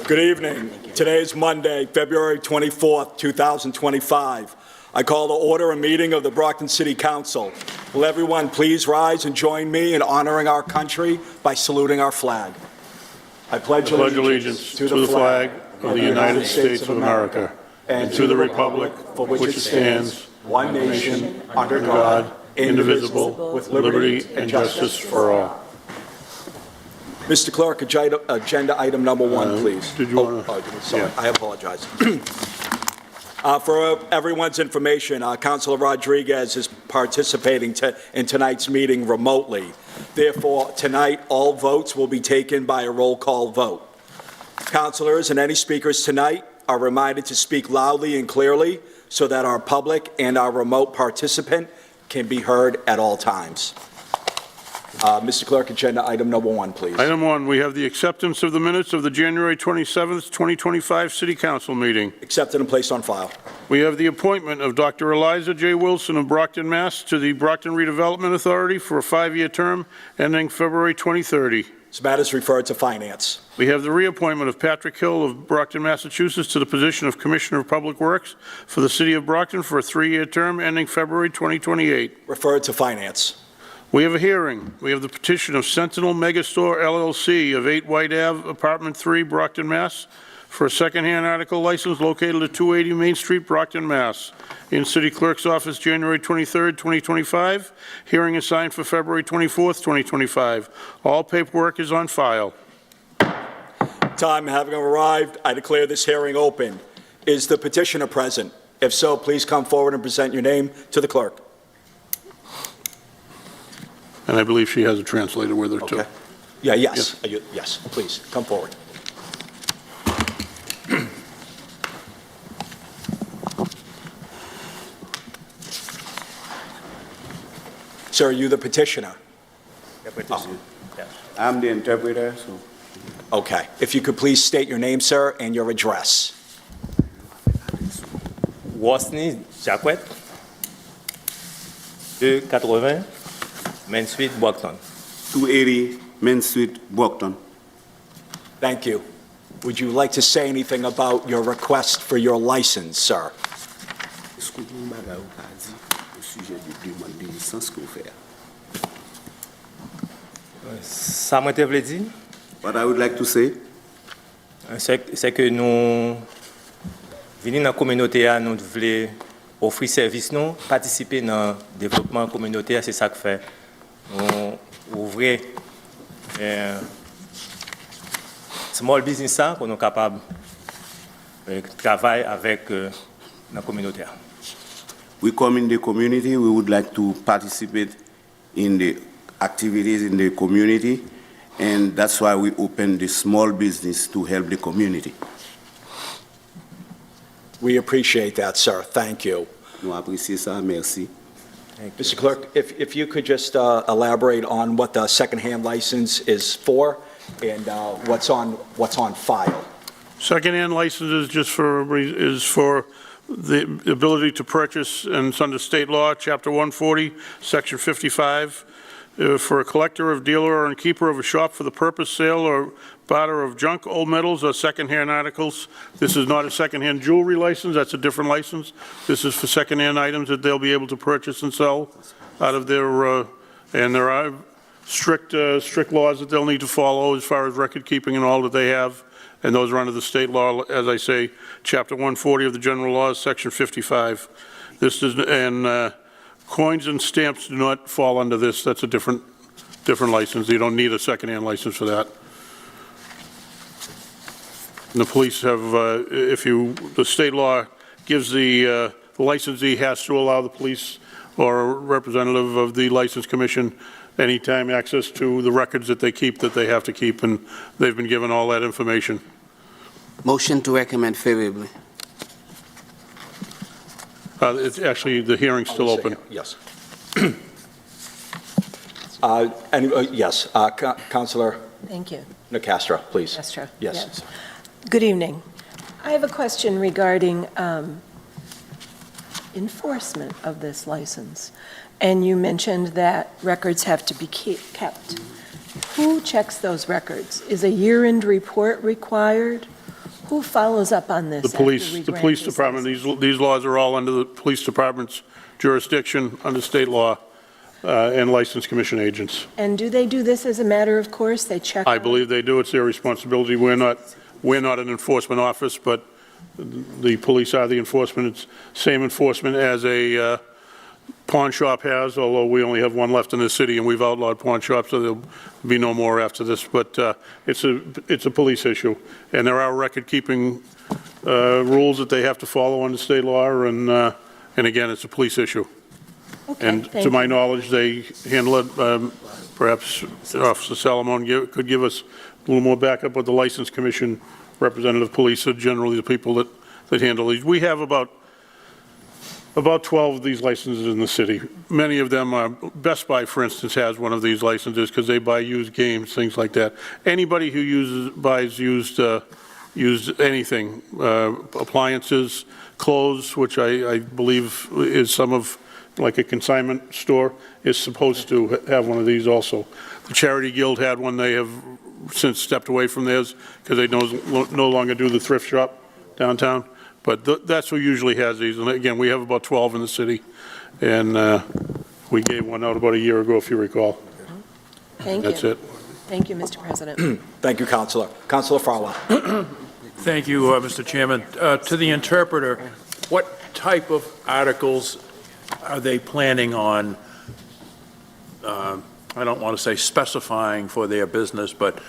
Good evening. Today is Monday, February 24th, 2025. I call to order a meeting of the Brockton City Council. Will everyone please rise and join me in honoring our country by saluting our flag? I pledge allegiance to the flag of the United States of America and to the republic for which it stands, one nation, under God, indivisible, with liberty and justice for all. Mr. Clerk, agenda item number 1, please. Did you want to? Sorry, yeah. I apologize. For everyone's information, Councilor Rodriguez is participating in tonight's meeting remotely. Therefore, tonight, all votes will be taken by a roll call vote. Councilors and any speakers tonight are reminded to speak loudly and clearly so that our public and our remote participant can be heard at all times. Mr. Clerk, agenda item number 1, please. Item 1, we have the acceptance of the minutes of the January 27th, 2025 City Council meeting. Accepted and placed on file. We have the appointment of Dr. Eliza J. Wilson of Brockton, Mass. to the Brockton Redevelopment Authority for a 5-year term ending February 2030. This matter is referred to Finance. We have the reappointment of Patrick Hill of Brockton, Massachusetts to the position of Commissioner of Public Works for the City of Brockton for a 3-year term ending February 2028. Referred to Finance. We have a hearing. We have the petition of Sentinel Megastore LLC of 8 White Ave, Apartment 3, Brockton, Mass. for a secondhand article license located at 280 Main Street, Brockton, Mass. In City Clerk's Office, January 23rd, 2025. Hearing assigned for February 24th, 2025. All paperwork is on file. Time having arrived, I declare this hearing open. Is the petitioner present? If so, please come forward and present your name to the clerk. And I believe she has a translator with her, too. Okay. Yeah, yes. Yes, please, come forward. Sir, are you the petitioner? The petitioner. Yes. I'm the interpreter, so. Okay. If you could please state your name, sir, and your address. Wosny Jacquet, 280 Main Street, Brockton. 280 Main Street, Brockton. Thank you. Would you like to say anything about your request for your license, sir? Ça m'a dit. What I would like to say, c'est que nous venons dans la communauté, nous voulons offrir service, nous participer dans le développement communautaire, c'est ça que fait. Nous ouvrons small business qu'on est capable de travailler avec la communauté. we come in the community, we would like to participate in the activities in the community, and that's why we open the small business to help the community. We appreciate that, sir. Thank you. Nous apprécions ça, merci. Mr. Clerk, if you could just elaborate on what the secondhand license is for and what's on file. Secondhand license is just for the ability to purchase, and it's under state law, Chapter 140, Section 55, for a collector of, dealer, or keeper of a shop for the purpose, sale, or barter of junk, old metals, or secondhand articles. This is not a secondhand jewelry license. That's a different license. This is for secondhand items that they'll be able to purchase and sell out of their, and there are strict laws that they'll need to follow as far as record keeping and all that they have. And those are under the state law, as I say, Chapter 140 of the General Laws, Section 55. This is, and coins and stamps do not fall under this. That's a different license. You don't need a secondhand license for that. And the police have, the state law gives the licensee has to allow the police or a representative of the License Commission anytime access to the records that they keep, that they have to keep, and they've been given all that information. Motion to recommend favorably. It's actually, the hearing's still open. Yes. Yes, Councilor Thank you. Nicastro, please. Castro. Yes. Good evening. I have a question regarding enforcement of this license. And you mentioned that records have to be kept. Who checks those records? Is a year-end report required? Who follows up on this? The after we police grant these department, licenses? these laws are all under the police department's jurisdiction under state law and license commission agents. And do they do this as a matter of course? They check? I on- believe they do. It's their responsibility. We're not an enforcement office, but the police are the enforcement. It's same enforcement as a pawn shop has, although we only have one left in the city, and we've outlawed pawn shops, so there'll be no more after this. But it's a police issue, and there are record-keeping rules that they have to follow under state law, and again, it's a police issue. Okay, And thank to my you. knowledge, they handle it, perhaps Officer Salamone could give us a little more backup, but the License Commission representative police are generally the people that handle these. We have about 12 of these licenses in the city. Many of them are, Best Buy, for instance, has one of these licenses because they buy used games, things like that. Anybody who buys used anything, appliances, clothes, which I believe is some of, like a consignment store, is supposed to have one of these also. The Charity Guild had one. They have since stepped away from theirs because they no longer do the thrift shop downtown. But that's who usually has these. And again, we have about 12 in the city. And we gave one out about a year ago, if you recall. Thank you. That's it. Thank you, Mr. President. Thank you, Counselor. Counselor Farwell. Thank you, Mr. Chairman. To the interpreter, what type of articles are they planning on, I don't want to say specifying for their business, but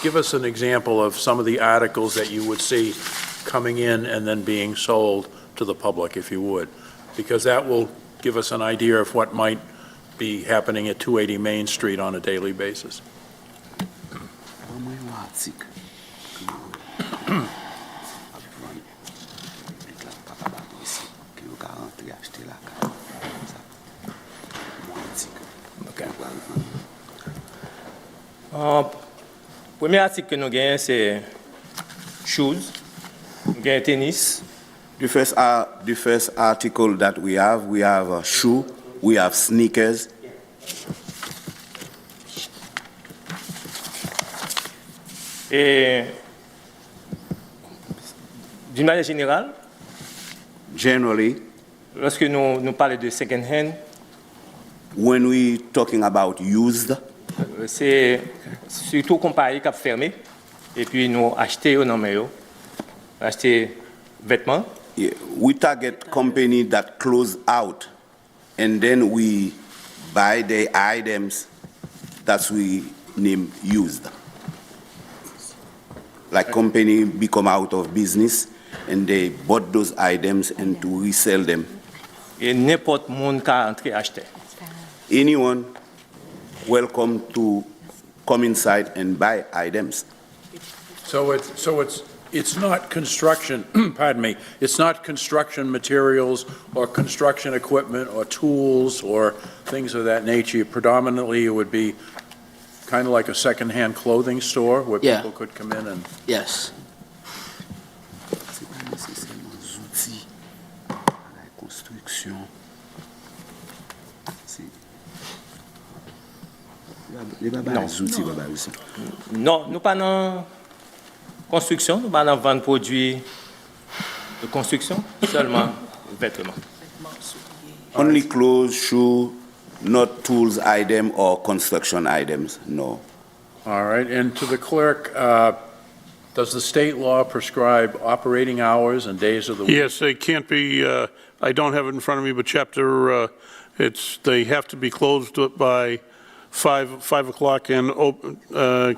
give us an example of some of the articles that you would see coming in and then being sold to the public, if you would, because that will give us an idea of what might be happening at 280 Main Street on a daily basis. Premier article que nous gagnons, c'est shoes, nous gagnons tennis, The first article that we have a shoe, we have sneakers, et d'une manière générale, generally, lorsque nous parlons de second-hand, when we talking about used, c'est surtout compagnie qui a fermé, et puis nous acheter au nom, acheter vêtements, yeah, we target company that close out, and then we buy the items that we name used. Like company become out of business, and they bought those items and to resell them. et n'importe monde qui a entré acheter. Anyone welcome to come inside and buy items. So it's not construction, pardon me, it's not construction materials or construction equipment or tools or things of that nature. Predominantly, it would be kind of like a secondhand clothing store where Yeah. people could come in and... Yes. Non, nous pas dans construction, nous pas dans vendre produits de construction, seulement vêtements. Only clothes, shoe, not tools item or construction items, no. All right, and to the clerk, does the state law prescribe operating hours and days of the week? Yes, they can't be, I don't have it in front of me, but they have to be closed by 5 o'clock and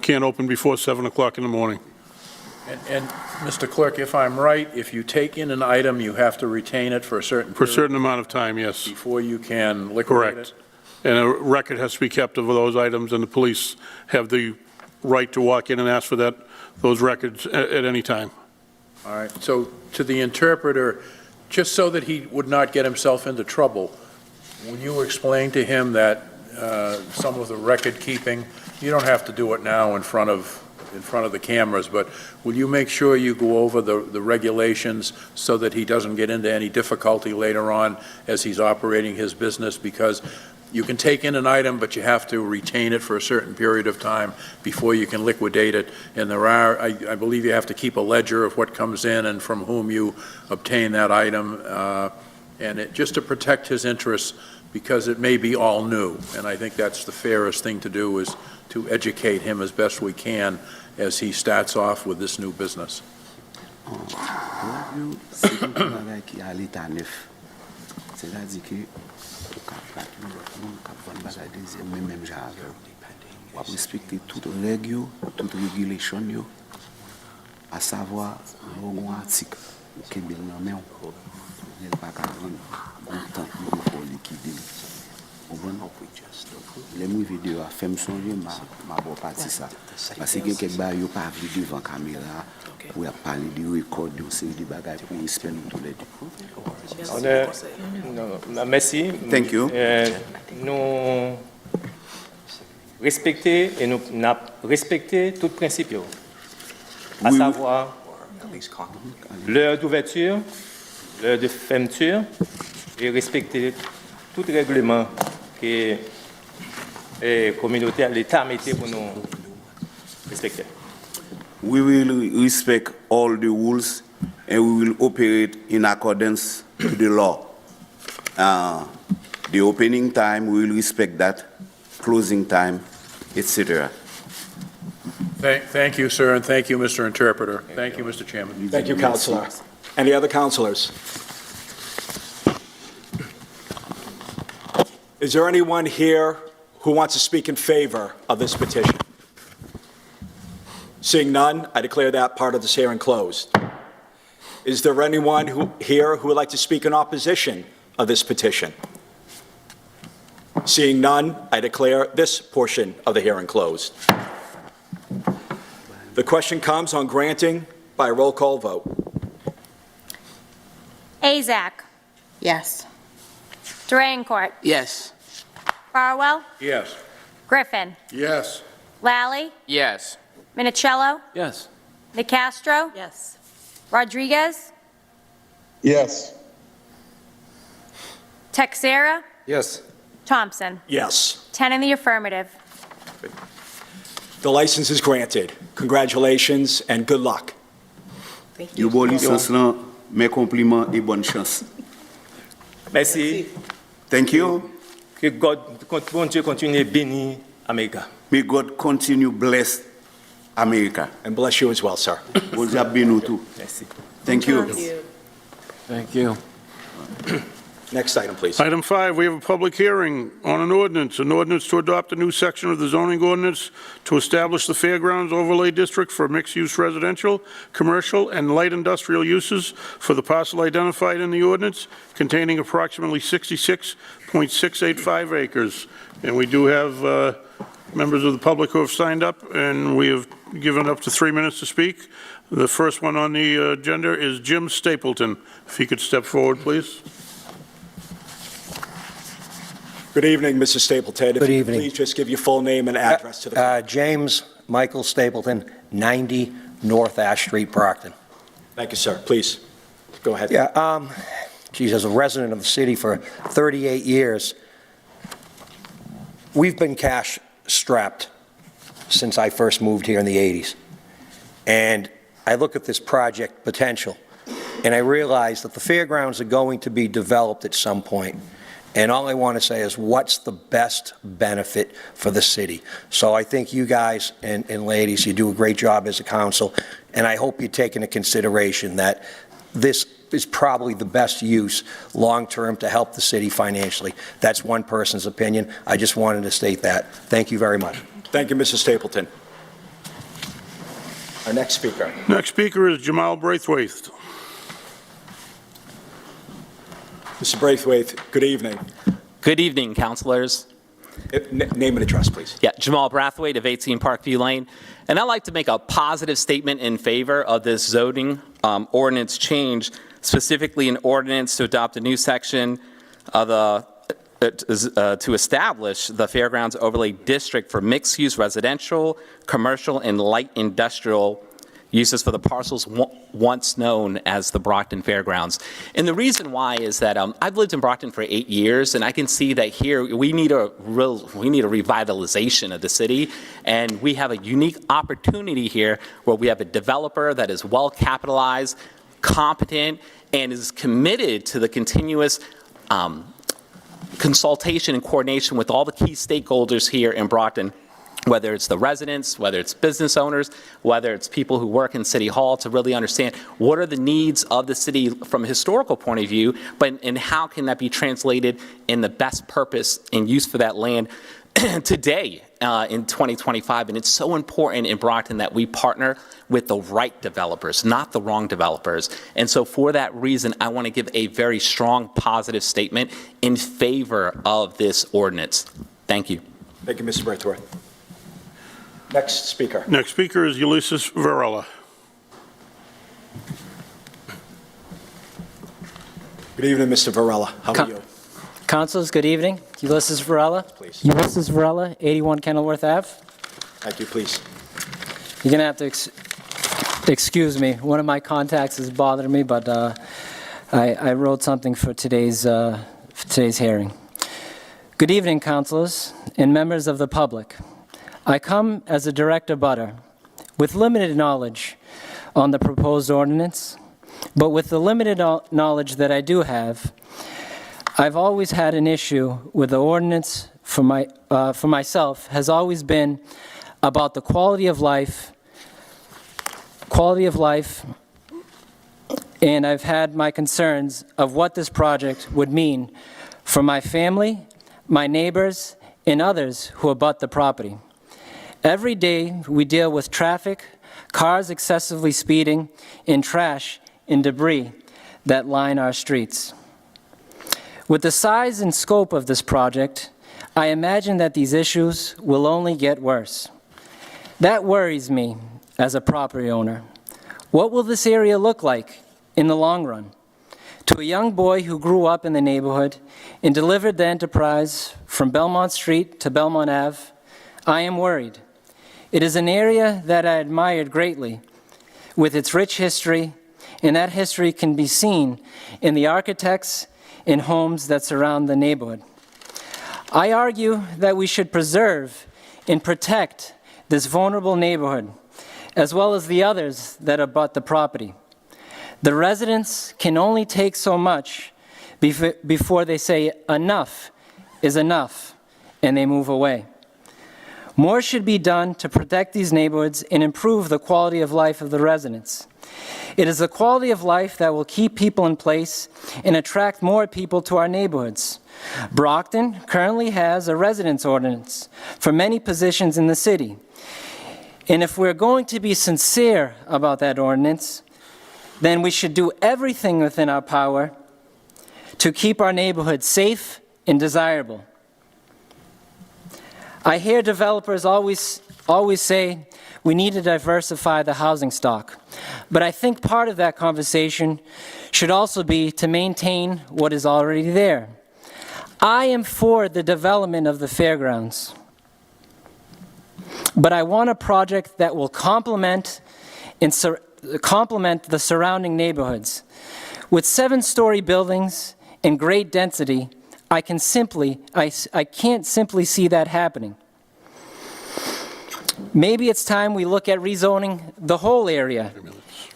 can't open before 7 o'clock in the morning. And Mr. Clerk, if I'm right, if you take in an item, you have to retain it for a certain For a period certain amount of time, yes. before you can liquidate Correct. it? And a record has to be kept of those items, and the police have the right to walk in and ask for those records at any time. All right, so to the interpreter, just so that he would not get himself into trouble, when you explain to him that some of the record keeping, you don't have to do it now in front of the cameras, but will you make sure you go over the regulations so that he doesn't get into any difficulty later on as he's operating his business? Because you can take in an item, but you have to retain it for a certain period of time before you can liquidate it. And there are, I believe you have to keep a ledger of what comes in and from whom you obtain that item. And just to protect his interests, because it may be all new. And I think that's the fairest thing to do, is to educate him as best we can as he starts off with this new business. C'est-à-dire que on respecter toutes les règles, toutes les régulations, à savoir un article qui est bien nommé, il n'y a pas qu'à prendre temps pour liquider. Les vidéos à faire me songer ma bonne partie ça. Parce que quelqu'un qui n'a pas vu devant la caméra pour parler de record, de série de bagages pour respecter tous les deux. Merci. Thank you. Nous respecter et nous respecter tout principe, à Oui. savoir l'heure d'ouverture, l'heure de fermeture, et respecter tout règlement que la communauté, l'État mettait pour nous respecter. We will respect all the rules and we will operate in accordance to the law. The opening time, we will respect that, closing time, etc. Thank you, sir, and thank you, Mr. Interpreter. Thank you, Mr. Chairman. Thank you, Councilor. Any other councilors? Is there anyone here who wants to speak in favor of this petition? Seeing none, I declare that part of this hearing closed. Is there anyone here who would like to speak in opposition of this petition? Seeing none, I declare this portion of the hearing closed. The question comes on granting by roll call vote. Azak. Yes. Durancourt. Yes. Farwell. Yes. Griffin. Yes. Lally. Yes. Minicello. Yes. Nicastro. Yes. Rodriguez. Yes. Texera. Yes. Thompson. Yes. 10 in the affirmative. The license is granted. Congratulations and good luck. Yo bon licence là, mes compliments et bonne chance. Merci. Thank you. Que bon Dieu continue de bénir Amérique. May God continue bless America. And bless you as well, sir. Bon Dieu bénisse nous tous. Merci. Thank you. Thank you. Next item, please. Item 5, we have a public hearing on an ordinance to adopt a new section of the zoning ordinance to establish the Fairgrounds overlay district for mixed-use residential, commercial, and light industrial uses for the parcel identified in the ordinance, containing approximately 66.685 acres. And we do have members of the public who have signed up, and we have given up to 3 minutes to speak. The first one on the agenda is Jim Stapleton. If he could step forward, please. Good evening, Mr. Stapleton. If Good you evening. Please just give your full name and address to the... James Michael Stapleton, 90 North Ash Street, Brockton. Thank you, sir. Please, go ahead. Yeah, geez, as a resident of the city for 38 years, we've been cash strapped since I first moved here in the 80s. And I look at this project potential, and I realize that the fairgrounds are going to be developed at some point. And all I want to say is, what's the best benefit for the city? So I think you guys and ladies, you do a great job as a council, and I hope you take into consideration that this is probably the best use long-term to help the city financially. That's one person's opinion. I just wanted to state that. Thank you very much. Thank you, Mr. Stapleton. Our next speaker. Next speaker is Jamal Braithwaite. Mr. Braithwaite, good evening. Good evening, councilors. Name and address, please. Yeah, Jamal Braithwaite of 18 Parkview Lane. And I'd like to make a positive statement in favor of this zoning ordinance change, specifically an ordinance to adopt a new section of to establish the Fairgrounds Overlay District for mixed-use residential, commercial, and light industrial uses for the parcels once known as the Brockton Fairgrounds. And the reason why is that I've lived in Brockton for 8 years, and I can see that here we need a revitalization of the city, and we have a unique opportunity here where we have a developer that is well capitalized, competent, and is committed to the continuous consultation and coordination with all the key stakeholders here in Brockton, whether it's the residents, whether it's business owners, whether it's people who work in City Hall, to really understand what are the needs of the city from a historical point of view, and how can that be translated in the best purpose and use for that land today in 2025. And it's so important in Brockton that we partner with the right developers, not the wrong developers. And so for that reason, I want to give a very strong positive statement in favor of this ordinance. Thank you. Thank you, Mr. Braithwaite. Next speaker. Next speaker is Ulysses Varela. Good evening, Mr. Varela. How are you? Councilors, good evening. Ulysses Varela. Please. Ulysses Varela, 81 Kenilworth Ave. Thank you, please. You're going to have to excuse me. One of my contacts is bothering me, but I wrote something for today's hearing. Good evening, councilors and members of the public. I come as a direct abutter with limited knowledge on the proposed ordinance, but with the limited knowledge that I do have, I've always had an issue with the ordinance for myself has always been about the quality of life, and I've had my concerns of what this project would mean for my family, my neighbors, and others who abut the property. Every day we deal with traffic, cars excessively speeding, and trash and debris that line our streets. With the size and scope of this project, I imagine that these issues will only get worse. That worries me as a property owner. What will this area look like in the long run? To a young boy who grew up in the neighborhood and delivered the enterprise from Belmont Street to Belmont Ave, I am worried. It is an area that I admired greatly with its rich history, and that history can be seen in the architects and homes that surround the neighborhood. I argue that we should preserve and protect this vulnerable neighborhood, as well as the others that abut the property. The residents can only take so much before they say enough is enough, and they move away. More should be done to protect these neighborhoods and improve the quality of life of the residents. It is the quality of life that will keep people in place and attract more people to our neighborhoods. Brockton currently has a residence ordinance for many positions in the city. And if we're going to be sincere about that ordinance, then we should do everything within our power to keep our neighborhood safe and desirable. I hear developers always say we need to diversify the housing stock. But I think part of that conversation should also be to maintain what is already there. I am for the development of the fairgrounds, but I want a project that will complement the surrounding neighborhoods. With 7-story buildings and great density, I can't simply see that happening. Maybe it's time we look at rezoning the whole area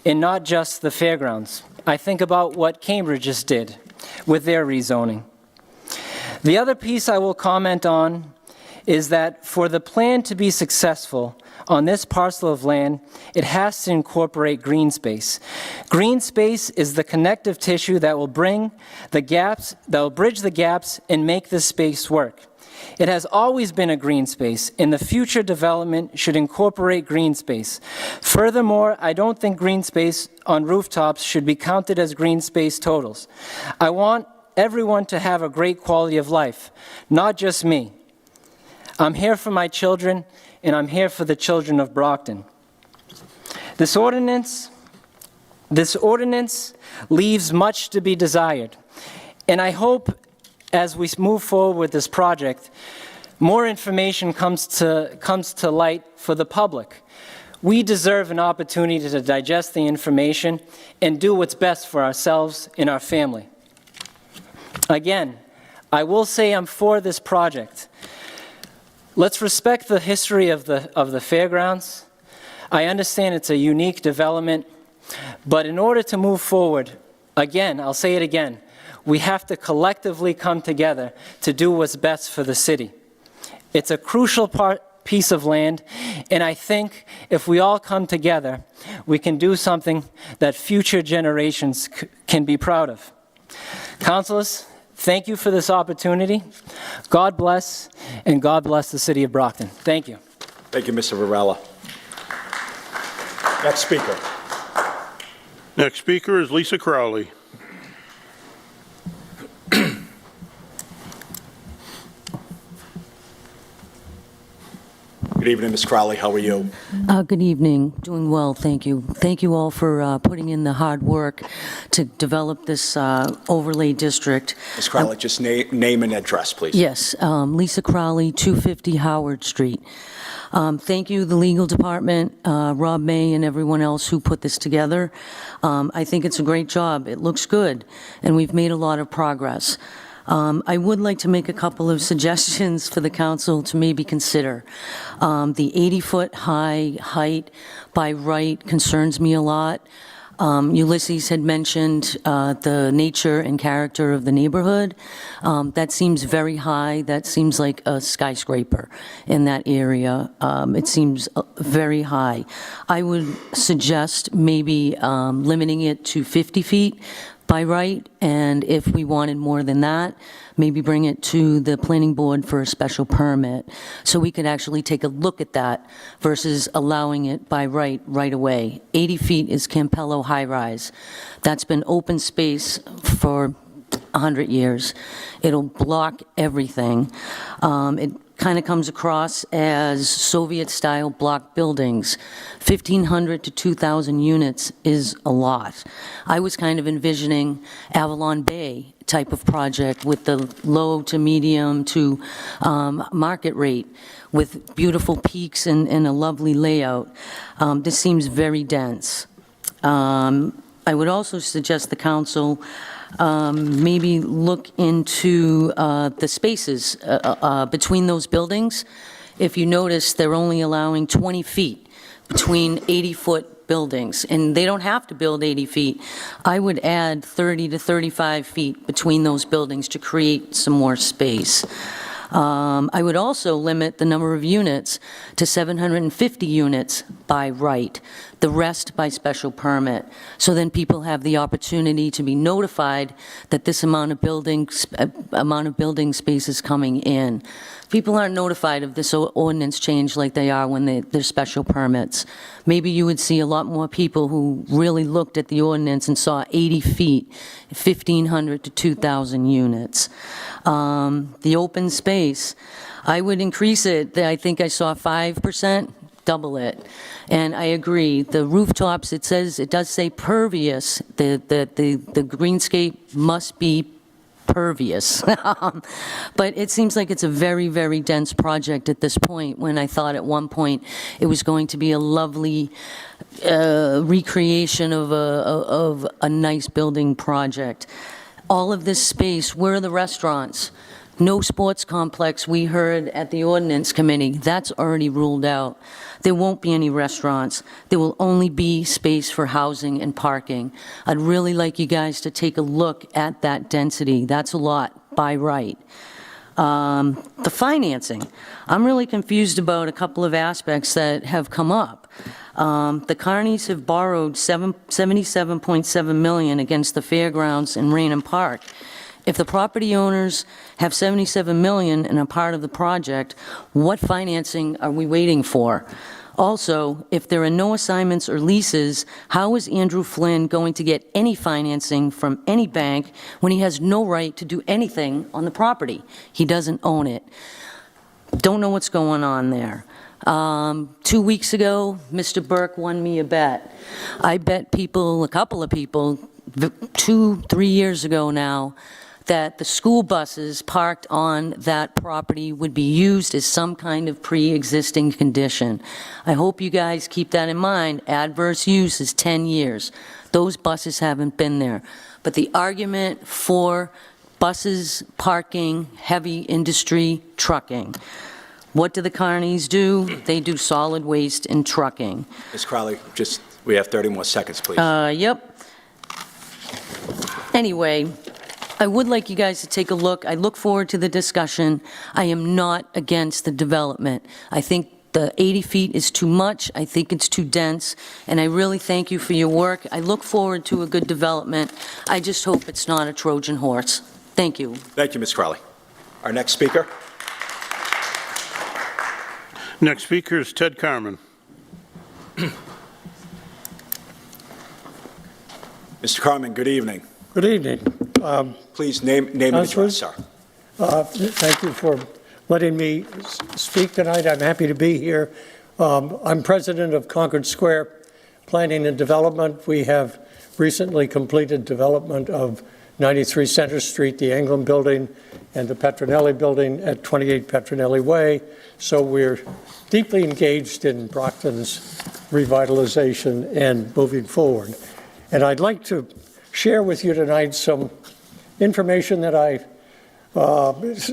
and not just the fairgrounds. I think about what Cambridge just did with their rezoning. The other piece I will comment on is that for the plan to be successful on this parcel of land, it has to incorporate green space. Green space is the connective tissue that will bridge the gaps and make this space work. It has always been a green space, and the future development should incorporate green space. Furthermore, I don't think green space on rooftops should be counted as green space totals. I want everyone to have a great quality of life, not just me. I'm here for my children, and I'm here for the children of Brockton. This ordinance leaves much to be desired, and I hope as we move forward with this project, more information comes to light for the public. We deserve an opportunity to digest the information and do what's best for ourselves and our family. Again, I will say I'm for this project. Let's respect the history of the fairgrounds. I understand it's a unique development, but in order to move forward, again, I'll say it again, we have to collectively come together to do what's best for the city. It's a crucial piece of land, and I think if we all come together, we can do something that future generations can be proud of. Councilors, thank you for this opportunity. God bless, and God bless the city of Brockton. Thank you. Thank you, Mr. Varela. Next speaker. Next speaker is Lisa Crowley. Good evening, Ms. Crowley. How are you? Good evening. Doing well, thank you. Thank you all for putting in the hard work to develop this overlay district. Ms. Crowley, just name and address, please. Yes, Lisa Crowley, 250 Howard Street. Thank you, the legal department, Rob May, and everyone else who put this together. I think it's a great job. It looks good, and we've made a lot of progress. I would like to make a couple of suggestions for the council to maybe consider. The 80-foot high height by right concerns me a lot. Ulysses had mentioned the nature and character of the neighborhood. That seems very high. That seems like a skyscraper in that area. It seems very high. I would suggest maybe limiting it to 50 feet by right, and if we wanted more than that, maybe bring it to the planning board for a special permit, so we could actually take a look at that versus allowing it by right away. 80 feet is Campello High Rise. That's been open space for 100 years. It'll block everything. It kind of comes across as Soviet-style block buildings. 1,500 to 2,000 units is a lot. I was kind of envisioning Avalon Bay type of project with the low to medium to market rate with beautiful peaks and a lovely layout. This seems very dense. I would also suggest the council maybe look into the spaces between those buildings. If you notice, they're only allowing 20 feet between 80-foot buildings, and they don't have to build 80 feet. I would add 30 to 35 feet between those buildings to create some more space. I would also limit the number of units to 750 units by right, the rest by special permit. So then people have the opportunity to be notified that this amount of building space is coming in. People aren't notified of this ordinance change like they are when they're special permits. Maybe you would see a lot more people who really looked at the ordinance and saw 80 feet, 1,500 to 2,000 units. The open space, I would increase it. I think I saw 5%, double it. And I agree, the rooftops, it does say pervious. The greenscape must be pervious. But it seems like it's a very, very dense project at this point, when I thought at one point it was going to be a lovely recreation of a nice building project. All of this space, where are the restaurants? No sports complex, we heard at the ordinance committee. That's already ruled out. There won't be any restaurants. There will only be space for housing and parking. I'd really like you guys to take a look at that density. That's a lot by right. The financing. I'm really confused about a couple of aspects that have come up. The Carneys have borrowed $77.7 million against the Fairgrounds and Raynham Park. If the property owners have $77 million and are part of the project, what financing are we waiting for? Also, if there are no assignments or leases, how is Andrew Flynn going to get any financing from any bank when he has no right to do anything on the property? He doesn't own it. Don't know what's going on there. 2 weeks ago, Mr. Burke won me a bet. I bet people, a couple of people, 2-3 years ago now, that the school buses parked on that property would be used as some kind of pre-existing condition. I hope you guys keep that in mind. Adverse use is 10 years. Those buses haven't been there. But the argument for buses parking, heavy industry, trucking. What do the carnies do? They do solid waste and trucking. Ms. Crowley, we have 30 more seconds, please. Yep. Anyway, I would like you guys to take a look. I look forward to the discussion. I am not against the development. I think the 80 feet is too much. I think it's too dense, and I really thank you for your work. I look forward to a good development. I just hope it's not a Trojan horse. Thank you. Thank you, Ms. Crowley. Our next speaker. Next speaker is Ted Carmen. Mr. Carmen, good evening. Good evening. Please name and address, sir. Thank you for letting me speak tonight. I'm happy to be here. I'm president of Concord Square Planning and Development. We have recently completed development of 93 Center Street, the Anglin Building, and the Petronelli Building at 28 Petronelli Way. So we're deeply engaged in Brockton's revitalization and moving forward. And I'd like to share with you tonight some information that I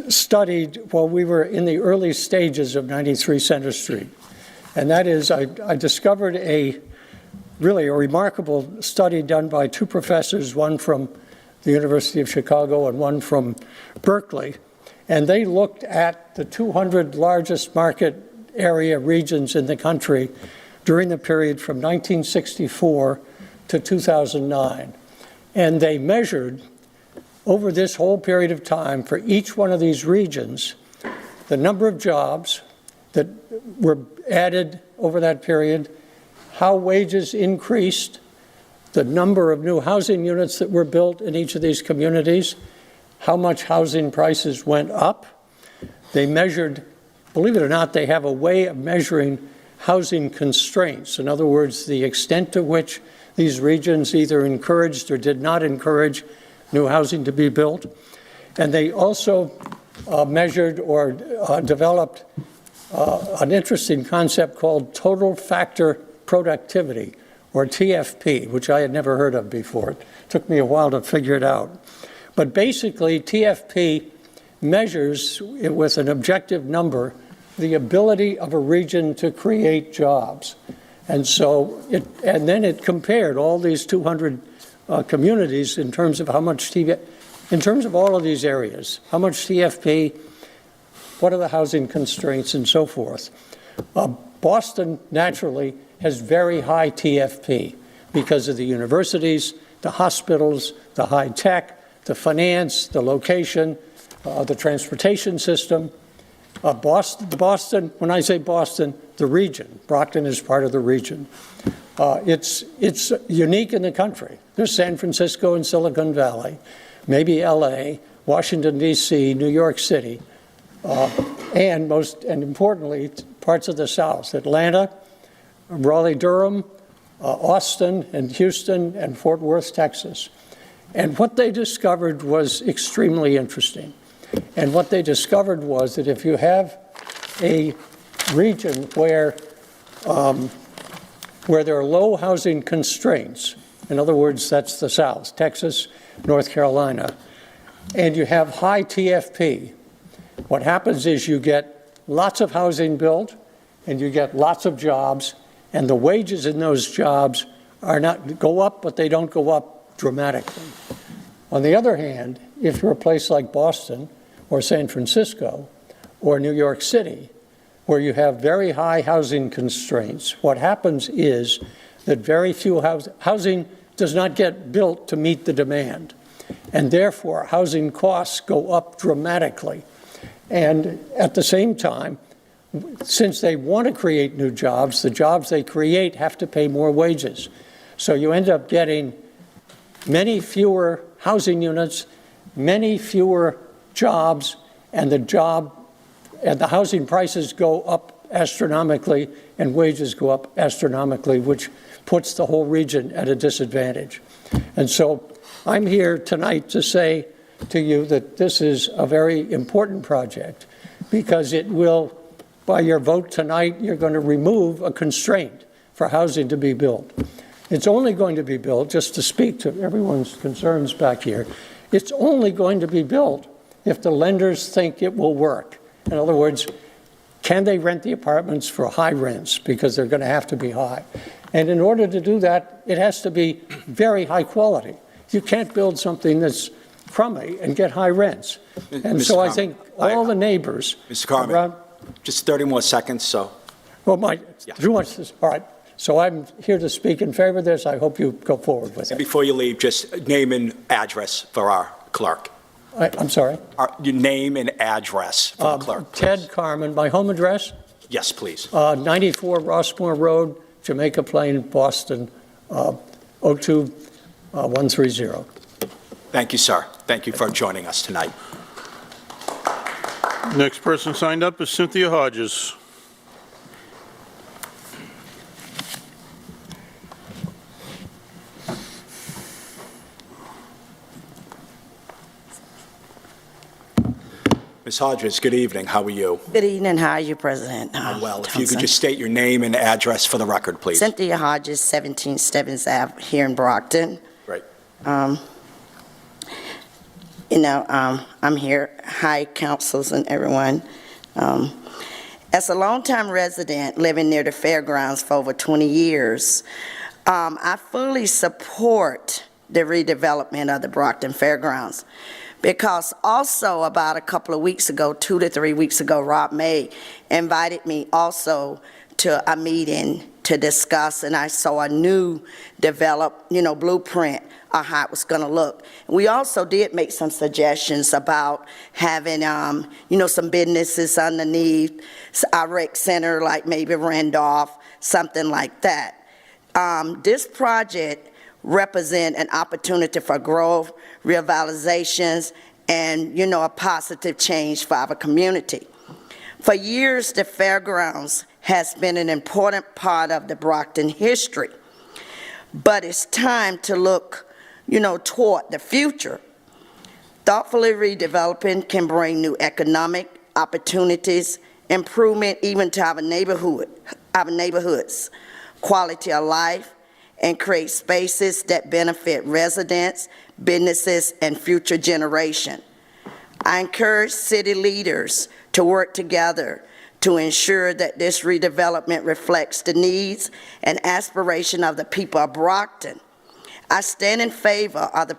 studied while we were in the early stages of 93 Center Street. And that is, I discovered really a remarkable study done by two professors, one from the University of Chicago and one from Berkeley. And they looked at the 200 largest market area regions in the country during the period from 1964 to 2009. And they measured over this whole period of time for each one of these regions the number of jobs that were added over that period, how wages increased, the number of new housing units that were built in each of these communities, how much housing prices went up. They measured, believe it or not, they have a way of measuring housing constraints. In other words, the extent to which these regions either encouraged or did not encourage new housing to be built. And they also measured or developed an interesting concept called total factor productivity, or TFP, which I had never heard of before. It took me a while to figure it out. But basically, TFP measures with an objective number the ability of a region to create jobs. And so, then it compared all these 200 communities in terms of how much in terms of all of these areas, how much TFP, what are the housing constraints, and so forth. Boston, naturally, has very high TFP because of the universities, the hospitals, the high tech, the finance, the location, the transportation system. Boston, when I say Boston, the region. Brockton is part of the region. It's unique in the country. There's San Francisco and Silicon Valley, maybe LA, Washington, D.C., New York City, and importantly, parts of the South, Atlanta, Raleigh-Durham, Austin, and Houston, and Fort Worth, Texas. And what they discovered was extremely interesting. And what they discovered was that if you have a region where there are low housing constraints, in other words, that's the South, Texas, North Carolina, and you have high TFP, what happens is you get lots of housing built, and you get lots of jobs, and the wages in those jobs go up, but they don't go up dramatically. On the other hand, if you're a place like Boston or San Francisco or New York City, where you have very high housing constraints, what happens is that very few housing does not get built to meet the demand. And therefore, housing costs go up dramatically. And at the same time, since they want to create new jobs, the jobs they create have to pay more wages. So you end up getting many fewer housing units, many fewer jobs, and the housing prices go up astronomically and wages go up astronomically, which puts the whole region at a disadvantage. And so I'm here tonight to say to you that this is a very important project because it will, by your vote tonight, you're going to remove a constraint for housing to be built. It's only going to be built, just to speak to everyone's concerns back here, it's only going to be built if the lenders think it will work. In other words, can they rent the apartments for high rents? Because they're going to have to be high. And in order to do that, it has to be very high quality. You can't build something that's crummy and get high rents. And so I think all the neighbors... Mr. Carmen, just 30 more seconds, so... Well, too much. All right. So I'm here to speak in favor of this. I hope you go forward with it. Before you leave, just name and address for our clerk. I'm sorry? Your name and address for the clerk, please. Ted Carmen. My home address? Yes, please. 94 Rossmore Road, Jamaica Plain, Boston, 02130. Thank you, sir. Thank you for joining us tonight. Next person signed up is Cynthia Hodges. Ms. Hodges, good evening. How are you? Good evening. How are you, President? I'm well. If you could just state your name and address for the record, please. Cynthia Hodges, 17 Stebbins Ave, here in Brockton. Great. I'm here. Hi, councils and everyone. As a longtime resident living near the Fairgrounds for over 20 years, I fully support the redevelopment of the Brockton Fairgrounds. Because also about a couple of weeks ago, 2 to 3 weeks ago, Rob May invited me also to a meeting to discuss, and I saw a new developed, blueprint of how it was going to look. We also did make some suggestions about having, some businesses underneath a rec center, like maybe Randolph, something like that. This project represent an opportunity for growth, revitalizations, and, a positive change for our community. For years, the Fairgrounds has been an important part of the Brockton history, but it's time to look, toward the future. Thoughtfully redeveloping can bring new economic opportunities, improvement even to our neighborhoods, quality of life, and create spaces that benefit residents, businesses, and future generation. I encourage city leaders to work together to ensure that this redevelopment reflects the needs and aspiration of the people of Brockton. I stand in favor of the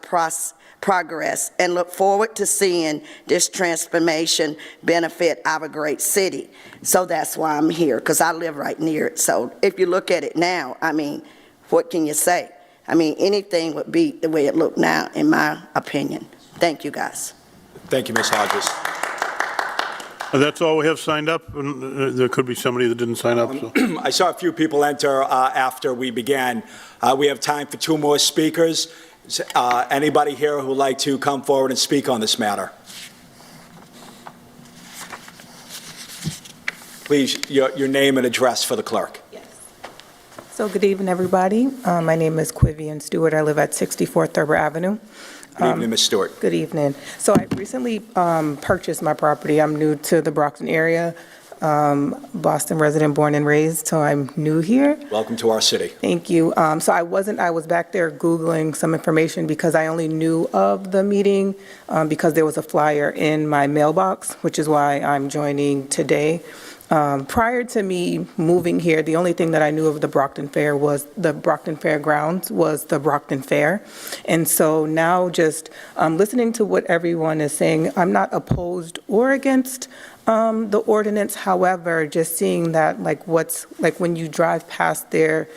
progress and look forward to seeing this transformation benefit our great city. So that's why I'm here, because I live right near it. So if you look at it now, what can you say? Anything would be the way it looked now, in my opinion. Thank you, guys. Thank you, Ms. Hodges. That's all we have signed up, and there could be somebody that didn't sign up. So. I saw a few people enter after we began. We have time for 2 more speakers. Anybody here who would like to come forward and speak on this matter? Please, your name and address for the clerk. So good evening, everybody. My name is Quivian Stewart. I live at 64 Thurber Avenue. Good evening, Ms. Stewart. Good evening. So I recently purchased my property. I'm new to the Brockton area, Boston resident, born and raised, so I'm new here. Welcome to our city. Thank you. So I was back there Googling some information because I only knew of the meeting because there was a flyer in my mailbox, which is why I'm joining today. Prior to me moving here, the only thing that I knew of the Brockton Fair was the Brockton Fairgrounds was the Brockton Fair. And so now just listening to what everyone is saying, I'm not opposed or against the ordinance. However, just seeing that when you drive past there,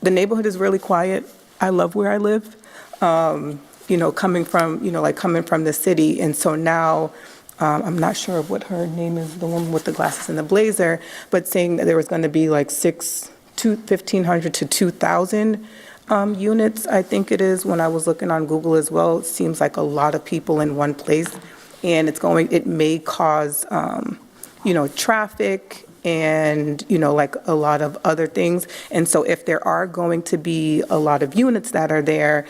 the neighborhood is really quiet. I love where I live, coming from the city. And so now, I'm not sure of what her name is, the woman with the glasses and the blazer, but saying that there was going to be like 1,500 to 2,000 units, I think it is, when I was looking on Google as well. It seems like a lot of people in one place, and it may cause, traffic and, like a lot of other things. And so if there are going to be a lot of units that are there,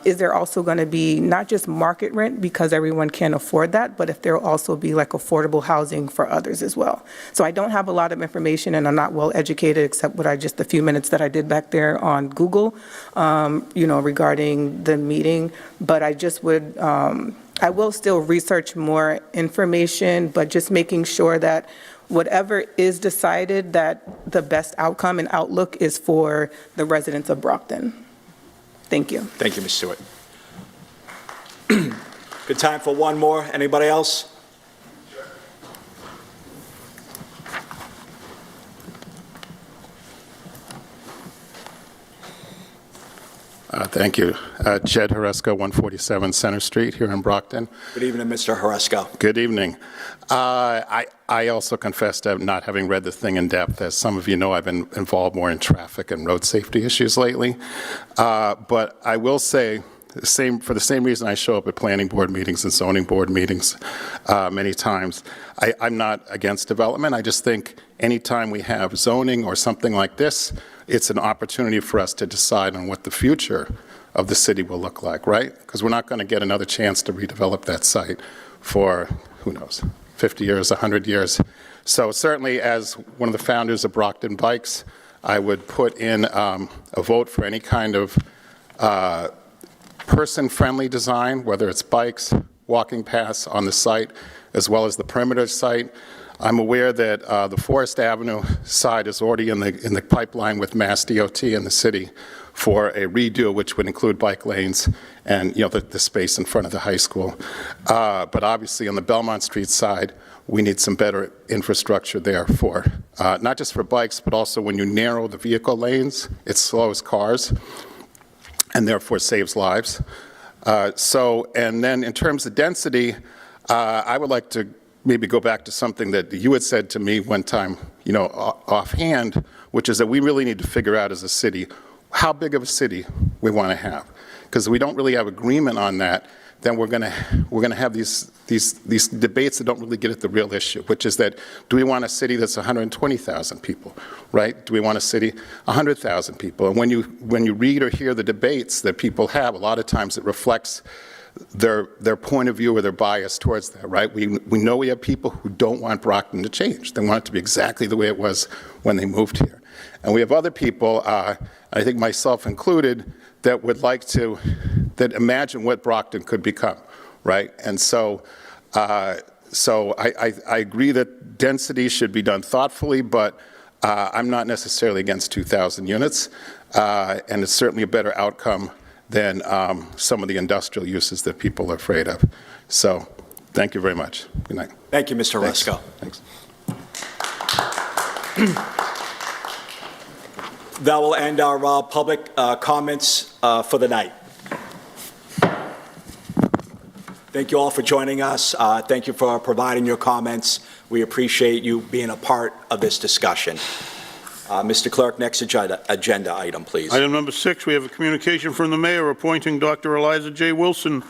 is there also going to be not just market rent because everyone can't afford that, but if there will also be like affordable housing for others as well? So I don't have a lot of information, and I'm not well educated except just the few minutes that I did back there on Google, regarding the meeting. But I just would, I will still research more information, but just making sure that whatever is decided, that the best outcome and outlook is for the residents of Brockton. Thank you. Thank you, Ms. Stewart. Good time for one more. Anybody else? Thank you. Jed Haresco, 147 Center Street here in Brockton. Good evening, Mr. Haresco. Good evening. I also confess to not having read the thing in depth. As some of you know, I've been involved more in traffic and road safety issues lately. But I will say, for the same reason I show up at planning board meetings and zoning board meetings many times, I'm not against development. I just think anytime we have zoning or something like this, it's an opportunity for us to decide on what the future of the city will look like, right? Because we're not going to get another chance to redevelop that site for, who knows, 50 years, 100 years. So certainly, as one of the founders of Brockton Bikes, I would put in a vote for any kind of person-friendly design, whether it's bikes, walking paths on the site, as well as the perimeter site. I'm aware that the Forest Avenue side is already in the pipeline with Mass DOT and the city for a redo, which would include bike lanes and the space in front of the high school. But obviously on the Belmont Street side, we need some better infrastructure there for not just for bikes, but also when you narrow the vehicle lanes, it slows cars and therefore saves lives. And then in terms of density, I would like to maybe go back to something that you had said to me one time, offhand, which is that we really need to figure out as a city how big of a city we want to have. Because if we don't really have agreement on that, then we're going to have these debates that don't really get at the real issue, which is that do we want a city that's 120,000 people, right? Do we want a city 100,000 people? And when you read or hear the debates that people have, a lot of times it reflects their point of view or their bias towards that, right? We know we have people who don't want Brockton to change. They want it to be exactly the way it was when they moved here. And we have other people, I think myself included, that would like to, that imagine what Brockton could become, right? And so I agree that density should be done thoughtfully, but I'm not necessarily against 2,000 units, and it's certainly a better outcome than some of the industrial uses that people are afraid of. So thank you very much. Good night. Thank you, Mr. Haresco. Thanks. That will end our public comments for the night. Thank you all for joining us. Thank you for providing your comments. We appreciate you being a part of this discussion. Mr. Clerk, next agenda item, please. Item number 6, we have a communication from the mayor appointing Dr. Eliza J. Wilson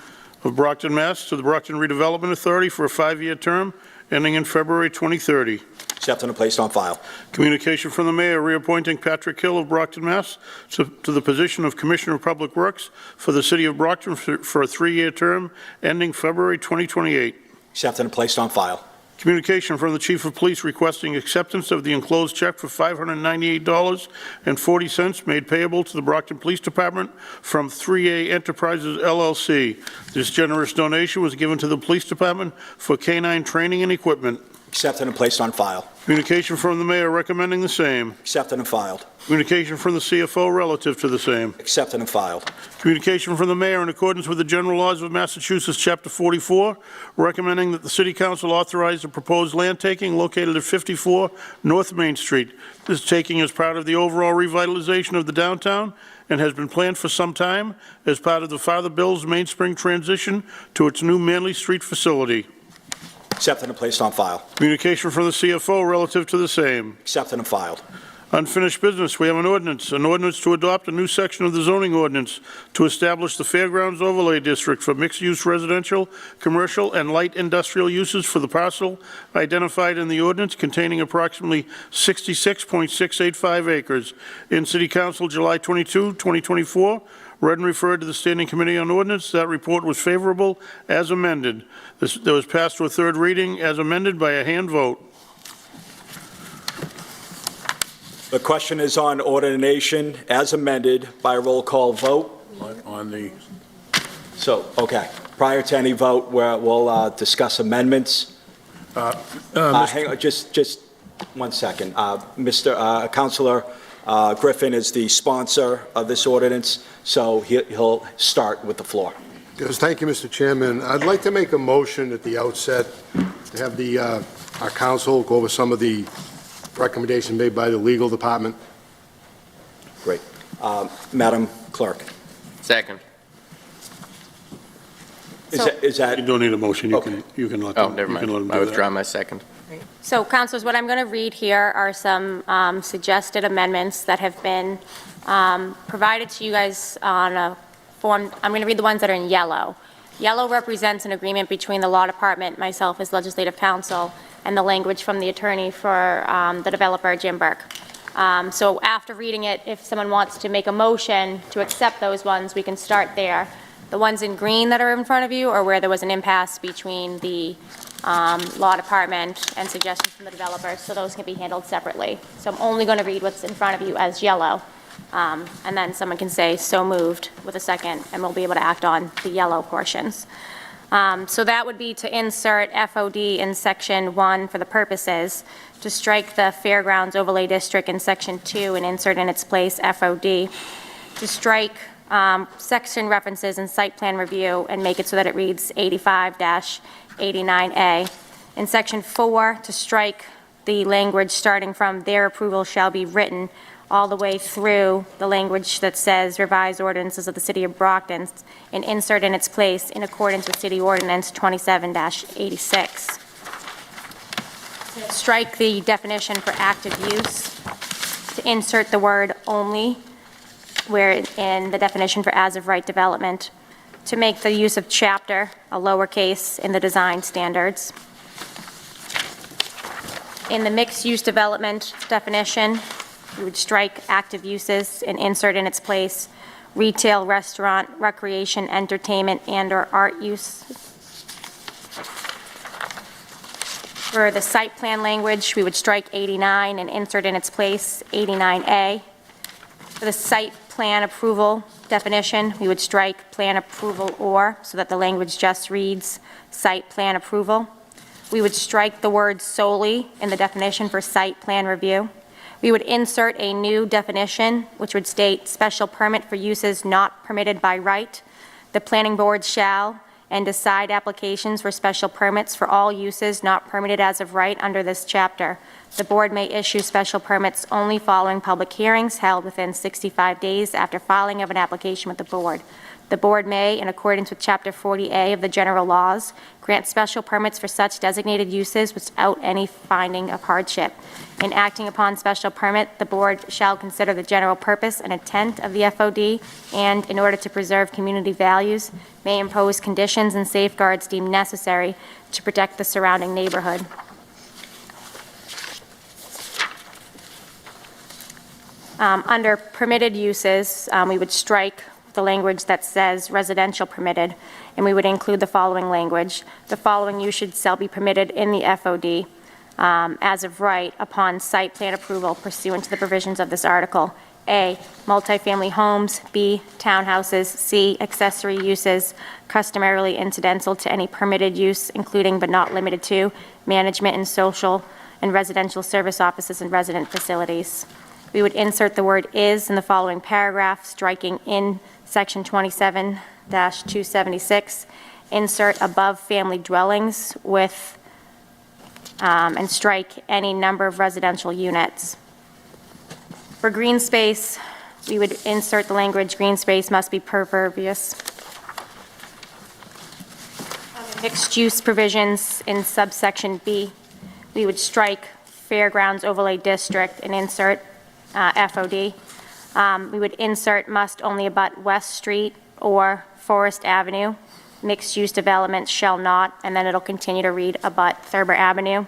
of Brockton, Mass. to the Brockton Redevelopment Authority for a 5-year term ending in February 2030. Accepted and placed on file. Communication from the mayor reappointing Patrick Hill of Brockton, Mass. to the position of Commissioner of Public Works for the City of Brockton for a 3-year term ending February 2028. Accepted and placed on file. Communication from the Chief of Police requesting acceptance of the enclosed check for $598.40 made payable to the Brockton Police Department from 3A Enterprises, LLC. This generous donation was given to the Police Department for canine training and equipment. Accepted and placed on file. Communication from the mayor recommending the same. Accepted and filed. Communication from the CFO relative to the same. Accepted and filed. Communication from the mayor in accordance with the general laws of Massachusetts, Chapter 44, recommending that the City Council authorize the proposed land taking located at 54 North Main Street. This taking is part of the overall revitalization of the downtown and has been planned for some time as part of the Father Bill's Mainspring transition to its new Manley Street facility. Accepted and placed on file. Communication from the CFO relative to the same. Accepted and filed. Unfinished business, we have an ordinance to adopt a new section of the zoning ordinance to establish the Fairgrounds Overlay District for mixed-use residential, commercial, and light industrial uses for the parcel identified in the ordinance containing approximately 66.685 acres. In City Council, July 22, 2024, read and referred to the Standing Committee on Ordinance. That report was favorable as amended. That was passed to a third reading as amended by a hand vote. The question is on ordination as amended by a roll call vote. On the, So, okay, prior to any vote, we'll discuss amendments. Hang on, just 1 second. Councilor Griffin is the sponsor of this ordinance, so he'll start with the floor. Yes, thank you, Mr. Chairman. I'd like to make a motion at the outset to have our council go over some of the recommendations made by the legal department. Great. Madam Clerk. Second. Is that? You don't need a motion. You can let them. Oh, never mind. You can let them do I that. withdraw my second. So, councilors, what I'm going to read here are some suggested amendments that have been provided to you guys on a form. I'm going to read the ones that are in yellow. Yellow represents an agreement between the law department, myself as legislative counsel, and the language from the attorney for the developer, Jim Burke. So after reading it, if someone wants to make a motion to accept those ones, we can start there. The ones in green that are in front of you are where there was an impasse between the law department and suggestions from the developer, so those can be handled separately. So I'm only going to read what's in front of you as yellow, and then someone can say so moved with a second, and we'll be able to act on the yellow portions. So that would be to insert FOD in Section 1 for the purposes, to strike the Fairgrounds Overlay District in Section 2 and insert in its place FOD, to strike section references in site plan review and make it so that it reads 85-89A. In Section 4, to strike the language starting from their approval shall be written all the way through the language that says revised ordinances of the City of Brockton and insert in its place in accordance with City Ordinance 27-86. Strike the definition for active use, to insert the word only where in the definition for as-of-right development, to make the use of chapter a lowercase in the design standards. In the mixed-use development definition, we would strike active uses and insert in its place retail, restaurant, recreation, entertainment, and/or art use. For the site plan language, we would strike 89 and insert in its place 89A. For the site plan approval definition, we would strike plan approval or, so that the language just reads site plan approval. We would strike the word solely in the definition for site plan review. We would insert a new definition, which would state special permit for uses not permitted by right. The planning board shall and decide applications for special permits for all uses not permitted as of right under this chapter. The board may issue special permits only following public hearings held within 65 days after filing of an application with the board. The board may, in accordance with Chapter 40A of the general laws, grant special permits for such designated uses without any finding of hardship. In acting upon special permit, the board shall consider the general purpose and intent of the FOD and, in order to preserve community values, may impose conditions and safeguards deemed necessary to protect the surrounding neighborhood. Under permitted uses, we would strike the language that says residential permitted, and we would include the following language. The following uses shall be permitted in the FOD as of right upon site plan approval pursuant to the provisions of this article. A, multifamily homes. B, townhouses. C, accessory uses customarily incidental to any permitted use, including but not limited to management and social and residential service offices and resident facilities. We would insert the word is in the following paragraph, striking in Section 27-276, insert above family dwellings with, and strike any number of residential units. For green space, we would insert the language, green space must be pervious. Mixed-use provisions in subsection B, we would strike Fairgrounds Overlay District and insert FOD. We would insert must only abut West Street or Forest Avenue. Mixed-use developments shall not, and then it'll continue to read abut Thurber Avenue.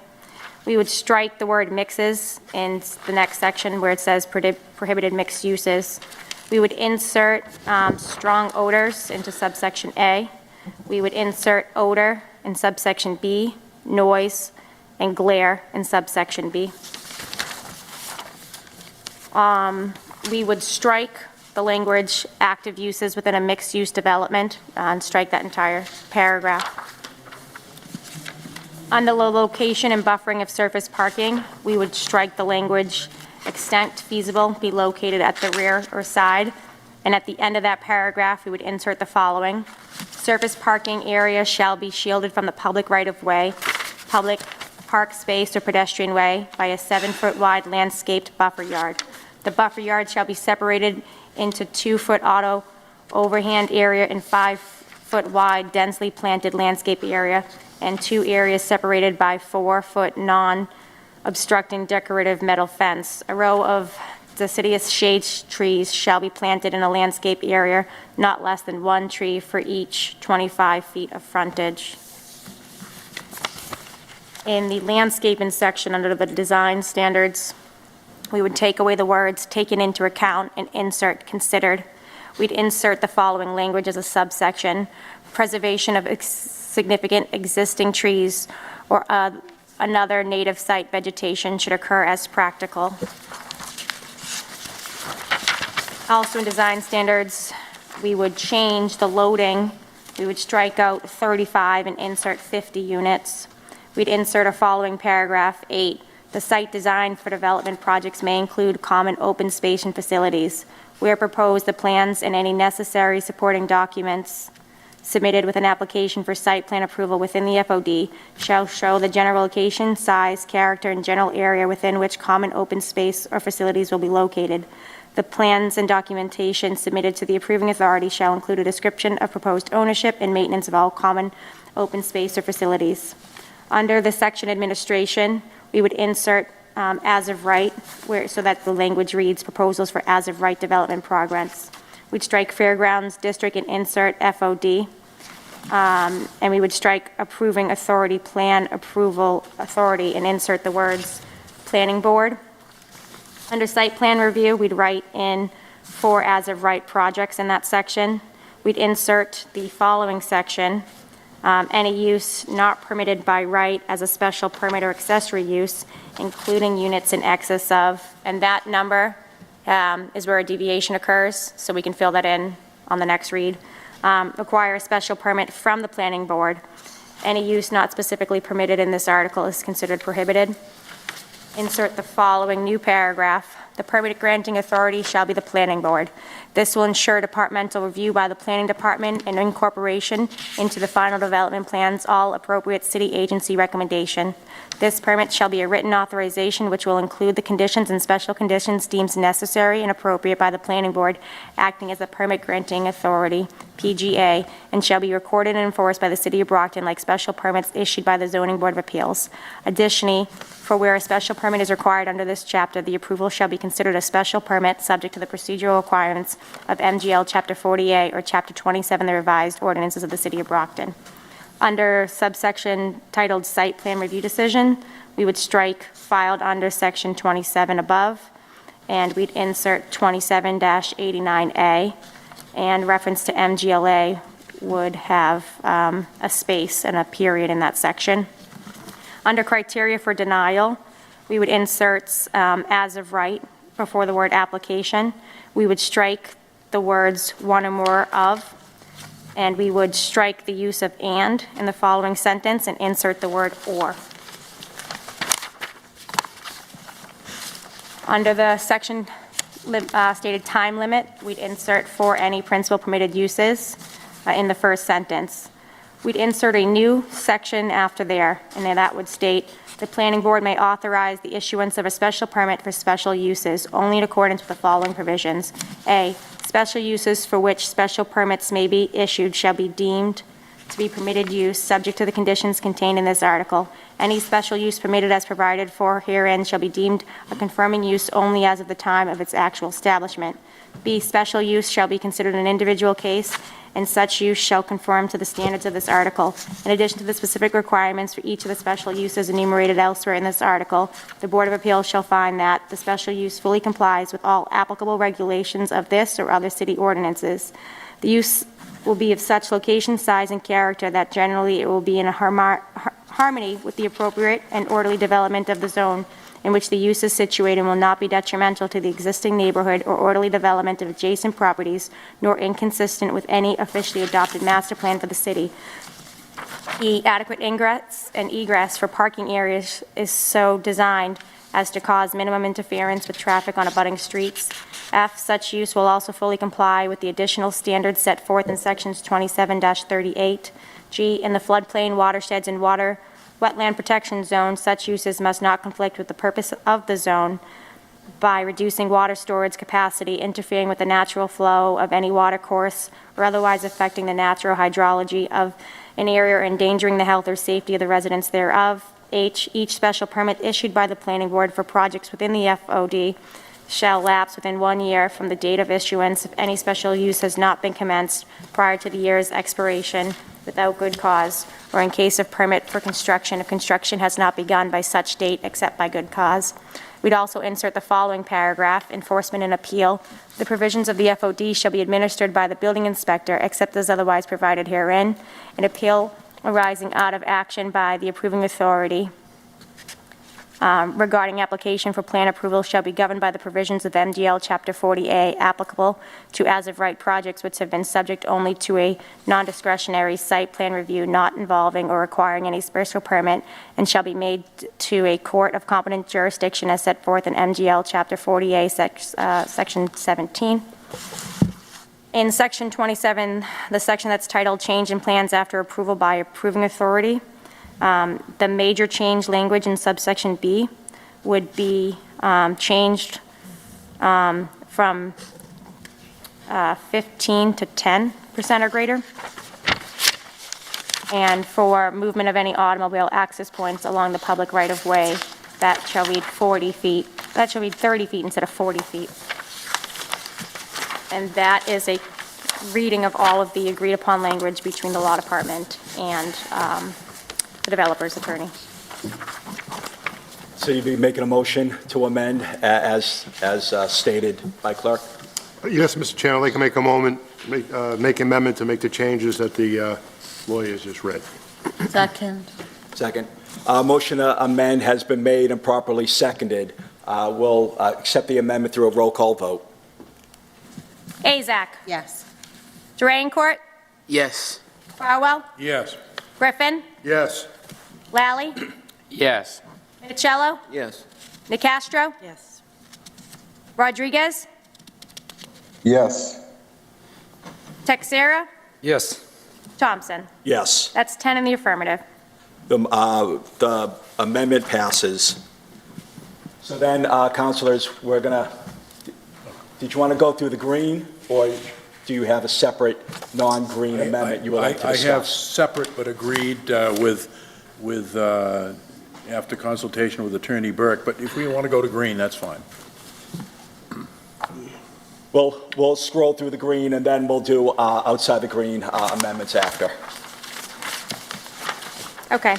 We would strike the word mixes in the next section where it says prohibited mixed uses. We would insert strong odors into subsection A. We would insert odor in subsection B, noise, and glare in subsection B. We would strike the language active uses within a mixed-use development and strike that entire paragraph. On the location and buffering of surface parking, we would strike the language extent feasible be located at the rear or side. And at the end of that paragraph, we would insert the following. Surface parking area shall be shielded from the public right-of-way, public park space or pedestrian way by a 7-foot wide landscaped buffer yard. The buffer yard shall be separated into 2-foot auto overhand area and 5-foot wide densely planted landscape area, and 2 areas separated by 4-foot non-obstructing decorative metal fence. A row of deciduous shade trees shall be planted in a landscape area, not less than 1 tree for each 25 feet of frontage. In the landscaping section under the design standards, we would take away the words taken into account and insert considered. We'd insert the following language as a subsection: preservation of significant existing trees or another native site vegetation should occur as practical. Also in design standards, we would change the loading. We would strike out 35 and insert 50 units. We'd insert a following paragraph 8. The site design for development projects may include common open space and facilities. Where proposed, the plans and any necessary supporting documents submitted with an application for site plan approval within the FOD shall show the general location, size, character, and general area within which common open space or facilities will be located. The plans and documentation submitted to the approving authority shall include a description of proposed ownership and maintenance of all common open space or facilities. Under the section administration, we would insert as of right, so that the language reads proposals for as of right development progress. We'd strike Fairgrounds District and insert FOD. And we would strike approving authority, plan approval authority, and insert the words planning board. Under site plan review, we'd write in for as of right projects in that section. We'd insert the following section. Any use not permitted by right as a special permit or accessory use, including units in excess of, and that number is where a deviation occurs, so we can fill that in on the next read. Require a special permit from the planning board. Any use not specifically permitted in this article is considered prohibited. Insert the following new paragraph. The permit granting authority shall be the planning board. This will ensure departmental review by the planning department and incorporation into the final development plans all appropriate city agency recommendation. This permit shall be a written authorization which will include the conditions and special conditions deemed necessary and appropriate by the planning board acting as the permit granting authority, PGA, and shall be recorded and enforced by the city of Brockton like special permits issued by the Zoning Board of Appeals. Additionally, for where a special permit is required under this chapter, the approval shall be considered a special permit subject to the procedural requirements of MGL Chapter 40A or Chapter 27, the revised ordinances of the city of Brockton. Under subsection titled Site Plan Review Decision, we would strike filed under Section 27 above, and we'd insert 27-89A, and reference to MGLA would have a space and a period in that section. Under criteria for denial, we would insert as of right before the word application. We would strike the words one or more of, and we would strike the use of and in the following sentence and insert the word or. Under the section stated time limit, we'd insert for any principal permitted uses in the first sentence. We'd insert a new section after there, and then that would state, the planning board may authorize the issuance of a special permit for special uses only in accordance with the following provisions. A, special uses for which special permits may be issued shall be deemed to be permitted use, subject to the conditions contained in this article. Any special use permitted as provided for herein shall be deemed a confirming use only as of the time of its actual establishment. B, special use shall be considered an individual case, and such use shall conform to the standards of this article. In addition to the specific requirements for each of the special uses enumerated elsewhere in this article, the Board of Appeals shall find that the special use fully complies with all applicable regulations of this or other city ordinances. The use will be of such location, size, and character that generally it will be in a harmony with the appropriate and orderly development of the zone in which the use is situated, and will not be detrimental to the existing neighborhood or orderly development of adjacent properties, nor inconsistent with any officially adopted master plan for the city. The adequate ingress and egress for parking areas is so designed as to cause minimum interference with traffic on abutting streets. F, such use will also fully comply with the additional standards set forth in sections 27-38. G, in the floodplain, watersheds, and wetland protection zone, such uses must not conflict with the purpose of the zone by reducing water storage capacity, interfering with the natural flow of any water course, or otherwise affecting the natural hydrology of an area or endangering the health or safety of the residents thereof. H, each special permit issued by the planning board for projects within the FOD shall lapse within 1 year from the date of issuance if any special use has not been commenced prior to the year's expiration without good cause, or in case of permit for construction, if construction has not begun by such date except by good cause. We'd also insert the following paragraph: enforcement and appeal. The provisions of the FOD shall be administered by the building inspector except as otherwise provided herein. An appeal arising out of action by the approving authority regarding application for plan approval shall be governed by the provisions of MGL Chapter 40A applicable to as-of-right projects which have been subject only to a non-discretionary site plan review not involving or requiring any special permit, and shall be made to a court of competent jurisdiction as set forth in MGL Chapter 40A, Section 17. In Section 27, the section that's titled Change in Plans After Approval by Approving Authority, the major change language in subsection B would be changed from 15 to 10% or greater. And for movement of any automobile access points along the public right-of-way, that shall read 40 feet. That shall read 30 feet instead of 40 feet. And that is a reading of all of the agreed-upon language between the law department and the developer's attorney. So you'd be making a motion to amend as stated by clerk? Yes, Mr. Chairman, I'd like to make an amendment to make the changes that the lawyer has just read. Second. Second. Motion to amend has been made and properly seconded. We'll accept the amendment through a roll call vote. Azak. Yes. Durancourt. Yes. Farwell. Yes. Griffin. Yes. Lally. Yes. Minicello. Yes. Nicastro. Yes. Rodriguez. Yes. Texera. Yes. Thompson. Yes. That's 10 in the affirmative. The amendment passes. So then, councilors, we're going to, did you want to go through the green, or do you have a separate non-green amendment you would like to discuss? I have separate but agreed with after consultation with Attorney Burke, but if we want to go to green, that's fine. We'll scroll through the green, and then we'll do outside the green amendments after. Okay.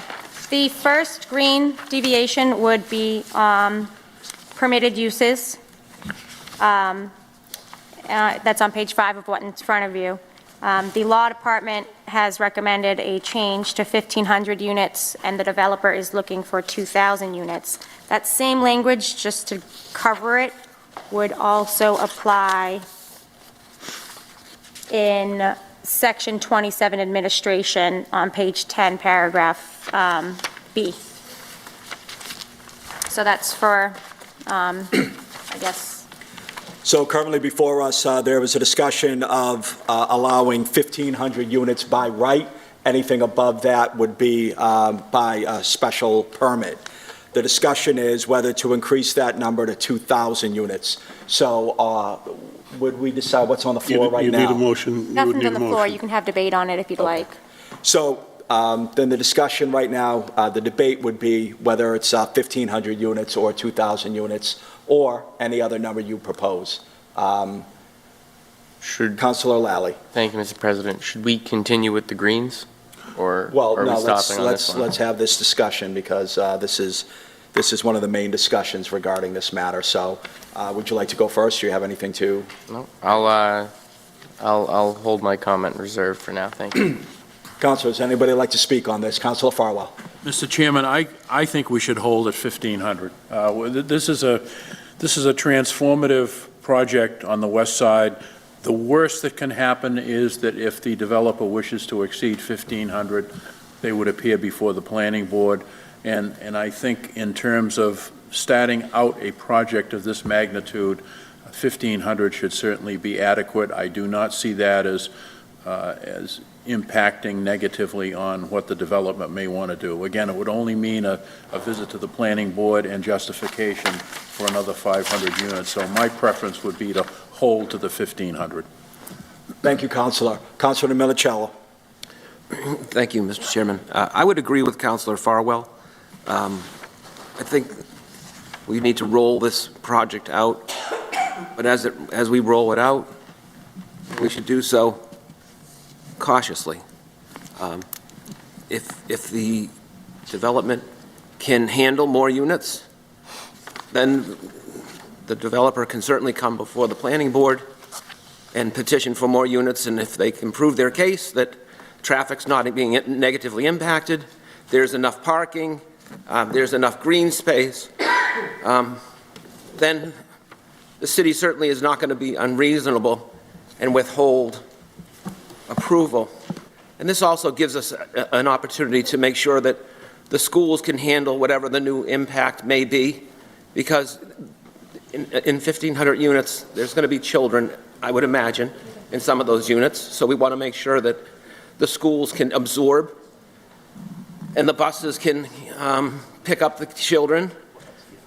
The first green deviation would be permitted uses. That's on page 5 of what's in front of you. The law department has recommended a change to 1,500 units, and the developer is looking for 2,000 units. That same language, just to cover it, would also apply in Section 27 administration on page 10, paragraph B. So that's for, I guess. So currently before us, there was a discussion of allowing 1,500 units by right. Anything above that would be by a special permit. The discussion is whether to increase that number to 2,000 units. So would we decide what's on the floor right now? You need a motion. Nothing's on the floor. You can have debate on it if you'd like. So then the discussion right now, the debate would be whether it's 1,500 units or 2,000 units or any other number you propose. Councilor Lally. Thank you, Mr. President. Should we continue with the Greens, or Well, are we no, stopping on this one? let's have this discussion because this is one of the main discussions regarding this matter. So would you like to go first? Do you have anything to? No, I'll hold my comment reserved for now. Thank you. Councilors, anybody like to speak on this? Councilor Farwell. Mr. Chairman, I think we should hold at 1,500. This is a transformative project on the west side. The worst that can happen is that if the developer wishes to exceed 1,500, they would appear before the planning board. And I think in terms of starting out a project of this magnitude, 1,500 should certainly be adequate. I do not see that as impacting negatively on what the development may want to do. Again, it would only mean a visit to the planning board and justification for another 500 units. So my preference would be to hold to the 1,500. Thank you, Councilor. Councilor Milicello. Thank you, Mr. Chairman. I would agree with Councilor Farwell. I think we need to roll this project out, but as we roll it out, we should do so cautiously. If the development can handle more units, then the developer can certainly come before the planning board and petition for more units, and if they can prove their case that traffic's not being negatively impacted, there's enough parking, there's enough green space, then the city certainly is not going to be unreasonable and withhold approval. And this also gives us an opportunity to make sure that the schools can handle whatever the new impact may be, because in 1,500 units, there's going to be children, I would imagine, in some of those units. So we want to make sure that the schools can absorb and the buses can pick up the children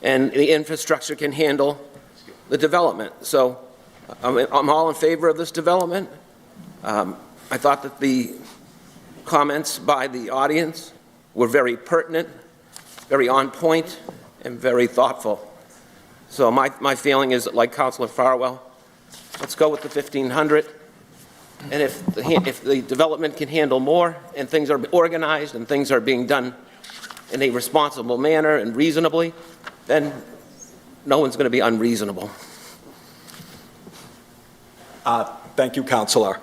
and the infrastructure can handle the development. So I'm all in favor of this development. I thought that the comments by the audience were very pertinent, very on point, and very thoughtful. So my feeling is that, like Councilor Farwell, let's go with the 1,500. And if the development can handle more and things are organized and things are being done in a responsible manner and reasonably, then no one's going to be unreasonable. Thank you, Councilor.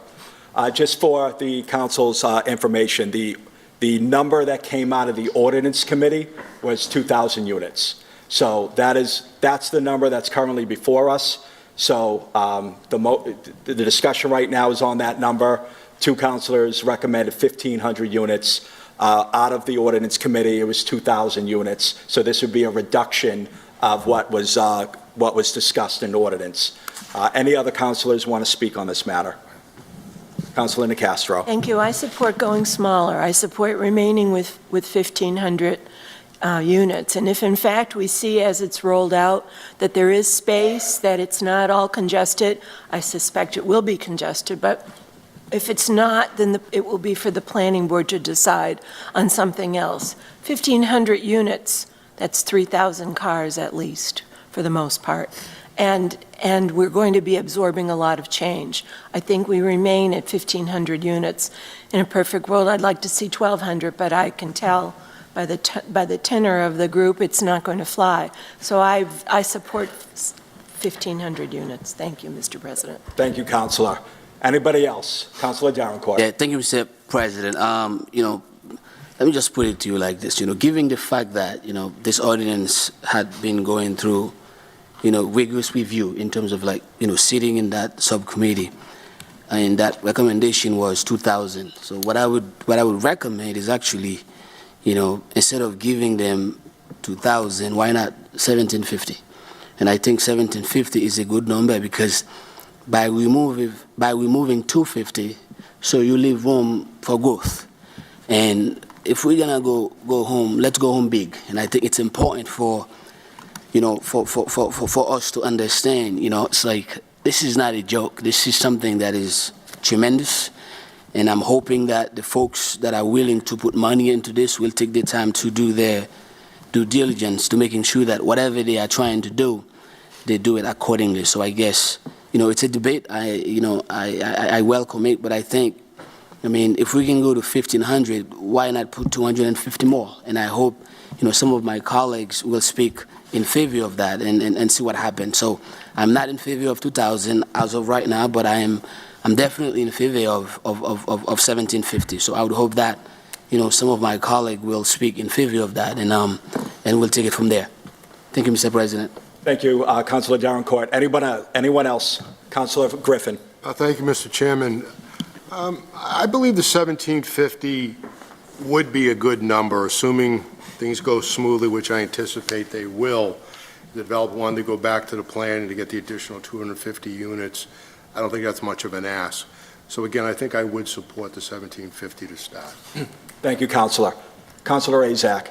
Just for the council's information, the number that came out of the ordinance committee was 2,000 units. So that's the number that's currently before us. So the discussion right now is on that number. Two councilors recommended 1,500 units. Out of the ordinance committee, it was 2,000 units. So this would be a reduction of what was discussed in ordinance. Any other councilors want to speak on this matter? Councilor Nicastro. Thank you. I support going smaller. I support remaining with 1,500 units. And if in fact we see as it's rolled out that there is space, that it's not all congested, I suspect it will be congested, but if it's not, then it will be for the planning board to decide on something else. 1,500 units, that's 3,000 cars at least, for the most part. And we're going to be absorbing a lot of change. I think we remain at 1,500 units. In a perfect world, I'd like to see 1,200, but I can tell by the tenor of the group, it's not going to fly. So I support 1,500 units. Thank you, Mr. President. Thank you, Councilor. Anybody else? Councilor Davenport. Yeah, thank you, Mr. President. Let me just put it to you like this. Given the fact that, this ordinance had been going through, rigorous review in terms of sitting in that subcommittee, and that recommendation was 2,000. So what I would recommend is actually, instead of giving them 2,000, why not 1,750? And I think 1,750 is a good number because by removing 250, so you leave room for growth. And if we're gonna go home, let's go home big. And I think it's important for us to understand. It's like this is not a joke. This is something that is tremendous, And I'm hoping that the folks that are willing to put money into this will take the time to do their due diligence to making sure that whatever they are trying to do, they do it accordingly. So I guess, it's a debate. I welcome it, but I think, if we can go to 1,500, why not put 250 more? And I hope, some of my colleagues will speak in favor of that and see what happens. So I'm not in favor of 2,000 as of right now, but I'm definitely in favor of 1,750. So I would hope that, some of my colleagues will speak in favor of that, and we'll take it from there. Thank you, Mr. President. Thank you, Councilor Davenport. Anyone else? Councilor Griffin. Thank you, Mr. Chairman. I believe the 1,750 would be a good number, assuming things go smoothly, which I anticipate they will. The developer wanted to go back to the plan and to get the additional 250 units. I don't think that's much of an ask. So again, I think I would support the 1,750 to start. Thank you, Councilor. Councilor Azak.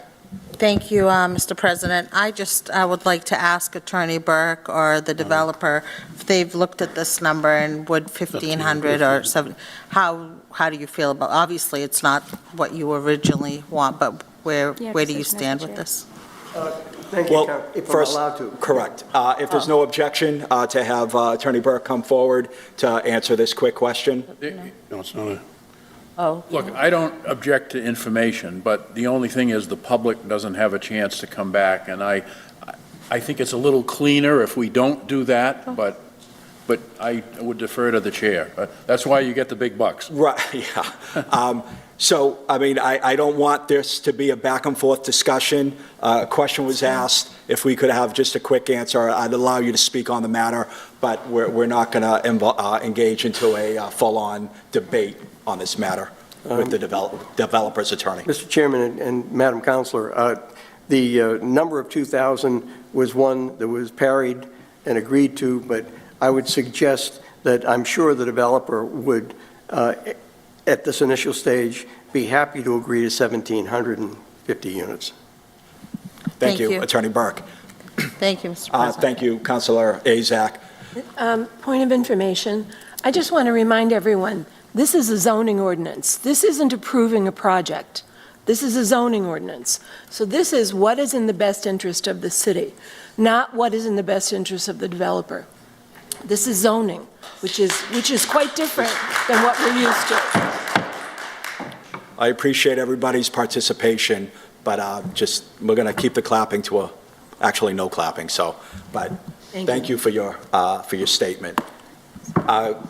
Thank you, Mr. President. I would like to ask Attorney Burke or the developer if they've looked at this number and would 1,500 or 7, how do you feel about, obviously it's not what you originally want, but where do you stand with this? Thank you, Well, if first, I'm allowed to. correct. If there's no objection to have Attorney Burke come forward to answer this quick question. No, it's not a... Oh. Look, I don't object to information, but the only thing is the public doesn't have a chance to come back, and I think it's a little cleaner if we don't do that, but I would defer to the chair. That's why you get the big bucks. Right, yeah. So, I don't want this to be a back and forth discussion. A question was asked. If we could have just a quick answer, I'd allow you to speak on the matter, but we're not going to engage into a full-on debate on this matter with the developer's attorney. Mr. Chairman and Madam Councilor, the number of 2,000 was one that was parried and agreed to, but I would suggest that I'm sure the developer would, at this initial stage, be happy to agree to 1,750 units. Thank you, Attorney Burke. Thank you, Mr. President. Thank you, Councilor Azak. Point of information. I just want to remind everyone, this is a zoning ordinance. This isn't approving a project. This is a zoning ordinance. So this is what is in the best interest of the city, not what is in the best interest of the developer. This is zoning, which is quite different than what we're used to. I appreciate everybody's participation, but we're going to keep the clapping to actually no clapping. So, but thank you for your statement.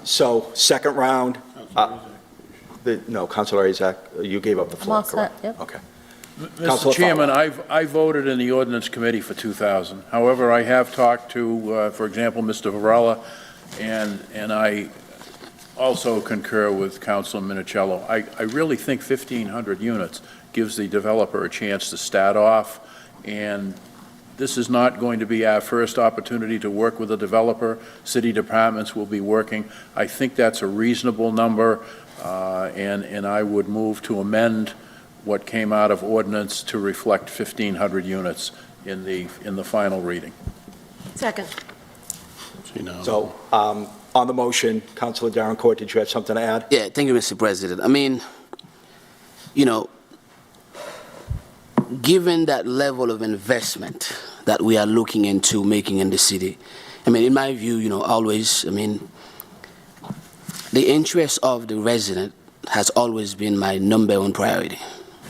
So, second round. No, Councilor Azak, you gave up the floor. I'm all set, correct? yep. Okay. Mr. Chairman, I voted in the ordinance committee for 2,000. However, I have talked to, for example, Mr. Varela, and I also concur with Councilor Minicello. I really think 1,500 units gives the developer a chance to start off, and this is not going to be our first opportunity to work with a developer. City departments will be working. I think that's a reasonable number, and I would move to amend what came out of ordinance to reflect 1,500 units in the final reading. Second. So, on the motion, Councilor Davenport, did you have something to add? Yeah, thank you, Mr. President. Given that level of investment that we are looking into making in the city, in my view, always, the interest of the resident has always been my number one priority.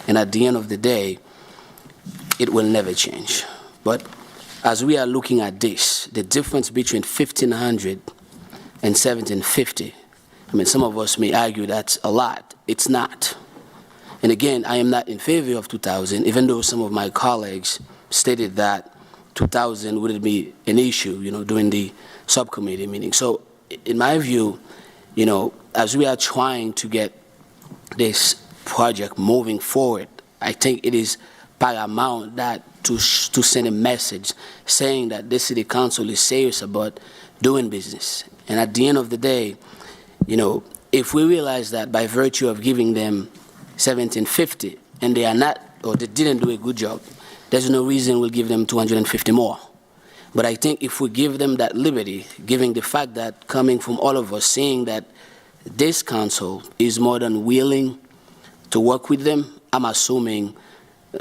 And at the end of the day, it will never change. But as we are looking at this, the difference between 1,500 and 1,750, some of us may argue that's a lot. It's not. And again, I am not in favor of 2,000, even though some of my colleagues stated that 2,000 wouldn't be an issue, during the subcommittee meeting. So in my view, as we are trying to get this project moving forward, I think it is paramount that to send a message saying that the city council is serious about doing business. And at the end of the day, if we realize that by virtue of giving them 1,750 and they are not, or they didn't do a good job, there's no reason we'll give them 250 more. But I think if we give them that liberty, giving the fact that coming from all of us, saying that this council is more than willing to work with them. I'm assuming,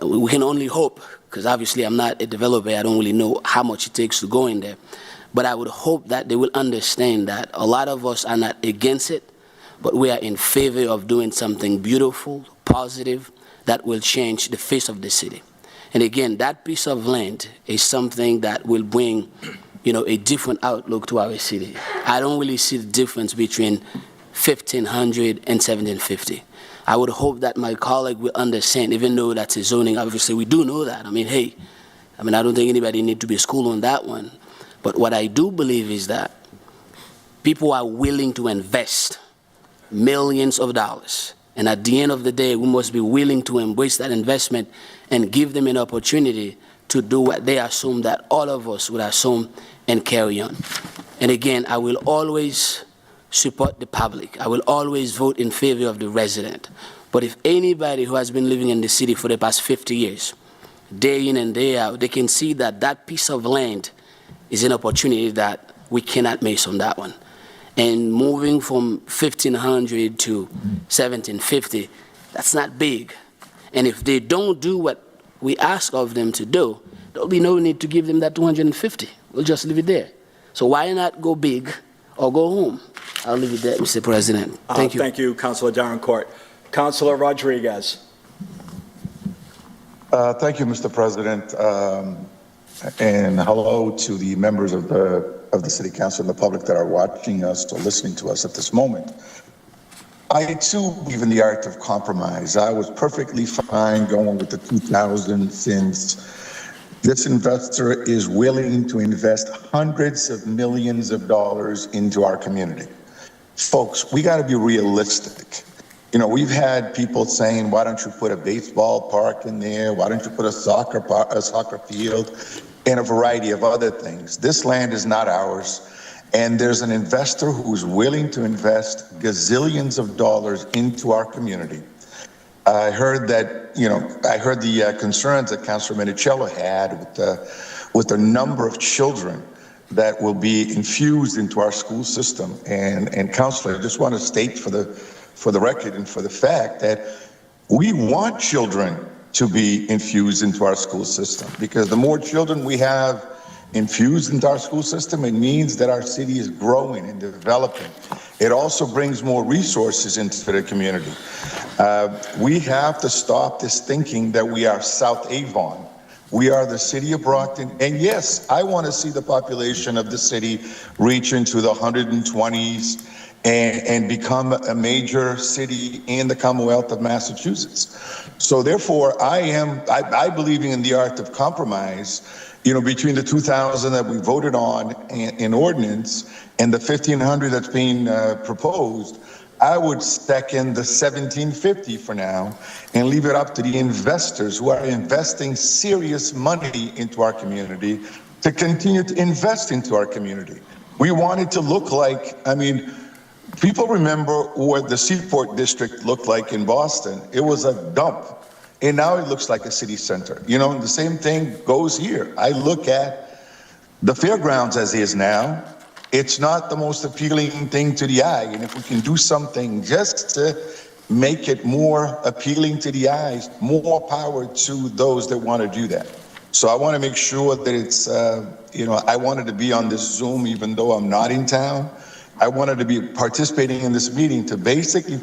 we can only hope, because obviously I'm not a developer, I don't really know how much it takes to go in there. But I would hope that they will understand that a lot of us are not against it, but we are in favor of doing something beautiful, positive, that will change the face of the city. And again, that piece of land is something that will bring, a different outlook to our city. I don't really see the difference between 1,500 and 1,750. I would hope that my colleague will understand, even though that's a zoning, obviously we do know that. I don't think anybody need to be schooled on that one. But what I do believe is that people are willing to invest millions of dollars. And at the end of the day, we must be willing to embrace that investment and give them an opportunity to do what they assume that all of us would assume and carry on. And again, I will always support the public. I will always vote in favor of the resident. But if anybody who has been living in the city for the past 50 years, day in and day out, they can see that that piece of land is an opportunity that we cannot miss on that one. And moving from 1,500 to 1,750, that's not big. And if they don't do what we ask of them to do, there'll be no need to give them that 250. We'll just leave it there. So why not go big or go home? I'll leave it there, Mr. President. Thank you. Thank you, Councilor Davenport. Councilor Rodriguez. Thank you, Mr. President. And hello to the members of the City Council and the public that are watching us or listening to us at this moment. I too believe in the art of compromise. I was perfectly fine going with the 2,000 since this investor is willing to invest hundreds of millions of dollars into our community. Folks, we got to be realistic. We've had people saying, why don't you put a baseball park in there? Why don't you put a soccer field? And a variety of other things. This land is not ours, and there's an investor who's willing to invest gazillions of dollars into our community. I heard that, I heard the concerns that Councilor Minicello had with the number of children that will be infused into our school system. And Councilor, I just want to state for the record and for the fact that we want children to be infused into our school system, because the more children we have infused into our school system, it means that our city is growing and developing. It also brings more resources into the community. We have to stop this thinking that we are South Avon. We are the city of Brockton, and yes, I want to see the population of the city reach into the 120s and become a major city in the Commonwealth of Massachusetts. So therefore, I believe in the art of compromise, between the 2,000 that we voted on in ordinance and the 1,500 that's being proposed. I would second the 1,750 for now and leave it up to the investors who are investing serious money into our community to continue to invest into our community. We want it to look like, people remember what the Seaport District looked like in Boston. It was a dump, and now it looks like a city center. The same thing goes here. I look at the Fairgrounds as is now. It's not the most appealing thing to the eye, and if we can do something just to make it more appealing to the eyes, more power to those that want to do that. So I want to make sure that it's, I wanted to be on this Zoom even though I'm not in town. I wanted to be participating in this meeting to basically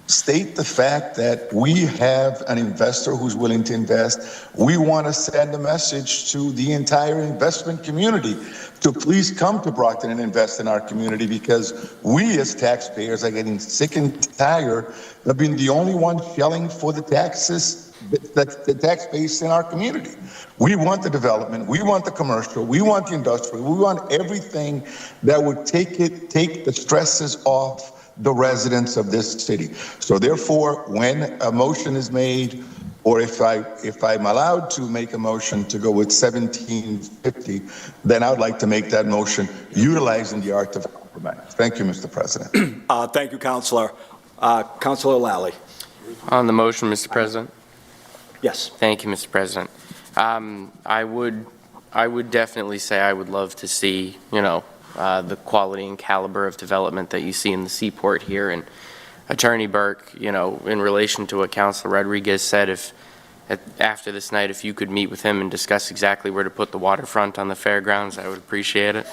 state the fact that we have an investor who's willing to invest. We want to send a message to the entire investment community to please come to Brockton and invest in our community, because we as taxpayers are getting sick and tired of being the only ones shelling for the taxes, the tax base in our community. We want the development, we want the commercial, we want the industrial, we want everything that would take the stresses off the residents of this city. So therefore, when a motion is made, or if I'm allowed to make a motion to go with 1,750, then I would like to make that motion utilizing the art of compromise. Thank you, Mr. President. Thank you, Councilor. Councilor Lally. On the motion, Mr. President? Yes. Thank you, Mr. I would definitely say I would love to see, the quality and caliber of development that you see in the seaport here. And Attorney Burke, you know, in relation to what Councilor Rodriguez said, after this night, if you could meet with him and discuss exactly where to put the waterfront on the fairgrounds, I would appreciate it.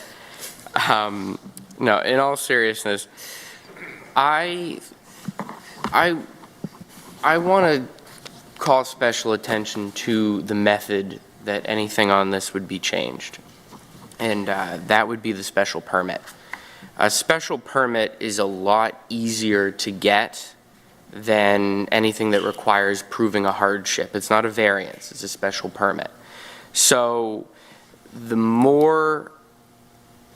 No, in all seriousness, I want to call special attention to the method that anything on this would be changed, and that would be the special permit. A special permit is a lot easier to get than anything that requires proving a hardship. It's not a variance, it's a special permit. So the more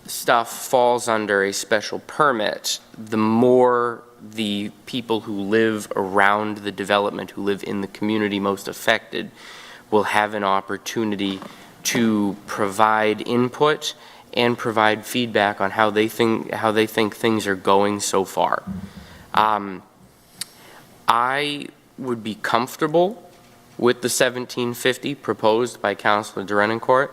stuff falls under a special permit, the more the people who live around the development, who live in the community most affected, will have an opportunity to provide input and provide feedback on how they think things are going so far. I would be comfortable with the 1750 proposed by Councilor Derenoncourt.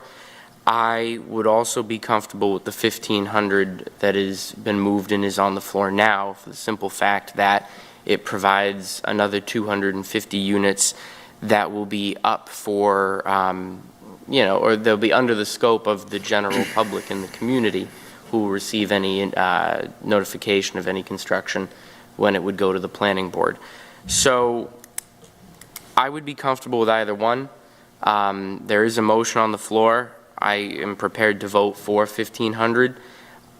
I would also be comfortable with the 1500 that has been moved and is on the floor now, for the simple fact that it provides another 250 units that will be up for, you know, or they'll be under the scope of the general public in the community who will receive any notification of any construction when it would go to the planning board. So I would be comfortable with either one. There is a motion on the floor. I am prepared to vote for 1500.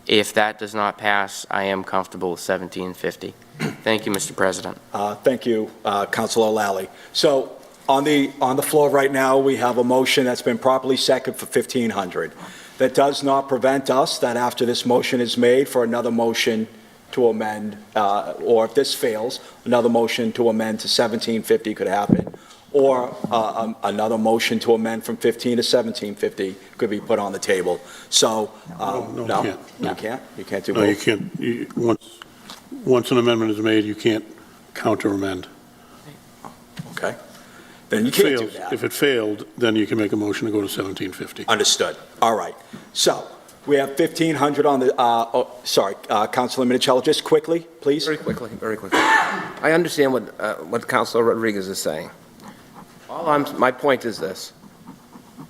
If that does not pass, I am comfortable with 1750. Thank you, Mr. President. Thank you, Councilor O'Lally. So on the floor right now, we have a motion that's been properly seconded for 1500. That does not prevent us that after this motion is made for another motion to amend, or if this fails, another motion to amend to 1750 could happen, or another motion to amend from 15 to 1750 could be put on the table. So, no, you can't? You can't do both? No, you can't. Once an amendment is made, you can't counter amend. Okay. Then you can't do that. If it failed, then you can make a motion to go to 1750. Understood. All right. So we have 1500 on the, Councilor Minicello, just quickly, please. Very quickly. I understand what Councilor Rodriguez is saying. My point is this.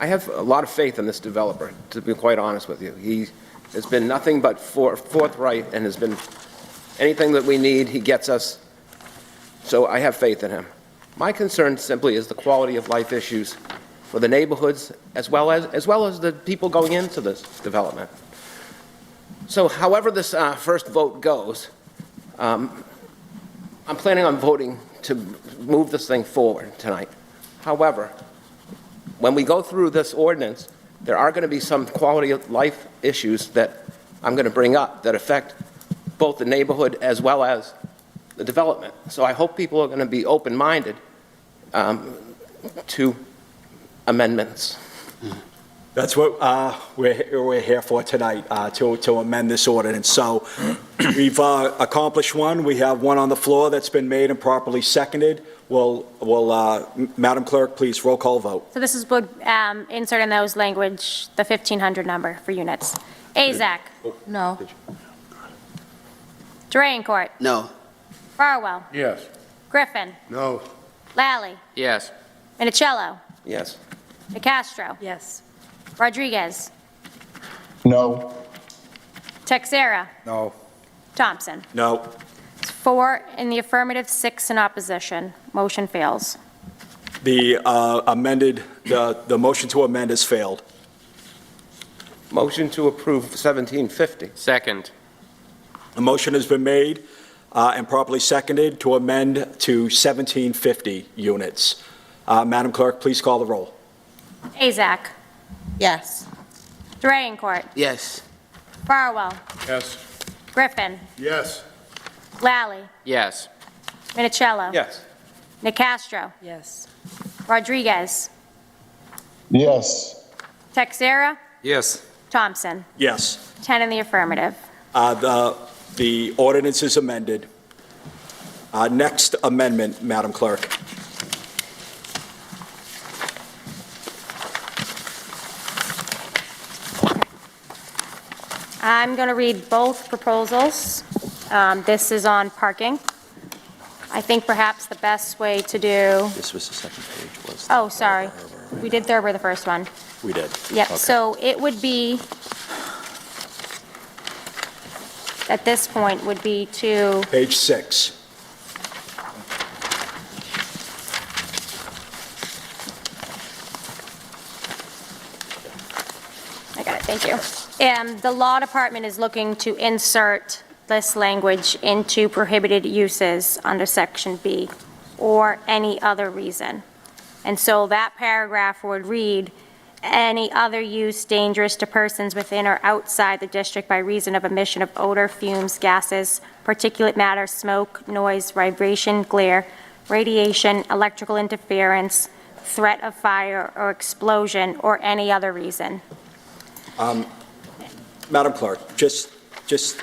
I have a lot of faith in this developer, to be quite honest with you. He has been nothing but forthright and has been anything that we need, he gets us. So I have faith in him. My concern simply is the quality of life issues for the neighborhoods as well as the people going into this development. So however this first vote goes, I'm planning on voting to move this thing forward tonight. However, when we go through this ordinance, there are going to be some quality of life issues that I'm going to bring up that affect both the neighborhood as well as the development. So I hope people are going to be open-minded to amendments. That's what we're here for tonight, to amend this ordinance. So we've accomplished one. We have one on the floor that's been made and properly seconded. Madam Clerk, please roll call vote. So this is would insert in those language the 1500 number for units. Azak. No. Derenoncourt. No. Farwell. Yes. Griffin. No. Lally. Yes. Minicello. Yes. DeCastro. Yes. Rodriguez. No. Texera. No. Thompson. No. 4 in the affirmative, 6 in opposition. Motion fails. The the motion to amend has failed. Motion to approve 1750. Second. A motion has been made and properly seconded to amend to 1750 units. Madam Clerk, please call the roll. Azak. Yes. Derenoncourt. Yes. Farwell. Yes. Griffin. Yes. Lally. Yes. Minicello. Yes. DeCastro. Yes. Rodriguez. Yes. Texera. Yes. Thompson. Yes. 10 in the affirmative. The ordinance is amended. Next amendment, Madam Clerk. I'm going to read both proposals. This is on parking. I think perhaps the best way to do, This was the second page, was oh, sorry. We did Thurber the first one. We did. Yep, Okay. so it would be, at this point, would be to, Page 6. I got it, thank you. The law department is looking to insert this language into prohibited uses under section B, or any other reason. And so that paragraph would read, any other use dangerous to persons within or outside the district by reason of emission of odor, fumes, gases, particulate matter, smoke, noise, vibration, glare, radiation, electrical interference, threat of fire or explosion, or any other reason. Madam Clerk, just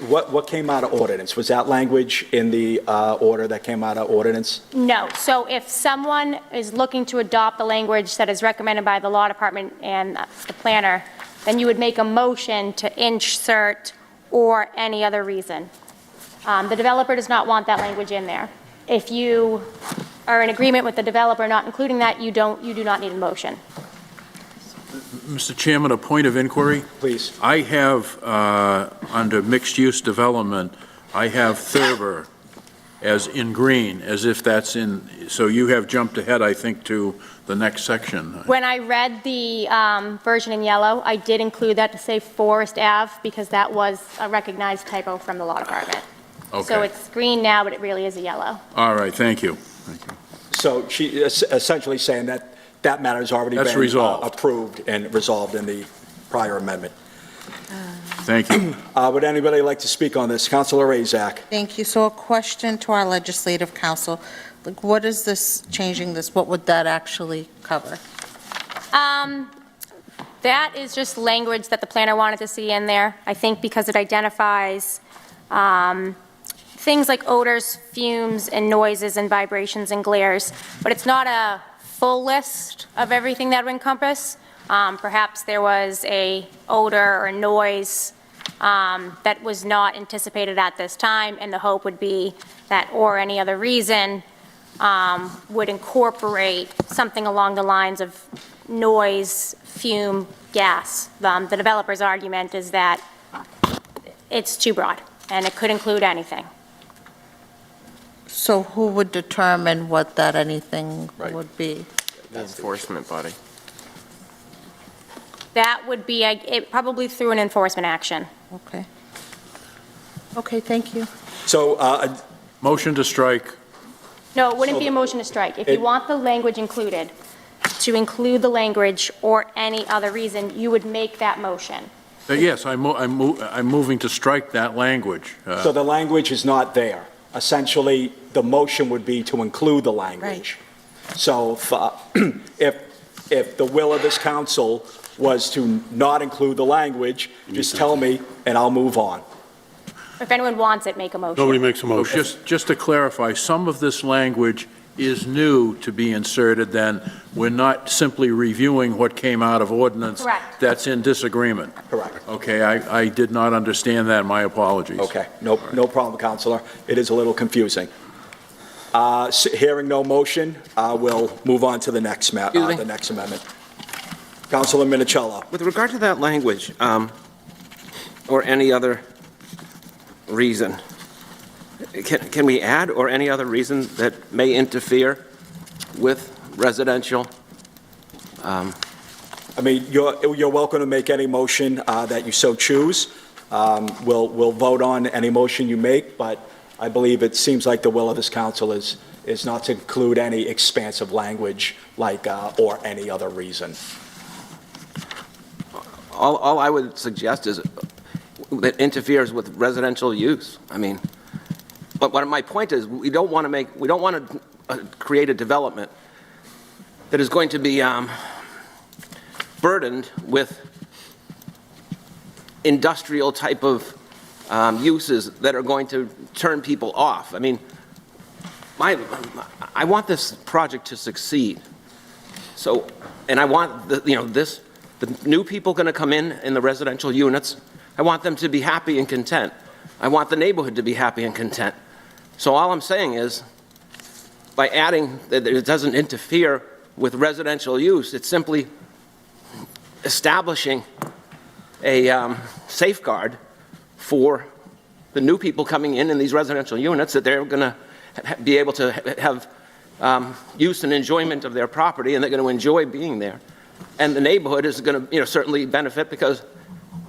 what came out of ordinance? Was that language in the order that came out of ordinance? No. So if someone is looking to adopt the language that is recommended by the law department and the planner, then you would make a motion to insert or any other reason. The developer does not want that language in there. If you are in agreement with the developer not including that, you do not need a motion. Mr. Chairman, a point of inquiry. Please. I have, under mixed-use development, I have Thurber as in green, as if that's in, so you have jumped ahead, I think, to the next section. When I read the version in yellow, I did include that to say Forest Ave because that was a recognized typo from the law department. Okay. So it's green now, but it really is a yellow. All right, thank you. So she is essentially saying that that matter has already That's been resolved. approved and resolved in the prior amendment. Thank you. Would anybody like to speak on this? Councilor Azak. Thank you. So a question to our legislative council. Like, what is this, changing this, what would that actually cover? That is just language that the planner wanted to see in there, I think because it identifies things like odors, fumes, and noises, and vibrations, and glares, but it's not a full list of everything that would encompass. Perhaps there was a odor or noise that was not anticipated at this time, and the hope would be that, or any other reason, would incorporate something along the lines of noise, fume, gas. The developer's argument is that it's too broad, and it could include anything. So who would determine what that anything would be? The enforcement body. That would be probably through an enforcement action. Okay. Okay, thank you. So, motion to strike. No, it wouldn't be a motion to strike. If you want the language included, to include the language or any other reason, you would make that motion. Yes, I'm moving to strike that language. So the language is not there. Essentially, the motion would be to include the language. So if the will of this council was to not include the language, just tell me and I'll move on. If anyone wants it, make a motion. Nobody makes a motion. Just to clarify, some of this language is new to be inserted then. We're not simply reviewing what came out of ordinance. Correct. That's in disagreement. Correct. Okay, I did not understand that. My apologies. Okay, no problem, Counselor. It is a little confusing. Hearing no motion, we'll move on to the next amendment. Councilor Minicello. With regard to that language, or any other reason, can we add or any other reason that may interfere with residential? I mean, you're welcome to make any motion that you so choose. We'll vote on any motion you make, but I believe it seems like the will of this council is not to include any expansive language like or any other reason. All I would suggest is that interferes with residential use. I mean, but what my point is, we don't want to create a development that is going to be burdened with industrial type of uses that are going to turn people off. I mean, I want this project to succeed. So, and I want the new people going to come in the residential units I want them to be happy and content. I want the neighborhood to be happy and content. So all I'm saying is, by adding that it doesn't interfere with residential use, it's simply establishing a safeguard for the new people coming in these residential units, that they're going to be able to have use and enjoyment of their property, and they're going to enjoy being there. And the neighborhood is going to, certainly benefit, because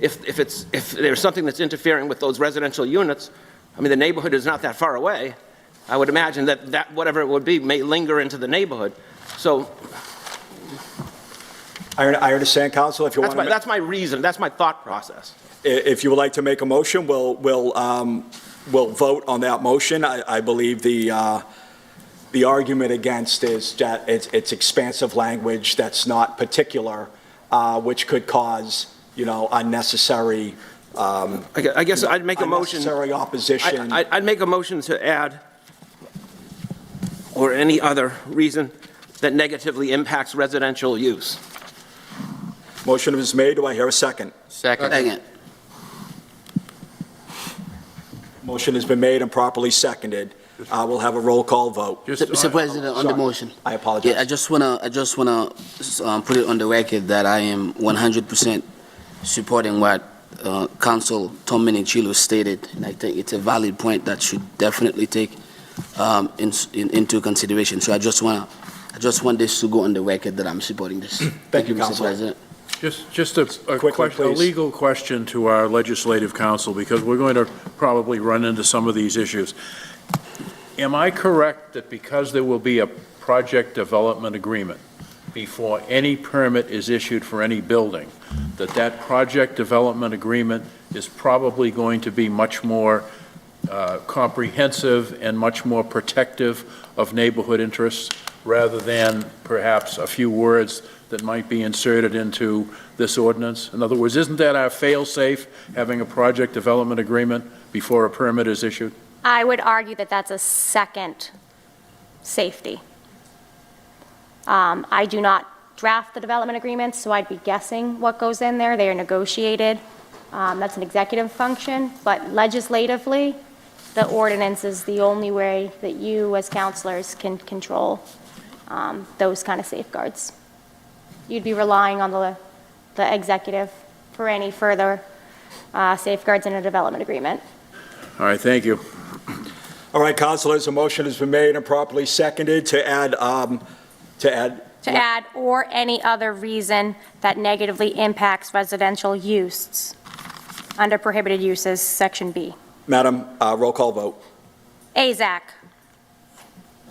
if there's something that's interfering with those residential units, I mean, the neighborhood is not that far away. I would imagine that whatever it would be may linger into the neighborhood. So I understand, Council. If you want to, that's my reason. That's my thought process. if you would like to make a motion, we'll vote on that motion. I believe the argument against is that it's expansive language that's not particular, which could cause, unnecessary. I guess I'd make a motion. Unnecessary opposition. I'd make a motion to add, or any other reason that negatively impacts residential use. Motion is made. Do I hear a second? Second. Motion has been made and properly seconded. We'll have a roll call vote. Mr. President, on the motion. I apologize. Yeah, I just wanna put it on the record that I am 100% supporting what Council Tom Minichilo stated, and I think it's a valid point that should definitely take into consideration. So I just want this to go on the record that I'm supporting this. Thank you, Mr. Council. President. Just a legal question to our legislative counsel, because we're going to probably run into some of these issues. Am I correct that because there will be a project development agreement before any permit is issued for any building, that project development agreement is probably going to be much more comprehensive and much more protective of neighborhood interests, rather than perhaps a few words that might be inserted into this ordinance? In other words, isn't that our fail-safe, having a project development agreement before a permit is issued? I would argue that that's a second safety. I do not draft the development agreements, so I'd be guessing what goes in there. They are negotiated. That's an executive function, but legislatively, the ordinance is the only way that you as counselors can control those kind of safeguards. You'd be relying on the executive for any further safeguards in a development agreement. All right, thank you. All right, councilors, a motion has been made and properly seconded to add, or any other reason that negatively impacts residential use under prohibited uses, section B. Madam, roll call vote. Azak.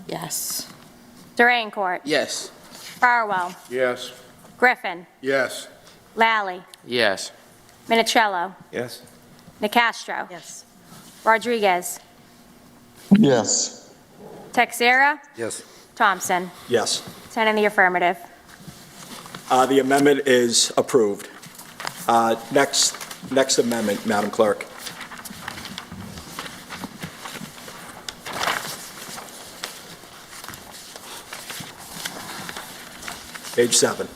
Yes. Durancourt. Yes. Farwell. Yes. Griffin. Yes. Lally. Yes. Minichiello. Yes. Nicastro. Yes. Rodriguez. Yes. Texera. Yes. Thompson. Yes. 10 in the affirmative. The amendment is approved. Next amendment, Madam Clerk. Page 7.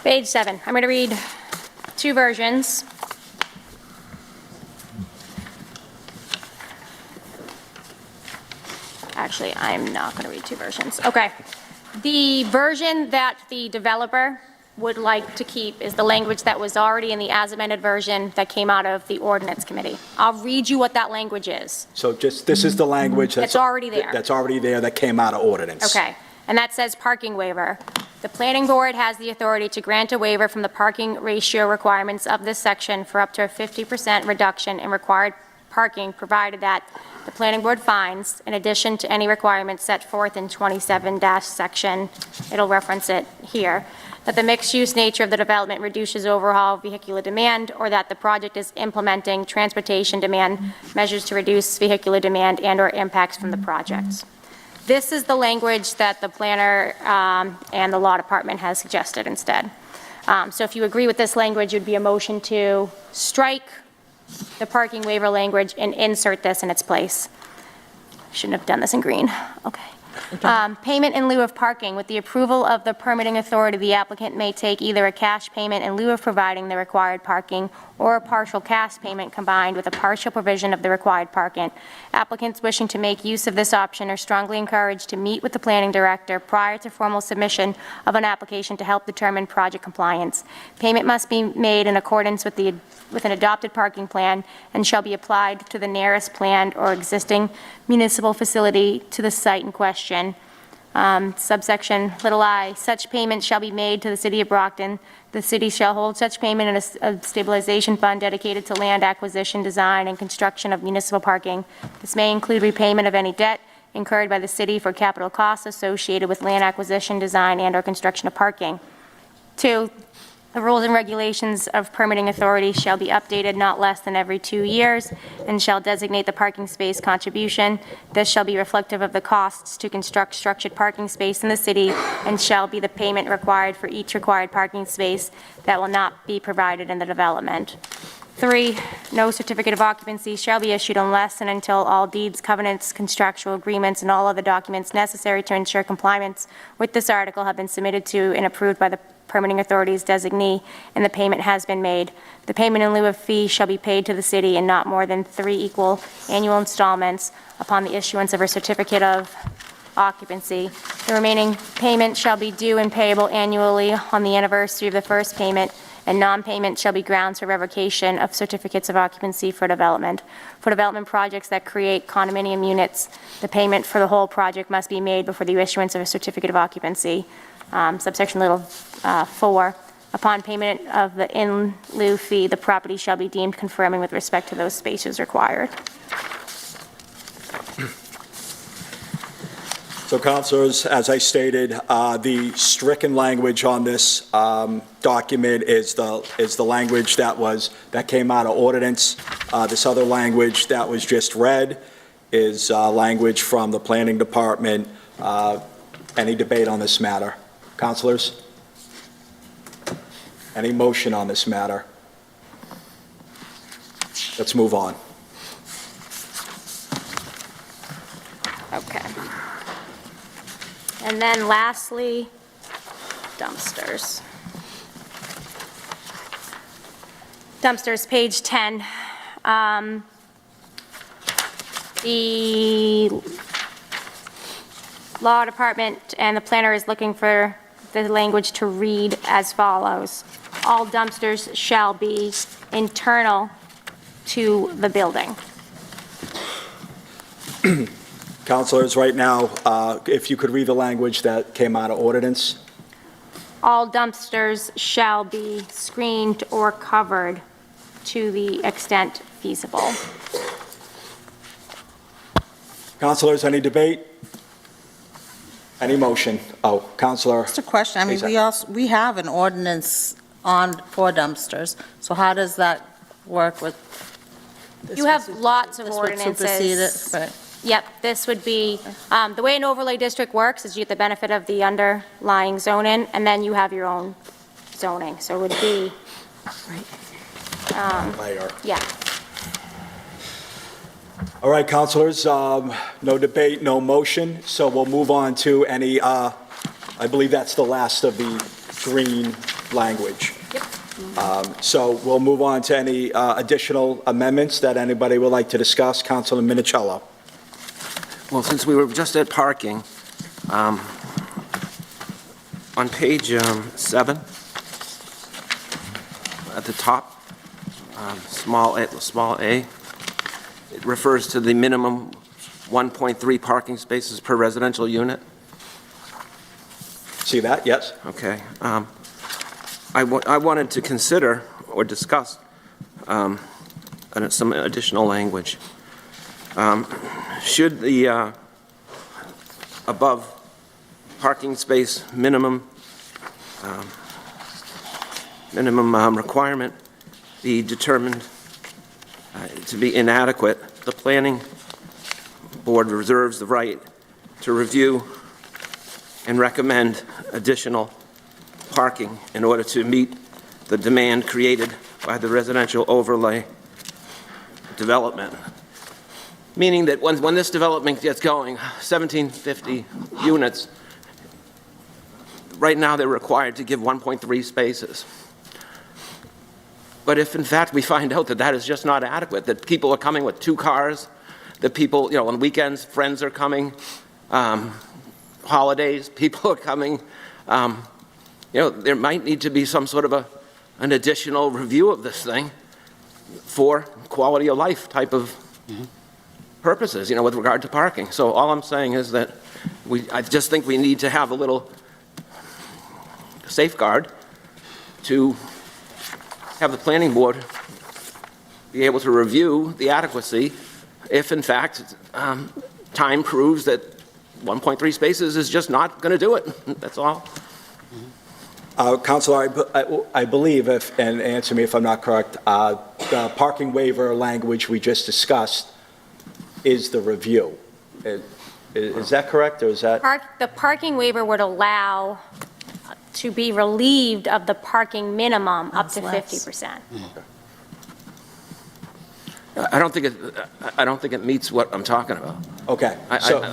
Page 7. I'm going to read two versions. Actually, I'm not going to read two versions. Okay. The version that the developer would like to keep is the language that was already in the as-amended version that came out of the ordinance committee. I'll read you what that language is. So this is the language It's already there. That's already there that came out of ordinance. Okay, and that says parking waiver. The planning board has the authority to grant a waiver from the parking ratio requirements of this section for up to a 50% reduction in required parking, provided that the planning board finds, in addition to any requirements set forth in 27-section, it'll reference it here, that the mixed-use nature of the development reduces overall vehicular demand, or that the project is implementing transportation demand measures to reduce vehicular demand and/or impacts from the projects. This is the language that the planner and the law department has suggested instead. So if you agree with this language, it would be a motion to strike the parking waiver language and insert this in its place. Shouldn't have done this in green. Okay. Payment in lieu of parking. With the approval of the permitting authority, the applicant may take either a cash payment in lieu of providing the required parking or a partial cash payment combined with a partial provision of the required parking. Applicants wishing to make use of this option are strongly encouraged to meet with the planning director prior to formal submission of an application to help determine project compliance. Payment must be made in accordance with an adopted parking plan and shall be applied to the nearest planned or existing municipal facility to the site in question. Subsection I, such payment shall be made to the City of Brockton. The city shall hold such payment in a stabilization fund dedicated to land acquisition, design, and construction of municipal parking. This may include repayment of any debt incurred by the city for capital costs associated with land acquisition, design, and/or construction of parking. 2, the rules and regulations of permitting authority shall be updated not less than every 2 years and shall designate the parking space contribution. This shall be reflective of the costs to construct structured parking space in the city and shall be the payment required for each required parking space that will not be provided in the development. 3, no certificate of occupancy shall be issued unless and until all deeds, covenants, contractual agreements, and all other documents necessary to ensure compliance with this article have been submitted to and approved by the permitting authority's designee, and the payment has been made. The payment in lieu of fee shall be paid to the city in not more than 3 equal annual installments upon the issuance of a certificate of occupancy. The remaining payment shall be due and payable annually on the anniversary of the first payment, and non-payment shall be grounds for revocation of certificates of occupancy for development. For development projects that create condominium units, the payment for the whole project must be made before the issuance of a certificate of occupancy. Subsection 4, upon payment of the in lieu fee, the property shall be deemed confirming with respect to those spaces required. So, councilors, as I stated, the stricken language on this document is the language that came out of ordinance. This other language that was just read is language from the planning department. Any debate on this matter? Councilors? Any motion on this matter? Let's move on. Okay. And then lastly, dumpsters. Dumpsters, page 10. The law department and the planner is looking for the language to read as follows. All dumpsters shall be internal to the building. Councilors, right now, if you could read the language that came out of ordinance. All dumpsters shall be screened or covered to the extent feasible. Councilors, any debate? Any motion? Oh, Councilor. Just a question. I mean, we have an ordinance for dumpsters. So how does that work with? You have lots of This would supersede ordinances. it, right. Yep, this would be, the way an overlay district works is you get the benefit of the underlying zoning, and then you have your own zoning. So it would be, Layer. yeah. All right, councilors, no debate, no motion, so we'll move on to any, I believe that's the last of the green language. Yep. So we'll move on to any additional amendments that anybody would like to discuss. Councilor Minichiello. Well, since we were just at parking, on page 7, at the top, small a, it refers to the minimum 1.3 parking spaces per residential unit. See that? Yes. Okay. I wanted to consider or discuss some additional language. Should the above parking space minimum requirement be determined to be inadequate, the planning board reserves the right to review and recommend additional parking in order to meet the demand created by the residential overlay development. Meaning that when this development gets going, 1,750 units, right now they're required to give 1.3 spaces. But if in fact we find out that that is just not adequate, that people are coming with 2 cars, that people, on weekends, friends are coming, holidays, people are coming, there might need to be some sort of an additional review of this thing for quality of life type of purposes, with regard to parking. So all I'm saying is that I just think we need to have a little safeguard to have the planning board be able to review the adequacy if, in fact, time proves that 1.3 spaces is just not going to do it. That's all. Councilor, I believe, and answer me if I'm not correct, the parking waiver language we just discussed is the review. Is that correct, or is that? The parking waiver would allow to be relieved of the parking minimum up to 50%. I don't think it meets what I'm talking about. Okay.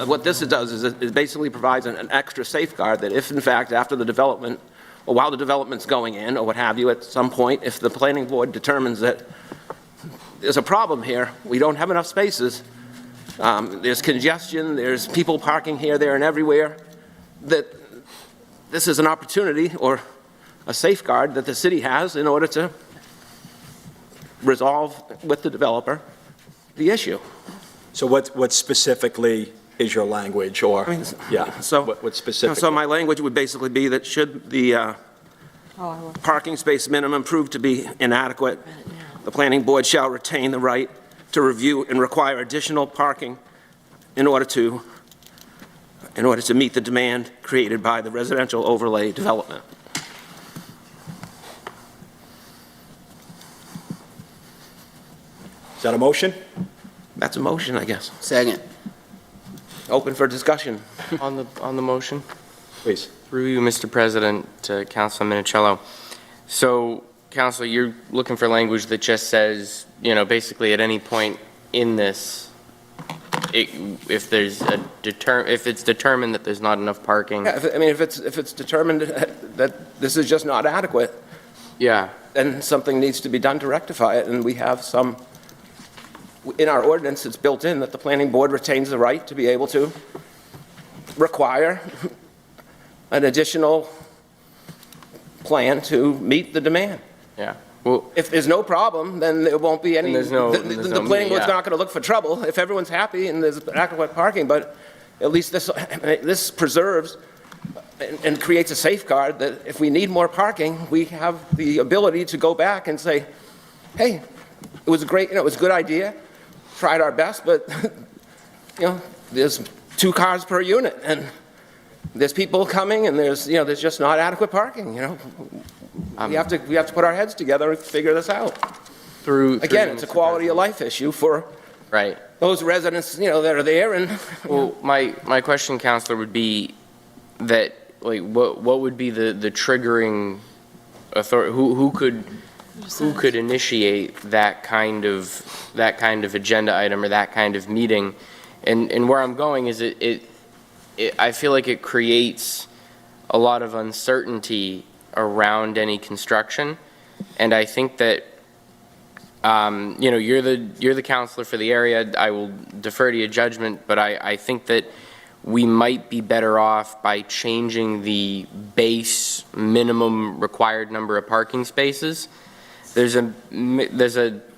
What this does is it basically provides an extra safeguard that if, in fact, after the development, or while the development's going in, or what have you, at some point, if the planning board determines that there's a problem here, we don't have enough spaces, there's congestion, there's people parking here, there, and everywhere, that this is an opportunity or a safeguard that the city has in order to resolve with the developer the issue. So what specifically is your language, or, what specifically? So my language would basically be that should the parking space minimum prove to be inadequate, the planning board shall retain the right to review and require additional parking in order to meet the demand created by the residential overlay development. Is that a motion? That's a motion, I guess. Second. Open for discussion. On the motion? Please. Through you, Mr. President, to Councilor Minichiello. So, Councilor, you're looking for language that just says, basically at any point in this, if it's determined that there's not enough parking. Yeah, if it's determined that this is just not adequate, then something needs to be done to rectify it, and we have some. In our ordinance, it's built in that the planning board retains the right to be able to require an additional plan to meet the demand. Yeah. Well, if there's no problem, then there won't be any. The planning board's yeah. not going to look for trouble if everyone's happy and there's adequate parking. But at least this preserves and creates a safeguard that if we need more parking, we have the ability to go back and say, hey, it was it was a good idea. Tried our best, but there's 2 cars per unit, and there's people coming, and there's just not adequate parking. We have to put our heads together and figure this out. Again, it's a quality of life issue for those residents that are there. And well, my question, Councilor, would be that what would be the triggering authority? Who could initiate that kind of agenda item or that kind of meeting? And where I'm going is I feel like it creates a lot of uncertainty around any construction, and I think that you're the counselor for the area. I will defer to your judgment, but I think that we might be better off by changing the base minimum required number of parking spaces. There's a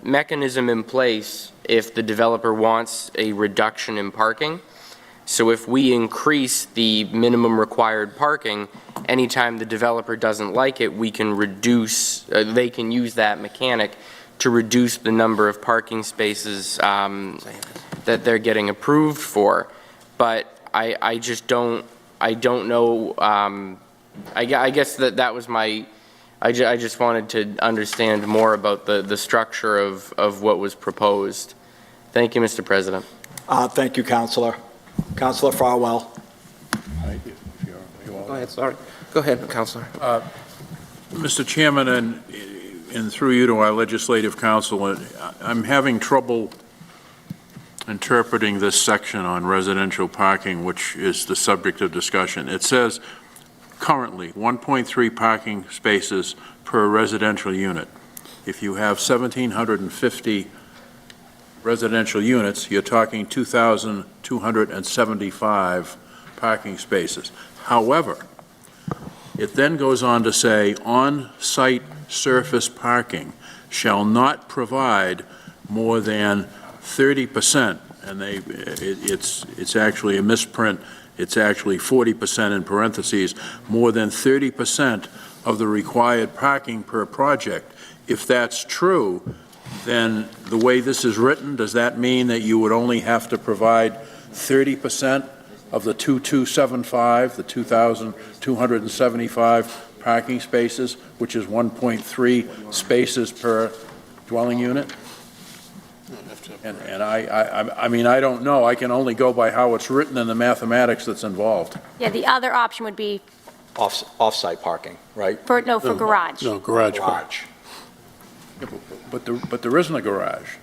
mechanism in place if the developer wants a reduction in parking. So if we increase the minimum required parking, anytime the developer doesn't like it, we can reduce, they can use that mechanic to reduce the number of parking spaces that they're getting approved for. But I just don't know, I guess that was my, I just wanted to understand more about the structure of what was proposed. Thank you, Mr. President. Thank you, Councilor. Councilor Farwell. Go ahead, sorry. Go ahead, Councilor. Mr. Chairman, and through you to our legislative council, I'm having trouble interpreting this section on residential parking, which is the subject of discussion. It says currently 1.3 parking spaces per residential unit. If you have 1,750 residential units, you're talking 2,275 parking spaces. However, it then goes on to say, on-site surface parking shall not provide more than 30%, and it's actually a misprint. It's actually 40% in parentheses, more than 30% of the required parking per project. If that's true, then the way this is written, does that mean that you would only have to provide 30% of the 2,275, the 2,275 parking spaces, which is 1.3 spaces per dwelling unit? And I mean, I don't know. I can only go by how it's written and the mathematics that's involved. Yeah, the other option would be Off-site parking, right? for garage. No, garage. Yeah, but there isn't a garage.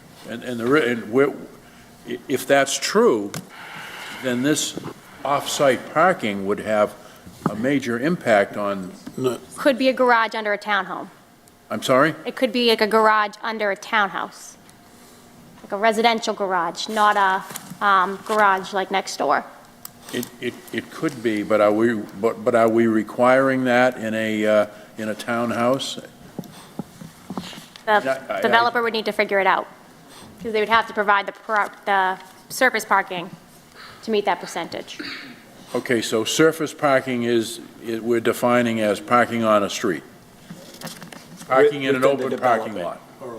If that's true, then this off-site parking would have a major impact on... Could be a garage under a townhome. I'm sorry? It could be like a garage under a townhouse. Like a residential garage, not a garage like next door. It could be, but are we requiring that in a townhouse? The developer would need to figure it out, because they would have to provide the surface parking to meet that percentage. Okay, so surface parking we're defining as parking on a street. Parking in an open parking lot. Or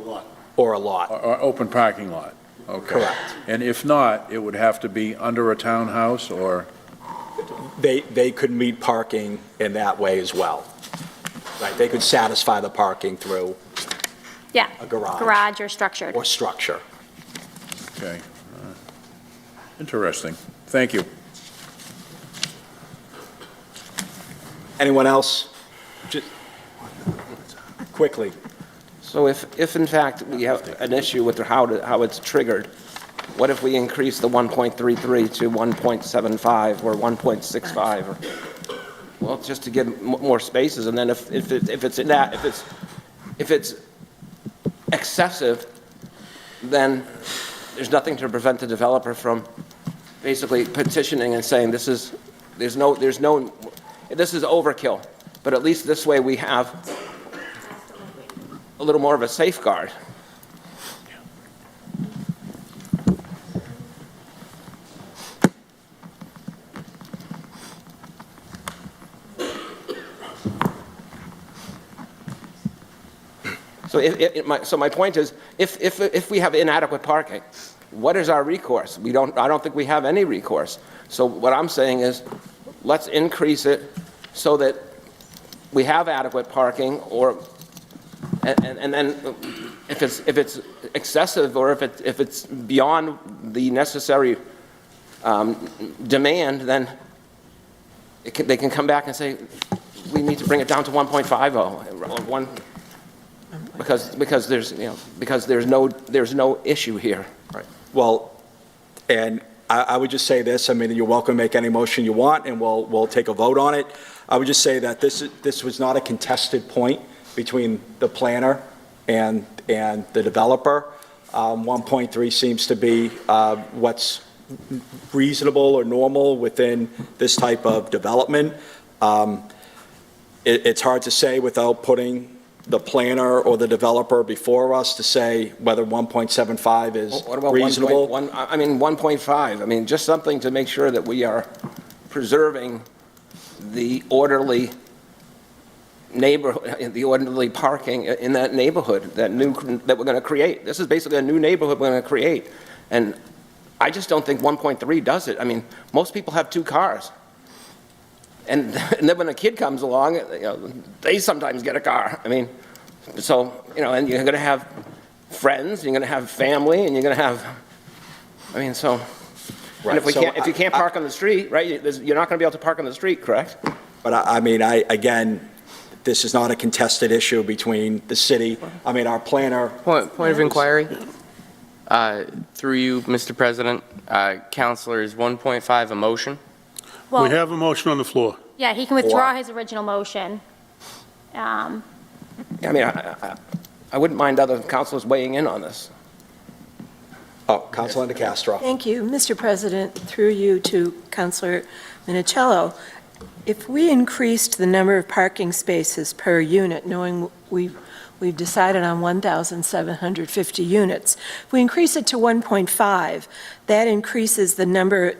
a lot. Or open parking lot. Okay. Correct. And if not, it would have to be under a townhouse, or? They could meet parking in that way as well. Right, they could satisfy the parking through Yeah. a garage. Garage or structured. Or structure. Okay. Interesting. Thank you. Anyone else? Just quickly. So if in fact we have an issue with how it's triggered, what if we increase the 1.33 to 1.75 or 1.65? Or, well, just to get more spaces, and then if it's excessive, then there's nothing to prevent the developer from basically petitioning and saying this is overkill. But at least this way we have a little more of a safeguard. So my point is, if we have inadequate parking, what is our recourse? I don't think we have any recourse. So what I'm saying is, let's increase it so that we have adequate parking, and then if it's excessive, or if it's beyond the necessary demand, then they can come back and say we need to bring it down to 1.50 or 1. Because there's no issue here. Right. Well, and I would just say this. I mean, you're welcome to make any motion you want, and we'll take a vote on it. I would just say that this was not a contested point between the planner and the developer. 1.3 seems to be what's reasonable or normal within this type of development. It's hard to say without putting the planner or the developer before us to say whether 1.75 is what about reasonable. 1.5. I mean, just something to make sure that we are preserving the orderly neighborhood, the orderly parking in that neighborhood that we're going to create. This is basically a new neighborhood we're going to create, and I just don't think 1.3 does it. I mean, most people have 2 cars. And then when a kid comes along, they sometimes get a car. I mean, so, and you're going to have friends, you're going to have family, and you're going to have, so. Right. And if you can't park on the street, right, you're not going to be able to park on the street, correct? But again, this is not a contested issue between the city. I mean, our planner. Point of inquiry. Through you, Mr. President, Counselor, is 1.5 a motion? We have a motion on the floor. Yeah, he can withdraw his original motion. I mean, I wouldn't mind other councilors weighing in on this. Oh, Councilor DeCastro. Thank you, Mr. President, through you to Councilor Minicello. If we increased the number of parking spaces per unit, knowing we've decided on 1,750 units, if we increase it to 1.5, that increases the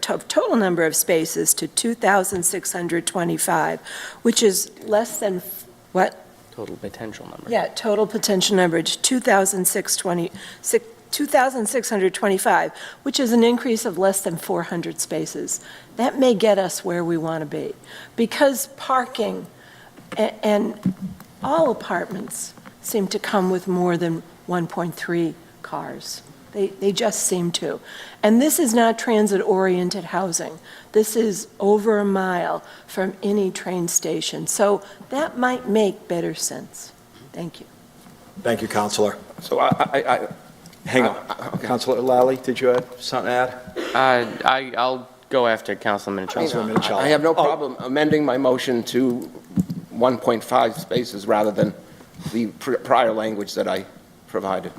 total number of spaces to 2,625, which is less than, what? Total potential number. Yeah, total potential number to 2,625, which is an increase of less than 400 spaces. That may get us where we want to be. Because parking and all apartments seem to come with more than 1.3 cars. They just seem to. And this is not transit-oriented housing. This is over a mile from any train station. So that might make better sense. Thank you. Thank you, Councilor. So Hang on. Councilor Lally, did you have something to add? I'll go after Councilman Minicello. I have no problem amending my motion to 1.5 spaces rather than the prior language that I provided.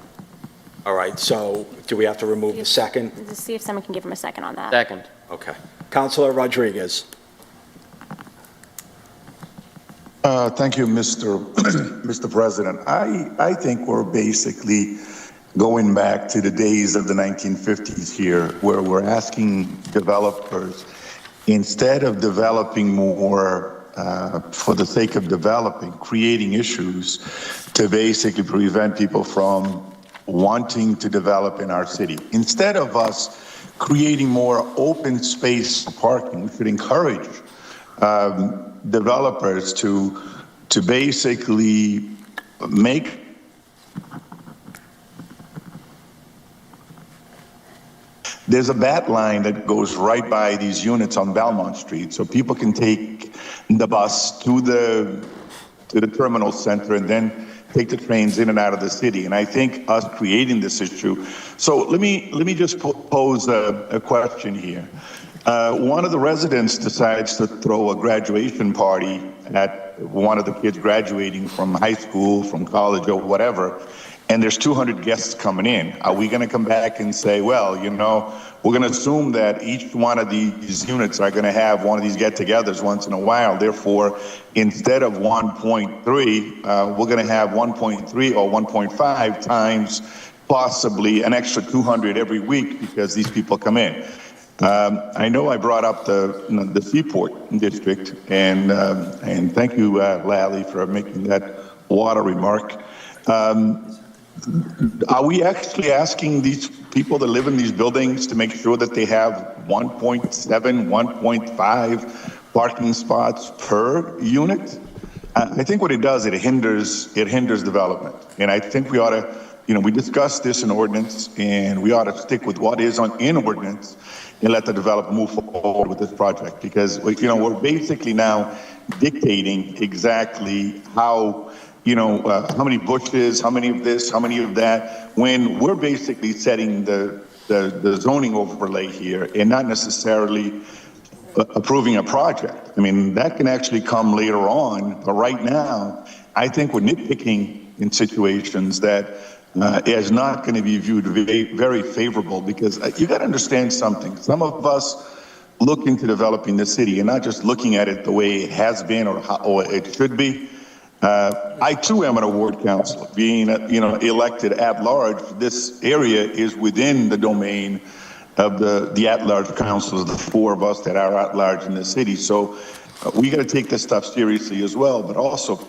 All right, so do we have to remove the second? Just see if someone can give him a second on that. Second. Okay. Councilor Rodriguez. Thank you, Mr. President. I think we're basically going back to the days of the 1950s here, where we're asking developers, instead of developing more for the sake of developing, creating issues to basically prevent people from wanting to develop in our city. Instead of us creating more open space parking, we should encourage developers to basically make there's a bat line that goes right by these units on Belmont Street, so people can take the bus to the terminal center and then take the trains in and out of the city. And I think us creating this issue. So let me just pose a question here. One of the residents decides to throw a graduation party at one of the kids graduating from high school, from college, or whatever, and there's 200 guests coming in. Are we going to come back and say, well, you know, we're going to assume that each one of these units are going to have one of these get-togethers once in a while. Therefore, instead of 1.3, we're going to have 1.3 or 1.5 times possibly an extra 200 every week because these people come in. I know I brought up the Seaport District, and thank you, Lally, for making that water remark. Are we actually asking these people that live in these buildings to make sure that they have 1.7, 1.5 parking spots per unit? I think what it does, it hinders development. And I think we ought to, we discussed this in ordinance, and we ought to stick with what is in ordinance and let the developer move forward with this project, because, we're basically now dictating exactly how many bushes, how many of this, how many of that, when we're basically setting the zoning overlay here and not necessarily approving a project. I mean, that can actually come later on, but right now, I think we're nitpicking in situations that is not going to be viewed very favorable, because you got to understand something. Some of us look into developing the city and not just looking at it the way it has been or it should be. I too am an award councilor, being elected at large. This area is within the domain of the at-large councilors, the four of us that are at large in the city. So we got to take this stuff seriously as well. But also,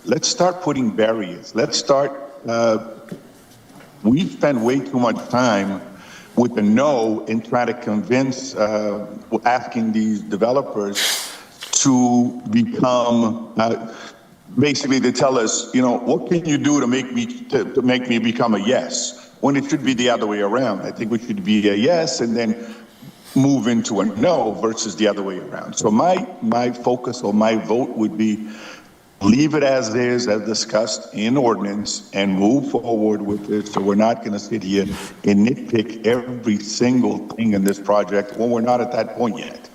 let's start putting barriers. Let's start. We spend way too much time with the no and try to convince, asking these developers to become. Basically, they tell us, what can you do to make me become a yes? When it should be the other way around. I think we should be a yes and then move into a no versus the other way around. So my focus or my vote would be leave it as is, as discussed in ordinance, and move forward with it, so we're not going to sit here and nitpick every single thing in this project when we're not at that point yet.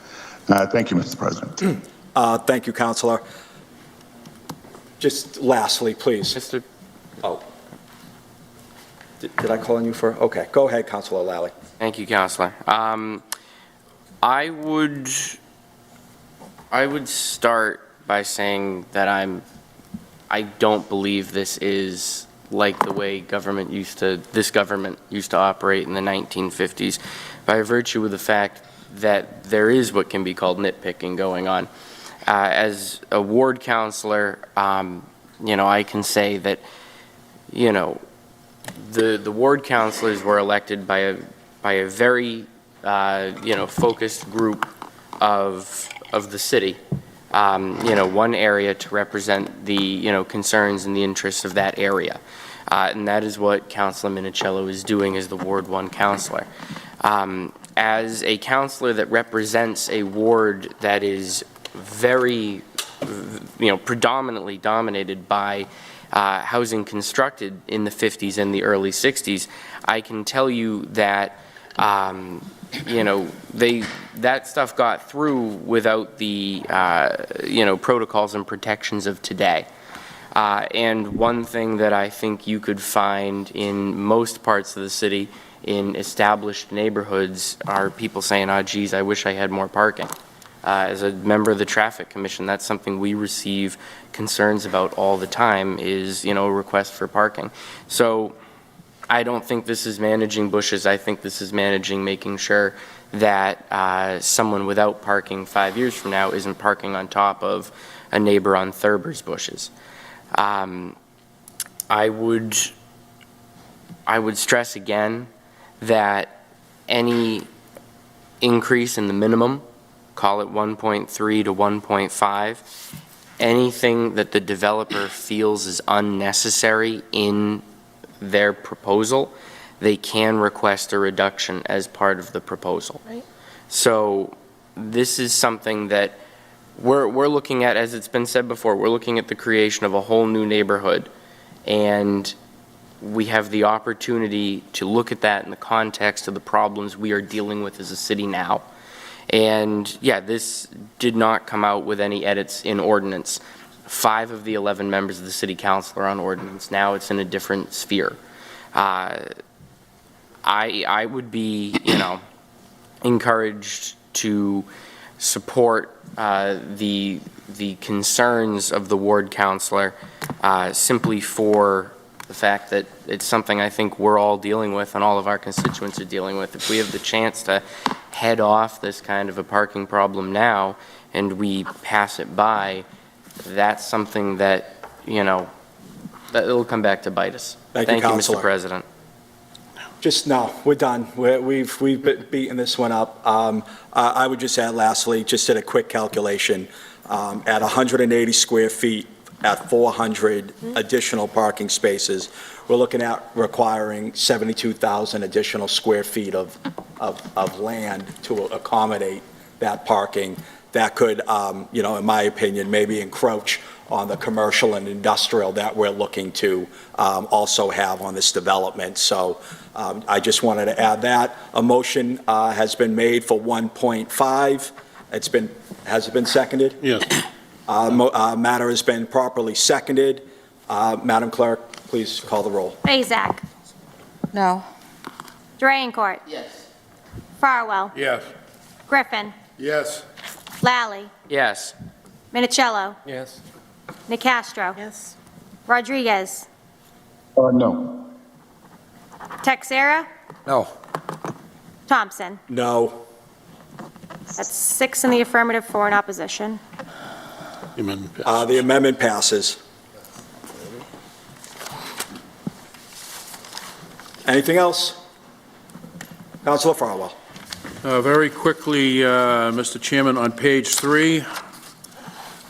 Thank you, Mr. President. Thank you, Councilor. Just lastly, please. Mr. Oh. Did I call on you for? Okay, go ahead, Councilor Lally. Thank you, Counselor. I would start by saying that I don't believe this is like the way this government used to operate in the 1950s, by virtue of the fact that there is what can be called nitpicking going on. As a ward councilor, I can say that, the ward councilors were elected by a very, focused group of the city. One area to represent the, concerns and the interests of that area. And that is what Councilor Minicello is doing as the Ward 1 councilor. As a councilor that represents a ward that is very, predominantly dominated by housing constructed in the 50s and the early 60s, I can tell you that that stuff got through without the, protocols and protections of today. And one thing that I think you could find in most parts of the city in established neighborhoods are people saying, oh, geez, I wish I had more parking. As a member of the Traffic Commission, that's something we receive concerns about all the time is, a request for parking. So I don't think this is managing bushes. I think this is making sure that someone without parking 5 years from now isn't parking on top of a neighbor on Thurber's bushes. I would stress again that any increase in the minimum, call it 1.3 to 1.5, anything that the developer feels is unnecessary in their proposal, they can request a reduction as part of the proposal. Right. So this is something that we're looking at, as it's been said before, we're looking at the creation of a whole new neighborhood, and we have the opportunity to look at that in the context of the problems we are dealing with as a city now. And yeah, this did not come out with any edits in ordinance. 5 of the 11 members of the city council are on ordinance. Now it's in a different sphere. I would be, encouraged to support the concerns of the ward councilor simply for the fact that it's something I think we're all dealing with and all of our constituents are dealing with. If we have the chance to head off this kind of a parking problem now and we pass it by, that's something that, that it'll come back to bite us. Thank you, Councilor. Mr. President. No, we're done. We've beaten this one up. I would just add lastly, just did a quick calculation. At 180 square feet, at 400 additional parking spaces, we're looking at requiring 72,000 additional square feet of land to accommodate that parking. That could, in my opinion, maybe encroach on the commercial and industrial that we're looking to also have on this development. So I just wanted to add that. A motion has been made for 1.5. Has it been seconded? Yes. Matter has been properly seconded. Madam Clerk, please call the roll. Azak. No. Drayencourt. Yes. Farwell. Yes. Griffin. Yes. Lally. Yes. Minicello. Yes. Nicastro. Yes. Rodriguez. No. Texera. No. Thompson. No. That's 6 in the affirmative, 4 in opposition. The amendment passes. The amendment passes. Anything else? Councilor Farwell. Very quickly, Mr. Chairman, on page 3,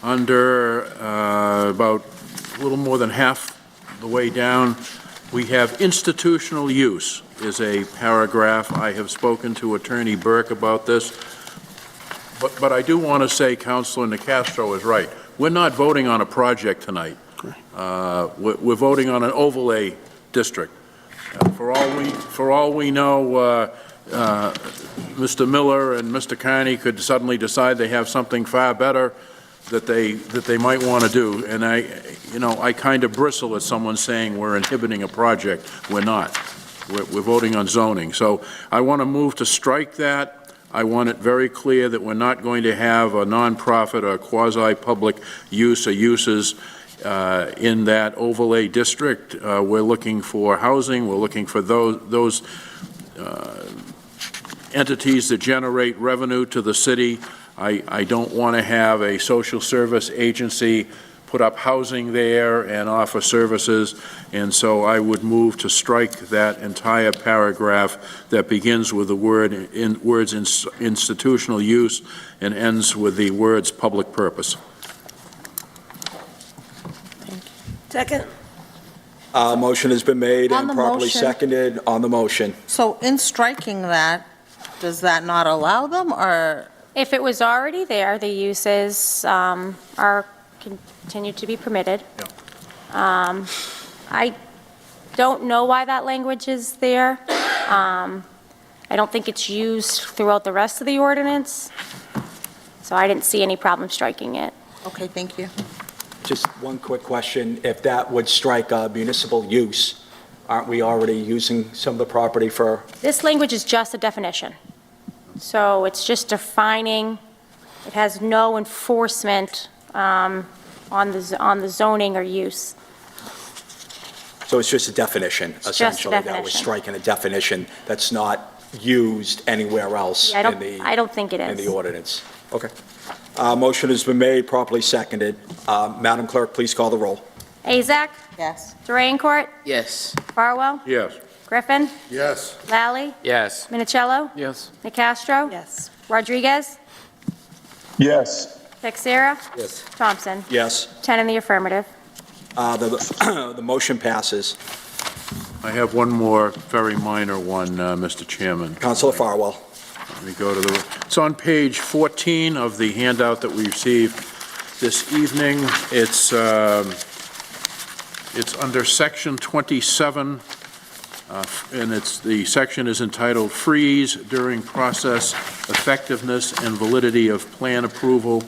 under about a little more than half the way down, we have institutional use is a paragraph. I have spoken to Attorney Burke about this, but I do want to say Councilor Nicastro is right. we're not voting on a project tonight. We're voting on an overlay district. For all we know, Mr. Miller and Mr. Carney could suddenly decide they have something far better that they might want to do. And I kind of bristle at someone saying we're inhibiting a project. We're not. We're voting on zoning. So I want to move to strike that. I want it very clear that we're not going to have a nonprofit or quasi-public use or uses in that overlay district. We're looking for housing. We're looking for those entities that generate revenue to the city. I don't want to have a social service agency put up housing there and offer services, and so I would move to strike that entire paragraph that begins with the words institutional use and ends with the words public purpose. Second. Motion has been made On and the properly motion. seconded on the motion. So in striking that, does that not allow them, or? If it was already there, the uses are continue to be permitted. I don't know why that language is there. I don't think it's used throughout the rest of the ordinance, so I didn't see any problem striking it. Okay, thank you. Just one quick question. If that would strike a municipal use, aren't we already using some of the property for? This language is just a definition. So it's just defining, it has no enforcement on the zoning or use. So it's just a definition, It's just a essentially, that we're definition. striking a definition that's not used anywhere else Yeah, in I don't think it in is. the ordinance. Okay. Motion has been made, properly seconded. Madam Clerk, please call the roll. Azak? Yes. Durancourt? Yes. Farwell? Yes. Griffin? Yes. Lally? Yes. Minicello? Yes. Nicastro? Yes. Rodriguez? Yes. Texera? Yes. Thompson? Yes. 10 in the affirmative. The motion passes. I have one more very minor one, Mr. Chairman. Councilor Farwell. Let me go to it's on page 14 of the handout that we received this evening. It's under section 27, and the section is entitled Freeze During Process Effectiveness and Validity of Plan Approval.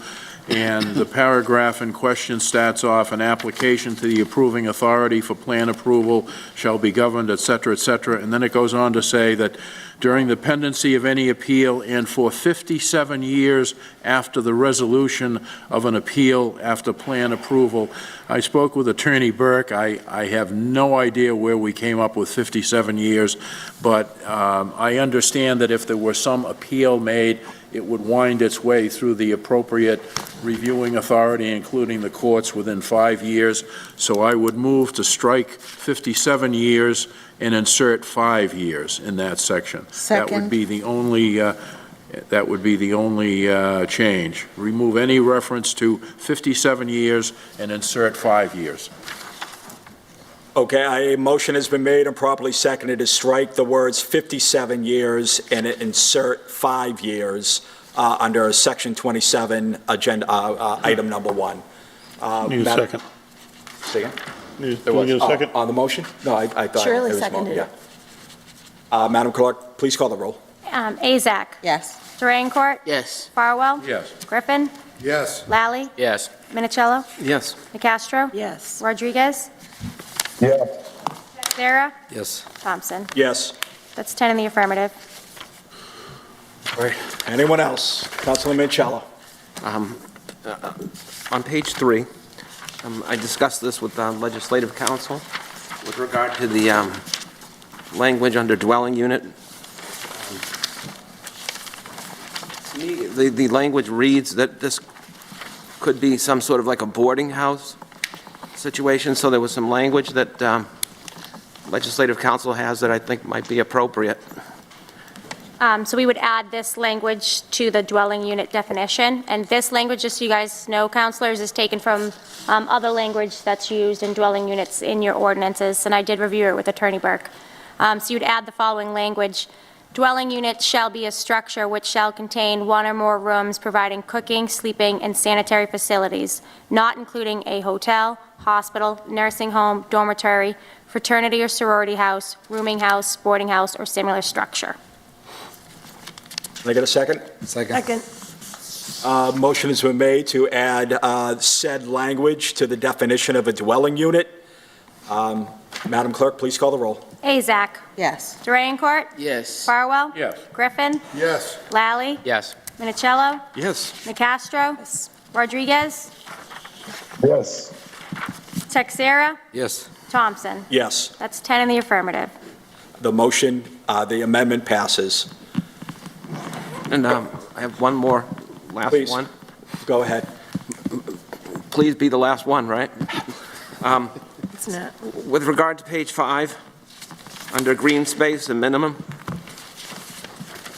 And the paragraph in question starts off, an application to the approving authority for plan approval shall be governed, et cetera, and then it goes on to say that during the pendency of any appeal and for 57 years after the resolution of an appeal after plan approval. I spoke with Attorney Burke. I have no idea where we came up with 57 years, but I understand that if there were some appeal made, it would wind its way through the appropriate reviewing authority, including the courts, within 5 years. So I would move to strike 57 years and insert 5 years in that section. Second. That would be the only change. Remove any reference to 57 years and insert 5 years. Okay, a motion has been made and properly seconded to strike the words 57 years and insert 5 years under section 27, agenda item number 1. Need a second. Say again? Do we get a second? On the motion? No, I thought. Shirley it was seconded it. yeah. Madam Clerk, please call the roll. Azak? Yes. Durancourt? Yes. Farwell? Yes. Griffin? Yes. Lally? Yes. Minicello? Yes. Nicastro? Yes. Rodriguez? Yeah. Texera? Yes. Thompson? Yes. That's 10 in the affirmative. All right. Anyone else? Councilor Minicello. On page 3, I discussed this with legislative counsel with regard to the language under dwelling unit. To me, the language reads that this could be some sort of like a boarding house situation, so there was some language that legislative counsel has that I think might be appropriate. So we would add this language to the dwelling unit definition, and this language, just so you guys know, councilors, is taken from other language that's used in dwelling units in your ordinances, and I did review it with Attorney Burke. So you'd add the following language. Dwelling unit shall be a structure which shall contain one or more rooms providing cooking, sleeping, and sanitary facilities, not including a hotel, hospital, nursing home, dormitory, fraternity or sorority house, rooming house, boarding house, or similar structure. Can I get a second? Second. Motion has been made to add said language to the definition of a dwelling unit. Madam Clerk, please call the roll. Azak. Yes. Durancourt. Yes. Farwell. Yes. Griffin. Yes. Lally. Yes. Minicello. Yes. Nicastro. Rodriguez. Yes. Texera. Yes. Thompson. Yes. That's 10 in the affirmative. The motion, the amendment passes. And I have one more, last Please. one. Go ahead. Please be the last one, right? It's not. With regard to page 5, under green space and minimum,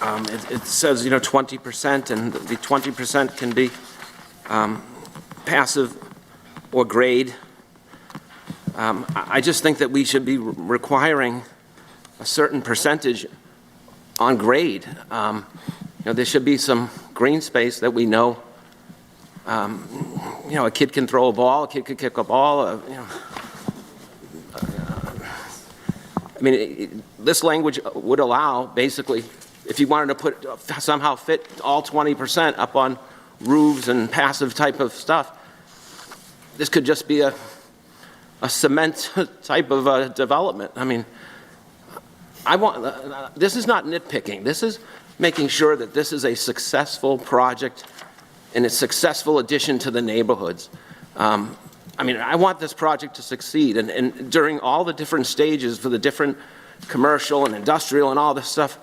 it says, 20%, and the 20% can be passive or grade. I just think that we should be requiring a certain percentage on grade. There should be some green space that we know, a kid can throw a ball, a kid could kick a ball, this language would allow, basically, if you wanted to somehow fit all 20% up on roofs and passive type of stuff, this could just be a cement type of development. This is not nitpicking. This is making sure that this is a successful project and a successful addition to the neighborhoods. I want this project to succeed, and during all the different stages for the different commercial and industrial and all this stuff,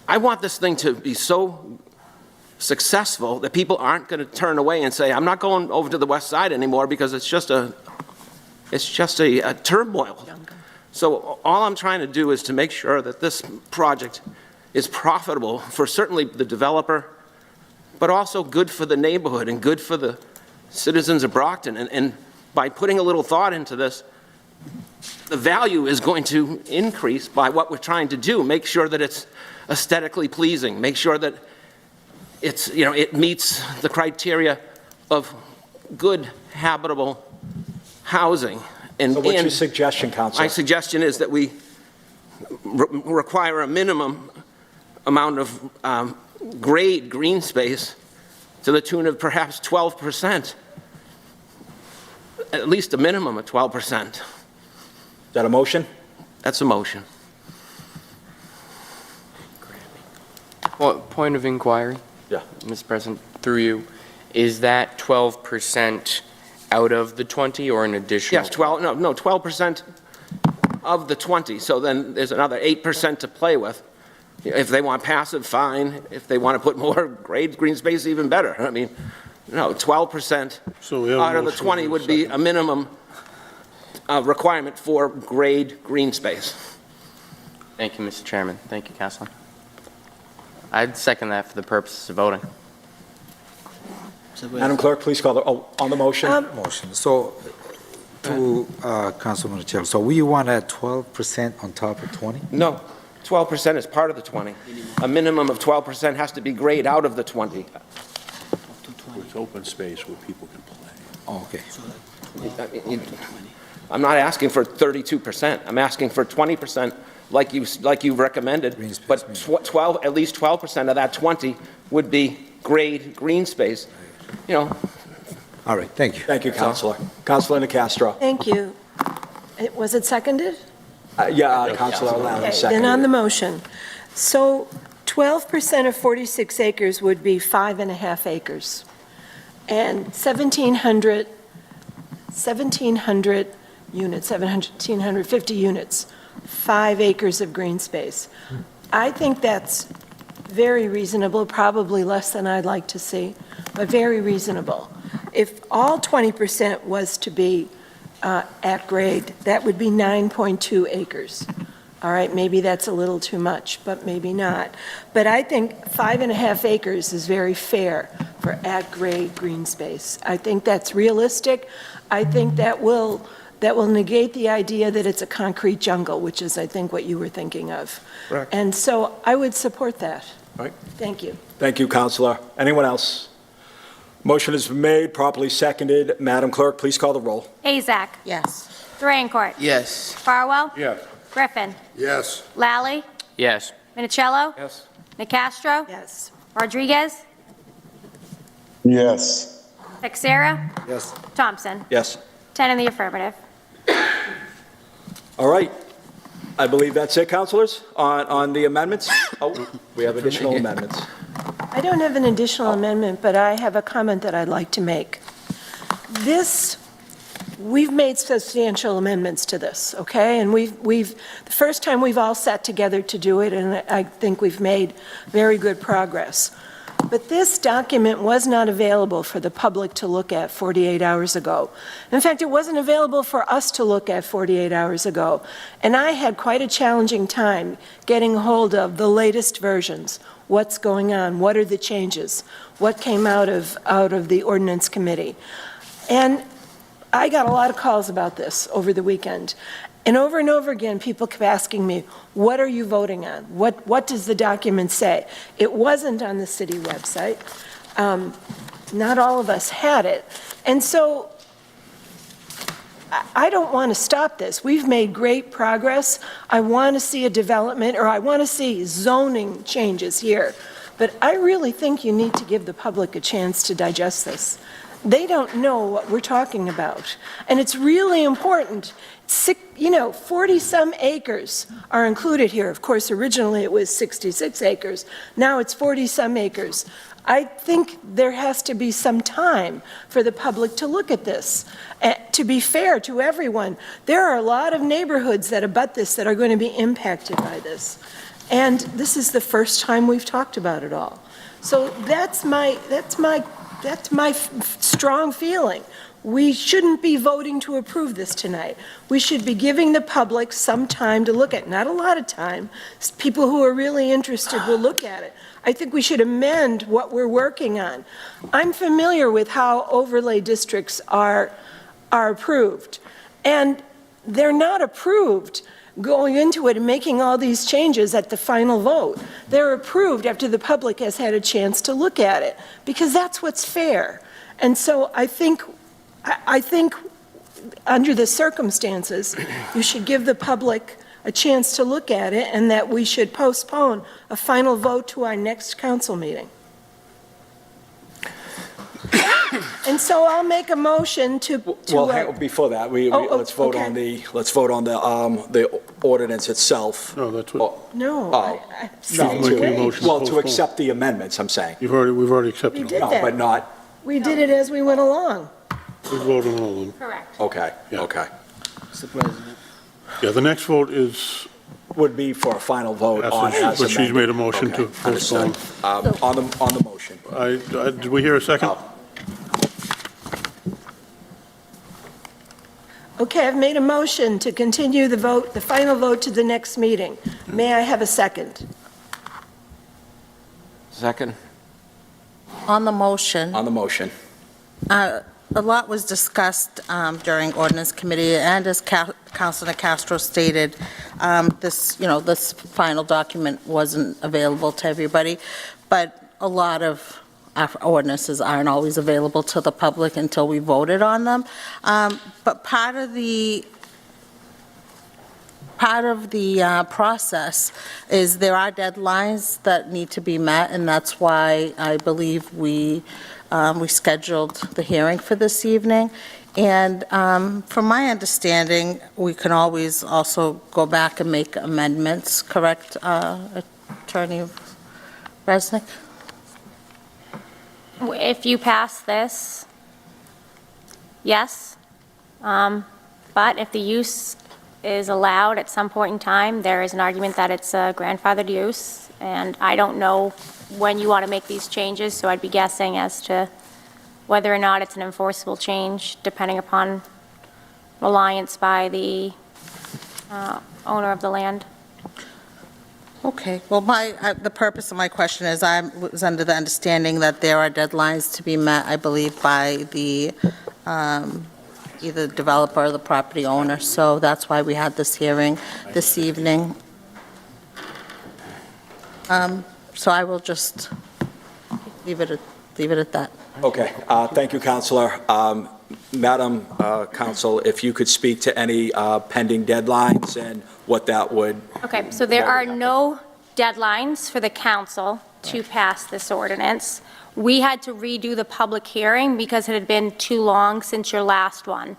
I want this thing to be so successful that people aren't going to turn away and say, I'm not going over to the west side anymore because it's just a turmoil. So all I'm trying to do is to make sure that this project is profitable for certainly the developer, but also good for the neighborhood and good for the citizens of Brockton. And by putting a little thought into this, the value is going to increase by what we're trying to do. Make sure that it's aesthetically pleasing. Make sure that it's, it meets the criteria of good, habitable housing. So what's your suggestion, Councilor? My suggestion is that we require a minimum amount of green space to the tune of perhaps 12%, at least a minimum of 12%. Is that a motion? That's a motion. Well, point of inquiry? Yeah. Mr. President, through you, is that 12% out of the 20 or an additional? Yes, 12% of the 20. So then there's another 8% to play with. If they want passive, fine. If they want to put more green space, even better. 12% out of the 20 would be a minimum requirement for grade green space. Thank you, Mr. Chairman. Thank you, Councilor. I'd second that for the purposes of voting. Madam Clerk, please call on the motion. Motion. So, to Councilman Minicello, so we want at 12% on top of 20? No, 12% is part of the 20. A minimum of 12% has to be grade out of the 20. It's open space where people can play. Oh, okay. I'm not asking for 32%. I'm asking for 20%, like you recommended. But at least 12% of that 20 would be grade green space. All right, thank you. Thank you, Councilor. Councilor Nicastro. Thank you. Was it seconded? Councilor Lally Okay, seconded. then on the motion. So 12% of 46 acres would be 5.5 acres. And 1,700 units, 1,750 units, 5 acres of green space. I think that's very reasonable, probably less than I'd like to see, but very reasonable. If all 20% was to be at grade, that would be 9.2 acres. All right, maybe that's a little too much, but maybe not. But I think 5.5 acres is very fair for at-grade green space. I think that's realistic. I think that that will negate the idea that it's a concrete jungle, which is, I think, what you were thinking of. Correct. And so I would support that. Right. Thank you. Thank you, Counselor. Anyone else? Motion has been made, properly seconded. Madam Clerk, please call the roll. Azak. Yes. Durancourt. Yes. Farwell. Yes. Griffin. Yes. Lally. Yes. Minicello. Yes. Nicastro. Yes. Rodriguez. Yes. Texera. Yes. Thompson. Yes. 10 in the affirmative. All right. I believe that's it, councilors, on the amendments. Oh, we have additional amendments. I don't have an additional amendment, but I have a comment that I'd like to make. We've made substantial amendments to this, okay? And the first time we've all sat together to do it, and I think we've made very good progress. But this document was not available for the public to look at 48 hours ago. In fact, it wasn't available for us to look at 48 hours ago. And I had quite a challenging time getting hold of the latest versions. What's going on? What are the changes? What came out of the ordinance committee? And I got a lot of calls about this over the weekend. And over again, people kept asking me, what are you voting on? What does the document say? It wasn't on the city website. Not all of us had it. And so I don't want to stop this. We've made great progress. I want to see a development, or I want to see zoning changes here. But I really think you need to give the public a chance to digest this. They don't know what we're talking about. And it's really important. 40-some acres are included here. Of course, originally it was 66 acres. Now it's 40-some acres. I think there has to be some time for the public to look at this. To be fair to everyone, there are a lot of neighborhoods that abut this that are going to be impacted by this. And this is the first time we've talked about it all. So that's my strong feeling. We shouldn't be voting to approve this tonight. We should be giving the public some time to look at it. Not a lot of time. People who are really interested will look at it. I think we should amend what we're working on. I'm familiar with how overlay districts are approved. And they're not approved going into it and making all these changes at the final vote. They're approved after the public has had a chance to look at it, because that's what's fair. And so I think under the circumstances, you should give the public a chance to look at it, and that we should postpone a final vote to our next council meeting. And so I'll make a motion to before that, let's vote on the ordinance itself. No, that's what, To accept the amendments, I'm saying. we've already accepted We them. did that. But not, We did it as we went along. We voted on all of them. Correct. okay. Mr. President. Yeah, the next vote Would be for a final vote on as but she's amended. made a motion to Okay, understood. postpone. On the motion. Did we hear a second? Okay, I've made a motion to continue the vote, the final vote, to the next meeting. May I have a second? Second. On the motion, On the motion. a lot was discussed during ordinance committee, and as Councilor Castro stated, this final document wasn't available to everybody, but a lot of our ordinances aren't always available to the public until we voted on them. But part of the process is there are deadlines that need to be met, and that's why I believe we scheduled the hearing for this evening. And from my understanding, we can always also go back and make amendments, correct, Attorney Resnick? If you pass this, yes. But if the use is allowed at some point in time, there is an argument that it's a grandfathered use, and I don't know when you want to make these changes, so I'd be guessing as to whether or not it's an enforceable change, depending upon reliance by the owner of the land. Okay, well, the purpose of my question is I was under the understanding that there are deadlines to be met, I believe, by the either the developer or the property owner, so that's why we had this hearing this evening. So I will just leave it at that. Okay, thank you, Counselor. Madam Counsel, if you could speak to any pending deadlines and what that would... Okay, so there are no deadlines for the council to pass this ordinance. We had to redo the public hearing because it had been too long since your last one.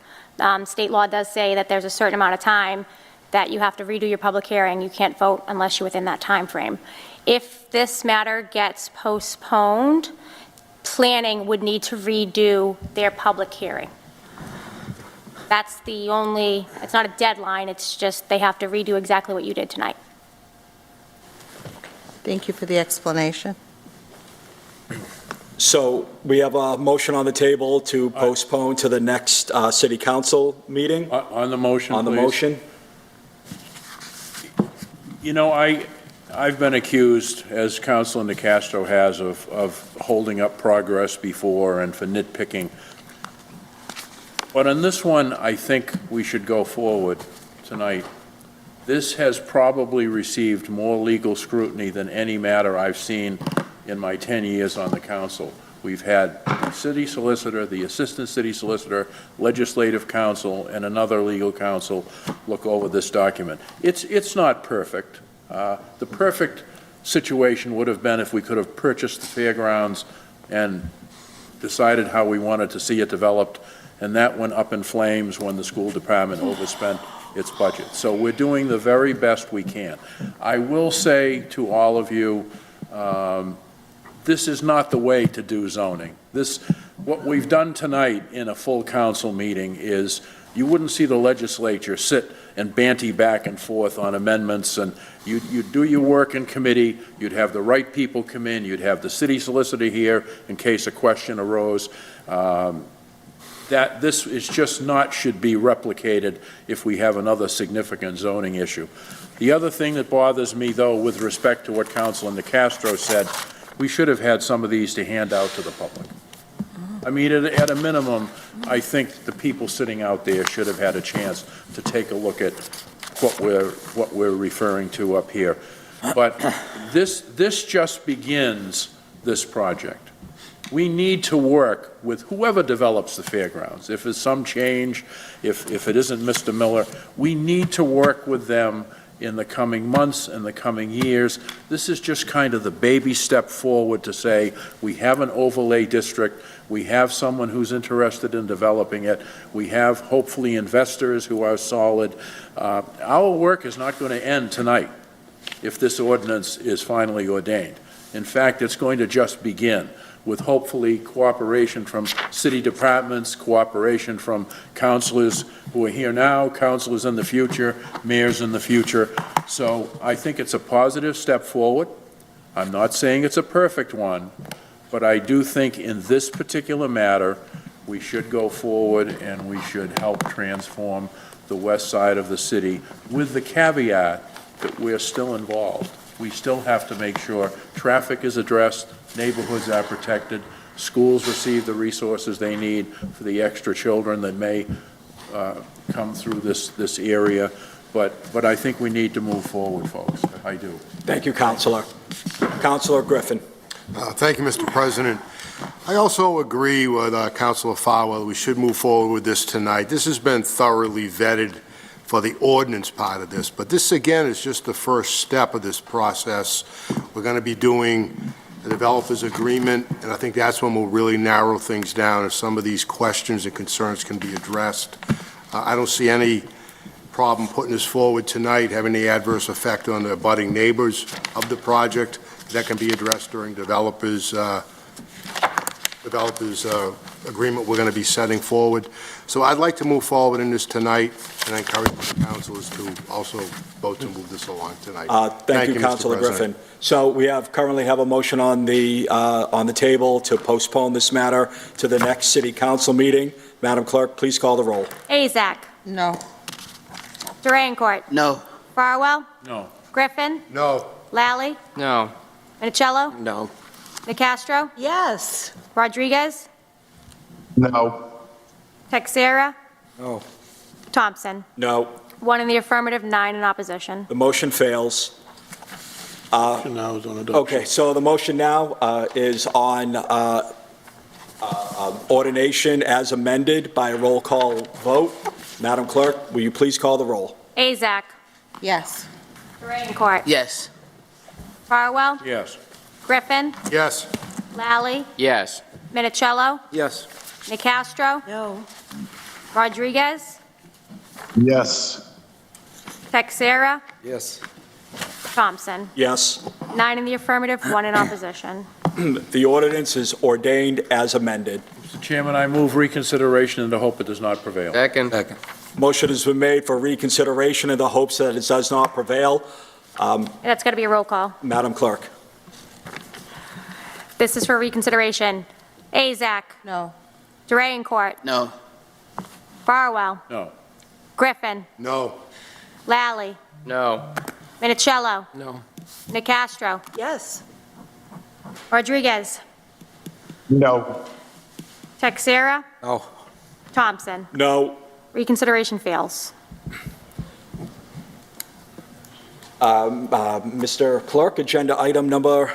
State law does say that there's a certain amount of time that you have to redo your public hearing. You can't vote unless you're within that time frame. If this matter gets postponed, planning would need to redo their public hearing. That's the only, it's not a deadline, it's just they have to redo exactly what you did tonight. Thank you for the explanation. So we have a motion on the table to postpone to the next city council meeting? On the motion, On the please. motion? You know, I've been accused, as Councilor DeCastro has, of holding up progress before and for nitpicking. But on this one, I think we should go forward tonight. This has probably received more legal scrutiny than any matter I've seen in my 10 years on the council. We've had the city solicitor, the assistant city solicitor, legislative counsel, and another legal counsel look over this document. It's not perfect. The perfect situation would have been if we could have purchased the fairgrounds and decided how we wanted to see it developed, and that went up in flames when the school department overspent its budget. So we're doing the very best we can. I will say to all of you, this is not the way to do zoning. What we've done tonight in a full council meeting is, you wouldn't see the legislature sit and banty back and forth on amendments, and you'd do your work in committee, you'd have the right people come in, you'd have the city solicitor here in case a question arose. That this is just not should be replicated if we have another significant zoning issue. The other thing that bothers me, though, with respect to what Councilor DeCastro said, we should have had some of these to hand out to the public. I mean, at a minimum, I think the people sitting out there should have had a chance to take a look at what we're referring to up here. But this just begins this project. We need to work with whoever develops the fairgrounds. If there's some change, if it isn't Mr. Miller, we need to work with them in the coming months and the coming years. This is just kind of the baby step forward to say, we have an overlay district, we have someone who's interested in developing it, we have hopefully investors who are solid. Our work is not going to end tonight if this ordinance is finally ordained. In fact, it's going to just begin, with hopefully cooperation from city departments, cooperation from councilors who are here now, councilors in the future, mayors in the future. So I think it's a positive step forward. I'm not saying it's a perfect one, but I do think in this particular matter, we should go forward and we should help transform the west side of the city, with the caveat that we're still involved. We still have to make sure traffic is addressed, neighborhoods are protected, schools receive the resources they need for the extra children that may come through this area. But I think we need to move forward, folks. I do. Thank you, Councilor. Councilor Griffin. Thank you, Mr. President. I also agree with Councilor Farwell. We should move forward with this tonight. This has been thoroughly vetted for the ordinance part of this, but this again is just the first step of this process. We're going to be doing the developer's agreement, and I think that's when we'll really narrow things down if some of these questions and concerns can be addressed. I don't see any problem putting this forward tonight, having any adverse effect on the abutting neighbors of the project. That can be addressed during developers agreement we're going to be setting forward. So I'd like to move forward in this tonight, and I encourage the councilors to also vote to move this along tonight. Thank you, Councilor Griffin. So we currently have a motion on the table to postpone this matter to the next city council meeting. Madam Clerk, please call the roll. Azak. No. Durancourt. No. Farwell. No. Griffin. No. Lally. No. Minicello. No. DeCastro. Yes. Rodriguez. No. Texera. No. Thompson. No. 1 in the affirmative, 9 in opposition. The motion fails. Motion now is on adoption. Okay, so the motion now is on ordination as amended by a roll call vote. Madam Clerk, will you please call the roll? Azak. Yes. Durancourt. Yes. Farwell. Yes. Griffin. Yes. Lally. Yes. Minicello. Yes. Nicastro. No. Rodriguez. Yes. Texera. Yes. Thompson. Yes. 9 in the affirmative, 1 in opposition. The ordinance is ordained as amended. Mr. Chairman, I move reconsideration in the hope it does not prevail. Second. Second. Motion has been made for reconsideration in the hopes that it does not prevail. That's got to be a roll call. Madam Clerk. This is for reconsideration. Azak. No. Durancourt. No. Farwell. No. Griffin. No. Lally. No. Minicello. No. Nicastro. Yes. Rodriguez. No. Texera. No. Thompson. No. Reconsideration fails. Mr. Clerk, agenda item number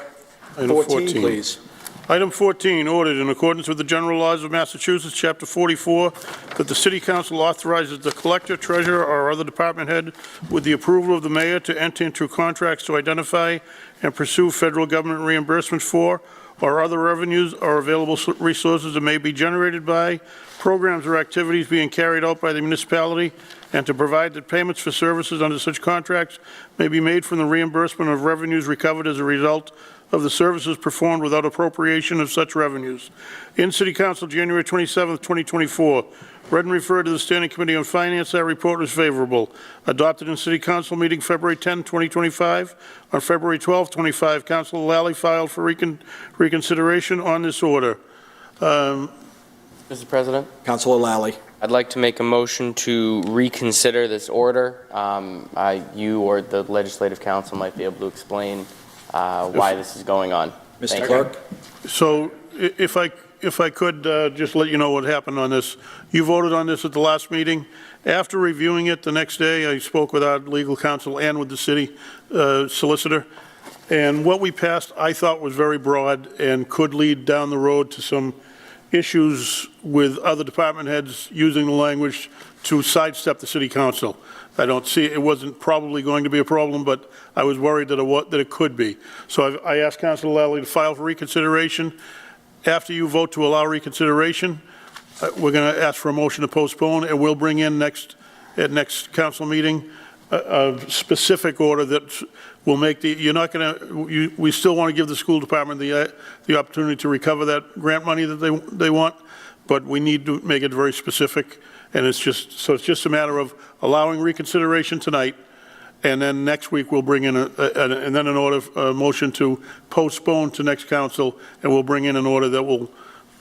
Item 14, please. Item 14, ordered in accordance with the general laws of Massachusetts, Chapter 44, that the city council authorizes the collector, treasurer, or other department head with the approval of the mayor to enter into contracts to identify and pursue federal government reimbursement for or other revenues or available resources that may be generated by programs or activities being carried out by the municipality, and to provide that payments for services under such contracts may be made from the reimbursement of revenues recovered as a result of the services performed without appropriation of such revenues. In City Council, January 27, 2024, read and referred to the Standing Committee on Finance. That report was favorable. Adopted in City Council meeting February 10, 2025. On February 12, 25, Councilor Lally filed for reconsideration on this order. Mr. President? Councilor Lally. I'd like to make a motion to reconsider this order. You or the Legislative Council might be able to explain why this is going on. Mr. Clerk? So if I could just let you know what happened on this. You voted on this at the last meeting. After reviewing it the next day, I spoke with our legal counsel and with the city solicitor. And what we passed, I thought, was very broad and could lead down the road to some issues with other department heads using the language to sidestep the city council. I don't see, it wasn't probably going to be a problem, but I was worried that it could be. So I asked Councilor Lally to file for reconsideration. After you vote to allow reconsideration, we're going to ask for a motion to postpone, and we'll bring in at next council meeting a specific order that will make we still want to give the school department the opportunity to recover that grant money that they want, but we need to make it very specific. And it's just a matter of allowing reconsideration tonight, and then next week we'll bring in a motion to postpone to next council, and we'll bring in an order that will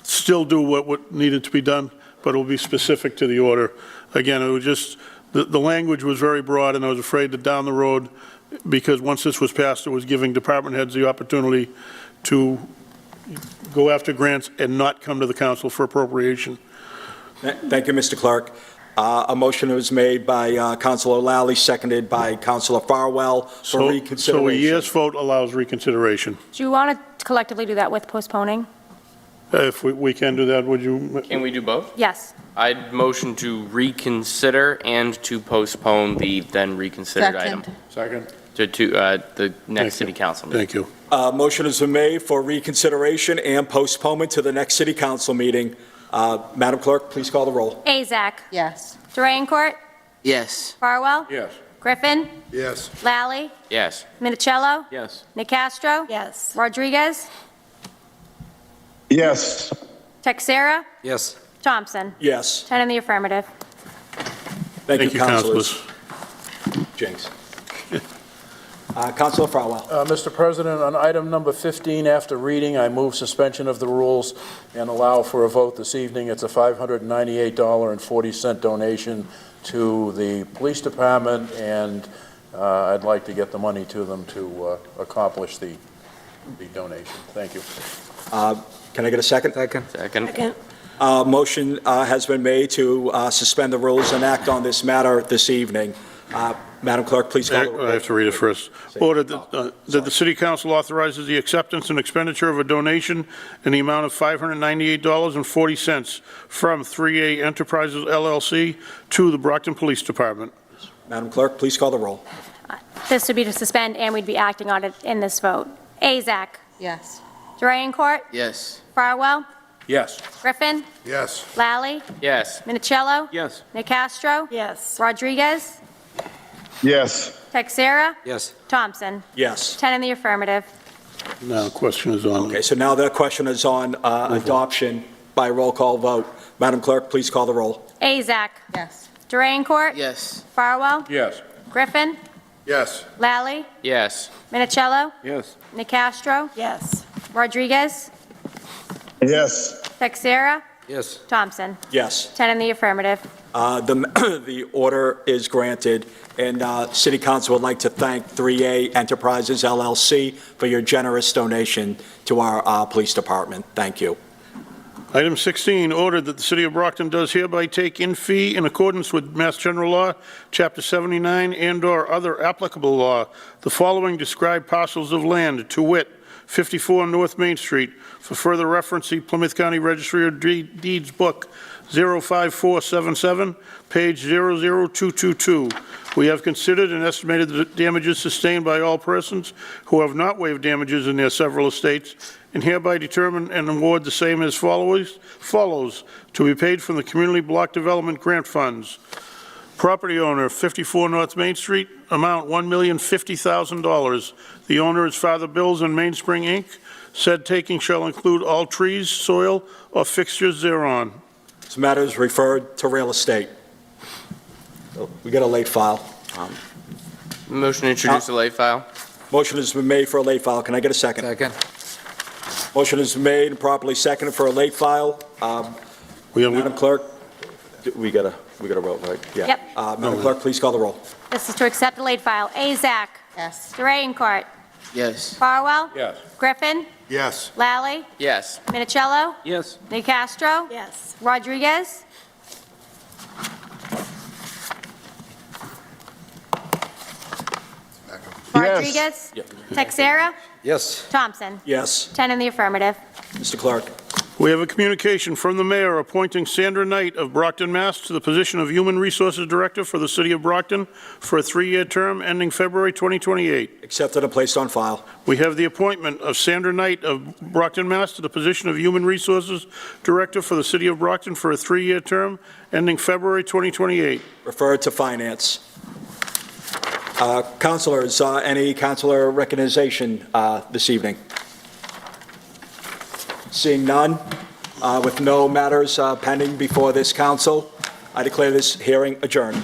still do what needed to be done, but it will be specific to the order. Again, it was just, the language was very broad, and I was afraid that down the road, because once this was passed, it was giving department heads the opportunity to go after grants and not come to the council for appropriation. Thank you, Mr. Clerk. A motion was made by Councilor Lally, seconded by Councilor Farwell for reconsideration. So a yes vote allows reconsideration. Do you want to collectively do that with postponing? If we can do that, would you? Can we do both? Yes. I'd motion to reconsider and to postpone the then reconsidered item. Second. To the next city council meeting. Thank you. Motion has been made for reconsideration and postponement to the next city council meeting. Madam Clerk, please call the roll. Azak. Yes. Durancourt. Yes. Farwell. Yes. Griffin. Yes. Lally. Yes. Minicello. Yes. Nicastro. Yes. Rodriguez. Yes. Texera. Yes. Thompson. Yes. 10 in the affirmative. Thank you, councilors. Jinx. Councilor Farwell. Mr. President, on item number 15, after reading, I move suspension of the rules and allow for a vote this evening. It's a $598.40 donation to the police department, and I'd like to get the money to them to accomplish the donation. Thank you. Can I get a second? Second. Motion has been made to suspend the rules and act on this matter this evening. Madam Clerk, please call the roll. I have to read it first. Ordered that the City Council authorizes the acceptance and expenditure of a donation in the amount of $598.40 from 3A Enterprises LLC to the Brockton Police Department. Madam Clerk, please call the roll. This would be to suspend, and we'd be acting on it in this vote. Azak? Yes. Durancourt? Yes. Farwell? Yes. Griffin? Yes. Lally? Yes. Minicello? Yes. Nicastro? Yes. Rodriguez? Yes. Texera? Yes. Thompson? Yes. 10 in the affirmative. Now the question is on. Okay, so now the question is on adoption by roll call vote. Madam Clerk, please call the roll. Azak? Yes. Durancourt? Yes. Farwell? Yes. Griffin? Yes. Lally? Yes. Minicello? Yes. Nicastro? Yes. Rodriguez? Yes. Texera? Yes. Thompson? Yes. 10 in the affirmative. The order is granted, and City Council would like to thank 3A Enterprises LLC for your generous donation to our police department. Thank you. Item 16, ordered that the City of Brockton does hereby take in fee in accordance with Mass General Law, Chapter 79, and/or other applicable law, the following described parcels of land, to wit, 54 North Main Street. For further reference, see Plymouth County Registry of Deeds Book 05477, page 00222. We have considered and estimated the damages sustained by all persons who have not waived damages in their several estates, and hereby determine and award the same as follows, to be paid from the Community Block Development Grant Funds. Property owner, 54 North Main Street, amount $1,050,000. The owner is Father Bills and Mainspring, Inc. Said taking shall include all trees, soil, or fixtures thereon. This matter is referred to real estate. We got a late file. Motion to introduce a late file. Motion has been made for a late file. Can I get a second? Second. Motion is made and properly seconded for a late file. Madam Clerk, we got to vote, right? Yeah. Yep. Madam Clerk, please call the roll. This is to accept the late file. Azak? Yes. Durancourt? Yes. Farwell? Yes. Griffin? Yes. Lally? Yes. Minicello? Yes. Nicastro? Yes. Rodriguez? Rodriguez? Texera? Yes. Thompson? Yes. 10 in the affirmative. Mr. Clerk. We have a communication from the mayor appointing Sandra Knight of Brockton, Mass. to the position of Human Resources Director for the City of Brockton for a 3-year term ending February 2028. Accepted and placed on file. We have the appointment of Sandra Knight of Brockton, Mass. to the position of Human Resources Director for the City of Brockton for a 3-year term ending February 2028. Referred to Finance. Councilors, any councilor recognition this evening? Seeing none, with no matters pending before this council, I declare this hearing adjourned.